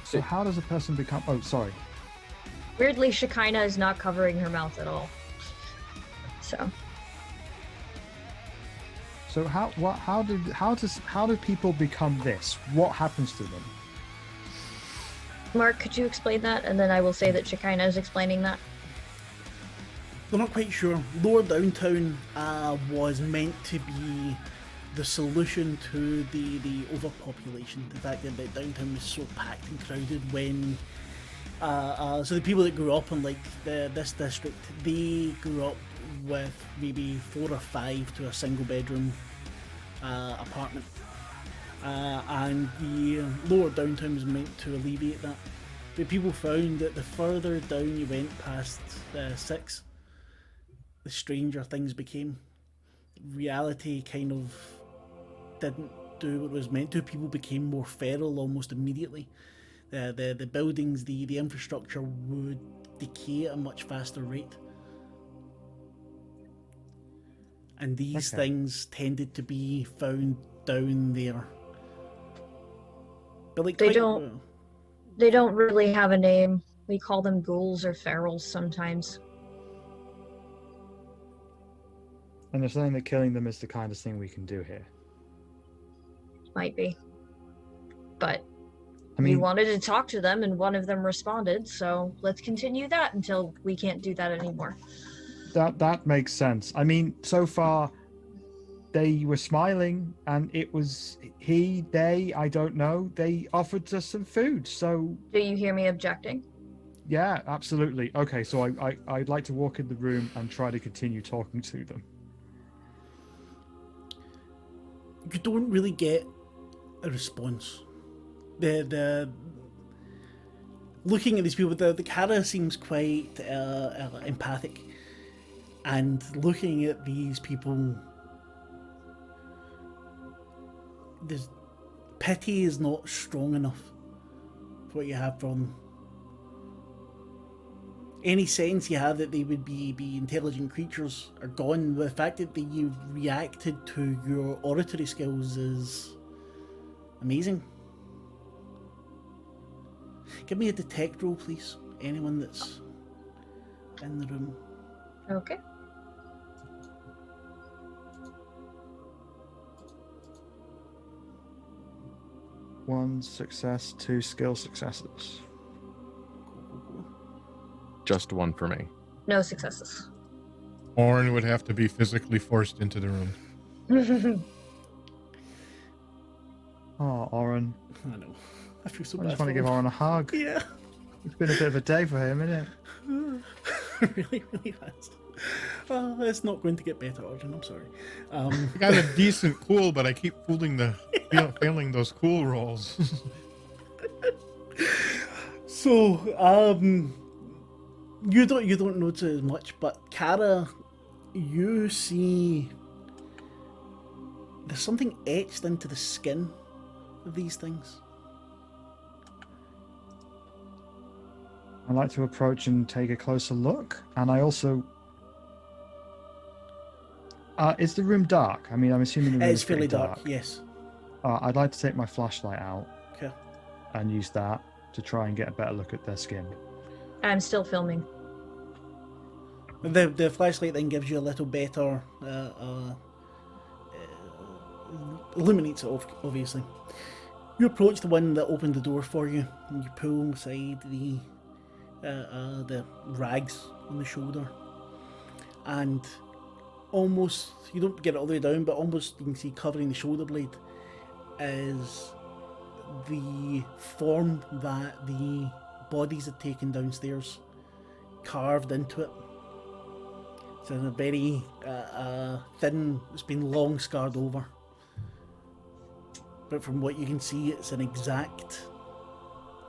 So how does a person become? Oh, sorry. Weirdly, Shekinah is not covering her mouth at all. So, So how do people become this? What happens to them? Mark, could you explain that? And then I will say that Shekinah is explaining that. They're not quite sure. Lower Downtown was meant to be the solution to the overpopulation. The fact that downtown was so packed and crowded when... so the people that grew up in like this district, they grew up with maybe 4 or 5 to a single bedroom apartment. And the lower downtown was meant to alleviate that. But people found that the further down you went past 6, the stranger things became. Reality kind of didn't do what it was meant to. People became more feral almost immediately. The buildings, the infrastructure would decay at a much faster rate. And these things tended to be found down there. But like They don't really have a name. We call them ghouls or ferals sometimes. And they're saying that killing them is the kindest thing we can do here. Might be. But I we mean, wanted to talk to them and one of them responded, so let's continue that until we can't do that anymore. that makes sense. I mean, so far they were smiling, and it was they, I don't know, they offered us some food. So Do you hear me objecting? yeah, absolutely. Okay, so I'd like to walk in the room and try to continue talking to them. You don't really get a response. The looking at these people, the Kara seems quite empathic, and looking at these people, there's pity is not strong enough for what you have from any sense you have that they would be intelligent creatures are gone. The fact that you've reacted to your oratory skills is amazing. Give me a detect roll, please. Anyone that's in the room. Okay. One success, 2 skill successes. Just one for me. No successes. Orin would have to be physically forced into the room. Oh, Oren. I know. I feel so I bad. just want to for give him. Oren a hug. Yeah. It's been a bit of a day for him, isn't it? really, really has. It's not going to get better, Arjun. I'm sorry. I got a decent cool, but I keep failing those cool rolls. So, you don't notice as much, but Kara, you see there's something etched into the skin of these things. I'd like to approach and take a closer look. And I also... is the room dark? I mean, I'm assuming the room It's is pretty fairly dark, yes. I'd like to take my flashlight out Okay. and use that to try and get a better look at their skin. I'm still filming. The flashlight then gives you a little better illuminates it, obviously. You approach the one that opened the door for you, and you pull aside the rags on the shoulder, and almost, you don't get it all the way down, but almost you can see covering the shoulder blade is the form that the bodies had taken downstairs, carved into it. It's in a very thin, it's been long scarred over. But from what you can see, it's an exact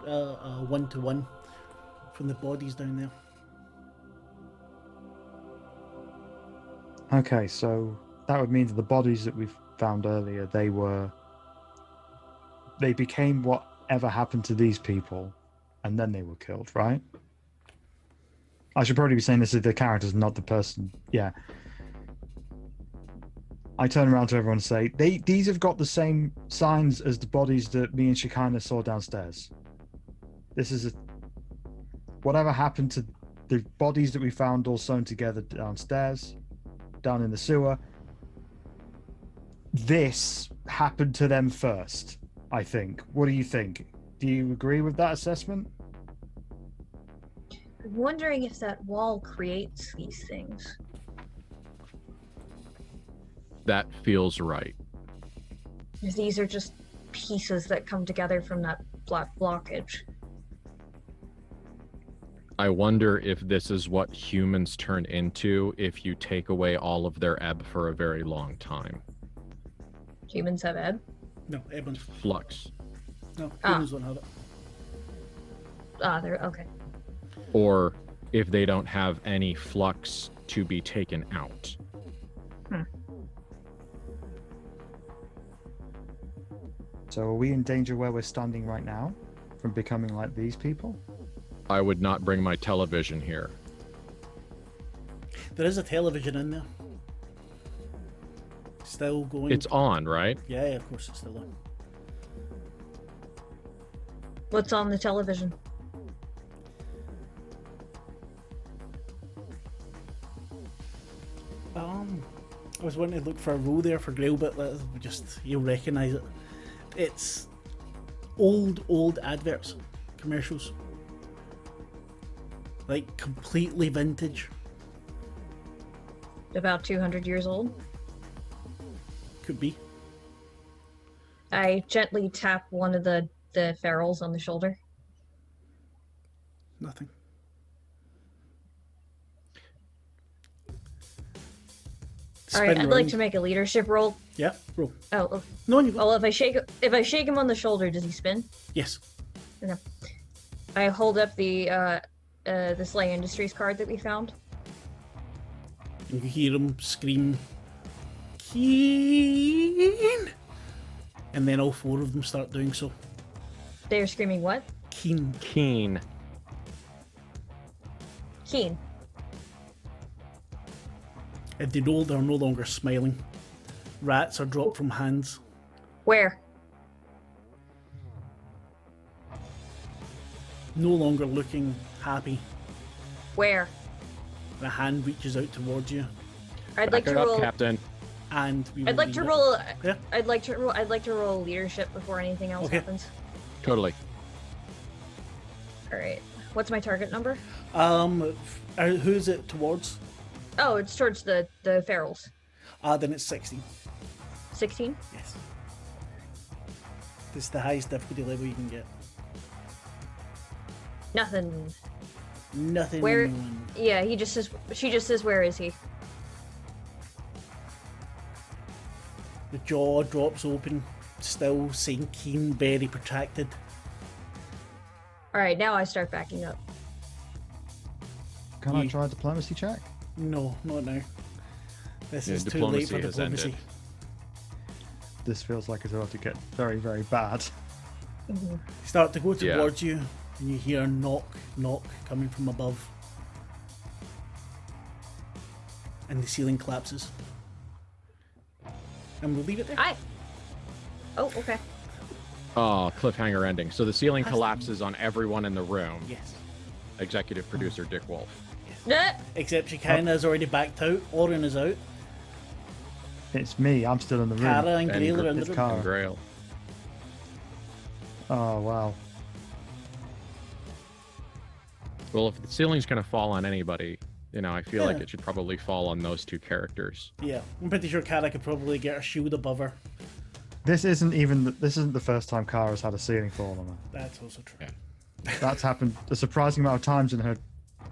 one-to-one from the bodies down there. Okay, so that would mean that the bodies that we've found earlier, they became whatever happened to these people, and then they were killed, right? I should probably be saying this is the characters, not the person. Yeah. I turn around to everyone and say, these have got the same signs as the bodies that me and Shekinah saw downstairs. This is whatever happened to the bodies that we found all sewn together downstairs, down in the sewer. This happened to them first, I think. What do you think? Do you agree with that assessment? I'm wondering if that wall creates these things. That feels right. If these are just pieces that come together from that black blockage. I wonder if this is what humans turn into if you take away all of their ebb for a very long time. Humans have ebb? No, everyone's... Flux. No, humans don't have it. They're okay. or if they don't have any flux to be taken out. So are we in danger where we're standing right now from becoming like these people? I would not bring my television here. There is a television in there. Still going. It's on, right? Yeah, of course it's still on. What's on the television? I was wanting to look for a row there for Grail, but just you'll recognise it. It's old adverts, commercials, like completely vintage. About 200 years old. Could be. I gently tap one of the ferals on the shoulder. Nothing. All right, Spin I'd like round. to make a leadership roll. Yeah, roll. Oh, No, you go. well, if I shake him on the shoulder, does he spin? Yes. Okay. I hold up the SLA Industries card that we found. You can hear him scream, Keen! And then all four of them start doing so. They are screaming what? Keen. Keen. Keen. And they're no longer smiling. Rats are dropped from hands. Where? No longer looking happy. Where? And a hand reaches out towards you. I'd like Back to it up, roll. Captain. And we will I'd like leave to it. roll. Yeah. I'd like to roll leadership before anything else Okay. happens. Totally. All right. What's my target number? Who's it towards? Oh, it's towards the ferals. Then it's 16. 16. Yes. This is the highest difficulty level you can get. Nothing. Nothing. Where? Yeah, he just says. She just says, "Where is he?" The jaw drops open, still saying keen, very protracted. All right, now I start backing up. Can I try a diplomacy check? No, not now. This Yeah, is too late diplomacy for has diplomacy. ended. This feels like it's about to get very, very bad. Start to go Yeah. towards you, and you hear a knock coming from above. And the ceiling collapses. And we'll leave it there. Oh, okay. Oh, cliffhanger ending. So the ceiling collapses on everyone in the room. Yes. Executive producer Dick Wolf. Except Shekinah has already backed out. Orin is out. It's me. I'm still in the room. Kara and And Grail are in the it's room. Kara. And Grail. Oh, wow. Well, if the ceiling's going to fall on anybody, I feel like Yeah. it should probably fall on those two characters. Yeah, I'm pretty sure Kara could probably get her shield above her. This isn't the first time Kara's had a ceiling fall on her. That's also true. Yeah. That's happened a surprising amount of times in her.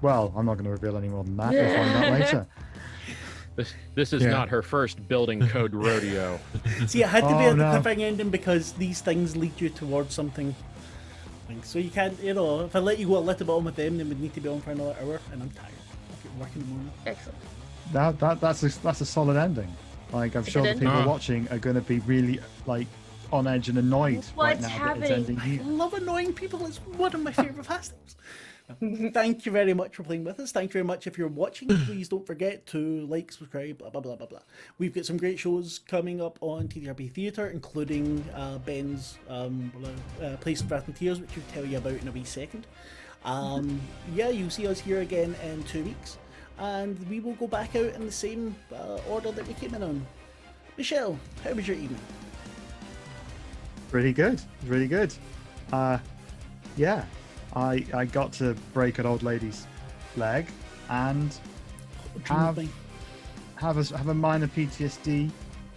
Well, I'm not going to reveal any more than that. You'll find out later. This is Yeah. not her first building code rodeo. See, it had to be Oh, a no. cliffhanger ending because these things lead you towards something. So you can't, if I let you go a little bit on with them, then we'd need to be on for another hour, and I'm tired. I've got work in the morning. Excellent. That's a solid ending. Like, I'm It's a sure the good people ending. watching are going to be really like on edge and annoyed right What's now happening? that it's ending I here. love annoying people. It's one of my favourite pastimes. Thank you very much for playing with us. Thank you very much if you're watching. Please don't forget to like, subscribe, blah, blah, blah, blah, blah. We've got some great shows coming up on TTRP Theatre, including Ben's Place of Wrath and Tears, which we'll tell you about in a wee second. Yeah, you'll see us here again in 2 weeks. And we will go back out in the same order that we came in on. Michelle, how was your evening? Really good. Really good. Yeah. I got to break an old lady's leg and have a minor PTSD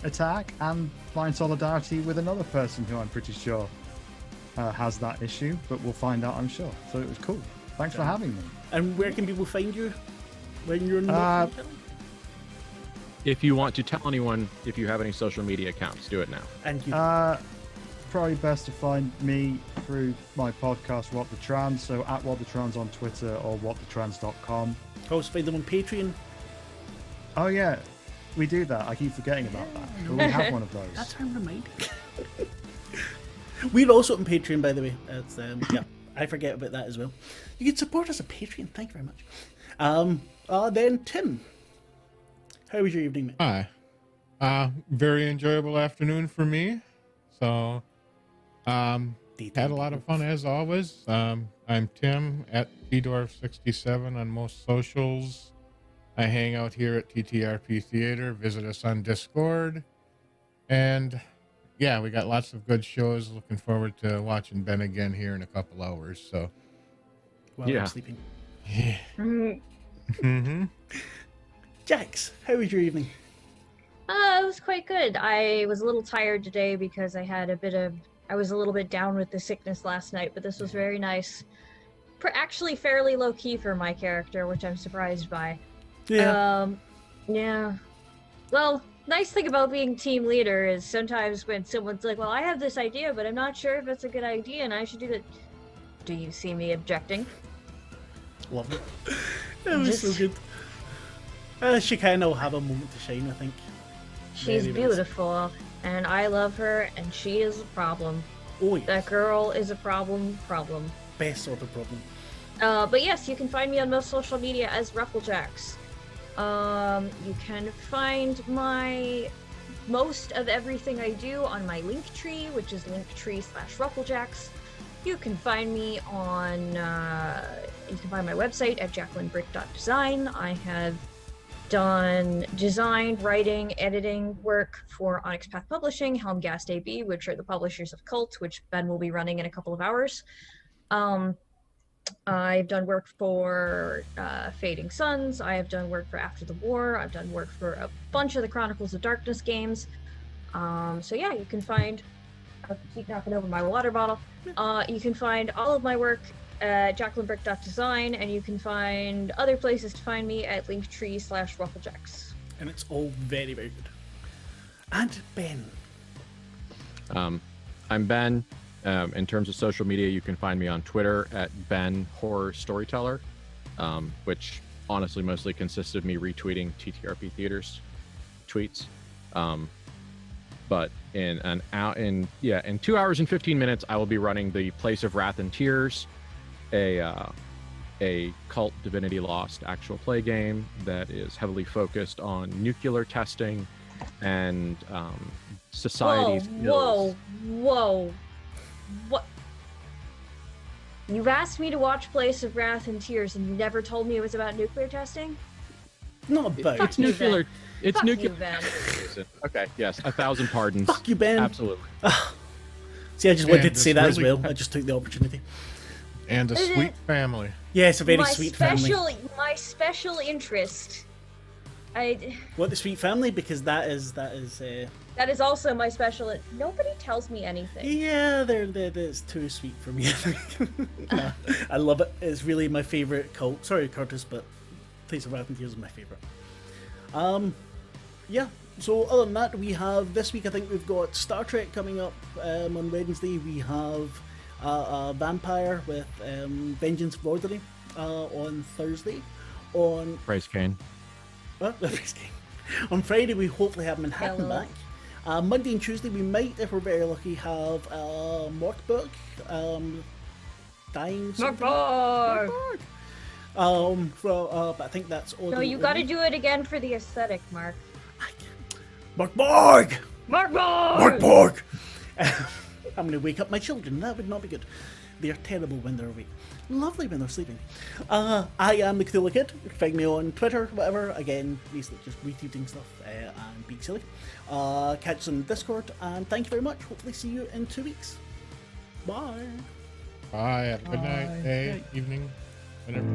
attack and find solidarity with another person who I'm pretty sure has that issue, but we'll find out, I'm sure. So it was cool. Thanks for having me. And where can people find you when you're not Uh, If you want to tell anyone, if you have any social media accounts, do it now. And you, probably best to find me through my podcast, What the Trans. So at What the Trans on Twitter or whatthetrans.com. Also find them on Patreon. Oh yeah, we do that. I keep forgetting about that. But we have one of those. That's how I'm reminding. We're also on Patreon, by the way. It's, yeah, I forget about that as well. You can support us on Patreon. Thank you very much. Then Tim, how was your evening, mate? Hi. Very enjoyable afternoon for me. So, had a lot of fun as always. I'm Tim at TDorf67 on most socials. I hang out here at TTRP Theater. Visit us on Discord. And yeah, we got lots of good shows. Looking forward to watching Ben again here in a couple hours. So, While Yeah. I'm sleeping. yeah. Mm-hmm. Jax, how was your evening? It was quite good. I was a little tired today because I was a little bit down with the sickness last night, but this was very nice. Actually fairly low key for my character, which I'm surprised by. Yeah. Yeah. Well, nice thing about being team leader is sometimes when someone's like, well, I have this idea, but I'm not sure if it's a good idea and I should do that. Do you see me objecting? Love it. That was so good. She kind of will have a moment to shine, I think. She's Very nice. beautiful, and I love her, and she is a problem. Oh, yes. That girl is a problem. Best sort of problem. But yes, you can find me on most social media as Rufflejacks. You can find most of everything I do on my Linktree, which is linktree/Rufflejacks. You can find me on, you can find my website at jacquelinebrick.design. I have done design, writing, editing work for Onyx Path Publishing, Helmgast AB, which are the publishers of Cult, which Ben will be running in a couple of hours. I've done work for Fading Suns. I have done work for After the War. I've done work for a bunch of the Chronicles of Darkness games. So yeah, you can find, I'll keep knocking over my water bottle. You can find all of my work at jacquelinebrick.design, and you can find other places to find me at linktree/Rufflejacks. And it's all very, very good. And Ben. I'm Ben. In terms of social media, you can find me on Twitter at Ben Horror Storyteller, which honestly mostly consists of me retweeting TTRP Theater's tweets. But in 2 hours and 15 minutes, I will be running the Place of Wrath and Tears, a Cult Divinity Lost actual play game that is heavily focused on nuclear testing and society's ills. Whoa. What? You've asked me to watch Place of Wrath and Tears, and you never told me it was about nuclear testing? Not about. It's nuclear. It's Fuck nuclear. you, Ben. Okay, yes, 1,000 pardons. Fuck you, Ben. Absolutely. See, I just Yeah, wanted to that's say that as really- well. I just took the opportunity. And a sweet family. Yeah, it's a very sweet family. My special interest. What, the sweet family? Because that is That is also my special. Nobody tells me anything. yeah, it's too sweet for me. I think. Nah, I love it. It's really my favorite cult. Sorry, Curtis, but Place of Wrath and Tears is my favorite. Yeah. So other than that, we have this week. I think we've got Star Trek coming up on Wednesday. We have a Vampire with Vengeance of Orderly on Thursday. On Praise Kane. on Friday, we hopefully have Manhattan Hello. back. Monday and Tuesday, we might, if we're very lucky, have Morkburg dying. something. Morkborg! But I think that's all. No, you gotta do it again for the aesthetic, Mark. Morkborg! Morkborg! Morkborg! I'm going to wake up my children. That would not be good. They're terrible when they're awake. Lovely when they're sleeping. I am the Cthulhu Kid. You can find me on Twitter, whatever. Again, basically just retweeting stuff and being silly. Catch us on Discord, and thank you very much. Hopefully see you in 2 weeks. Bye. Bye. Have a good night, day, evening, whatever.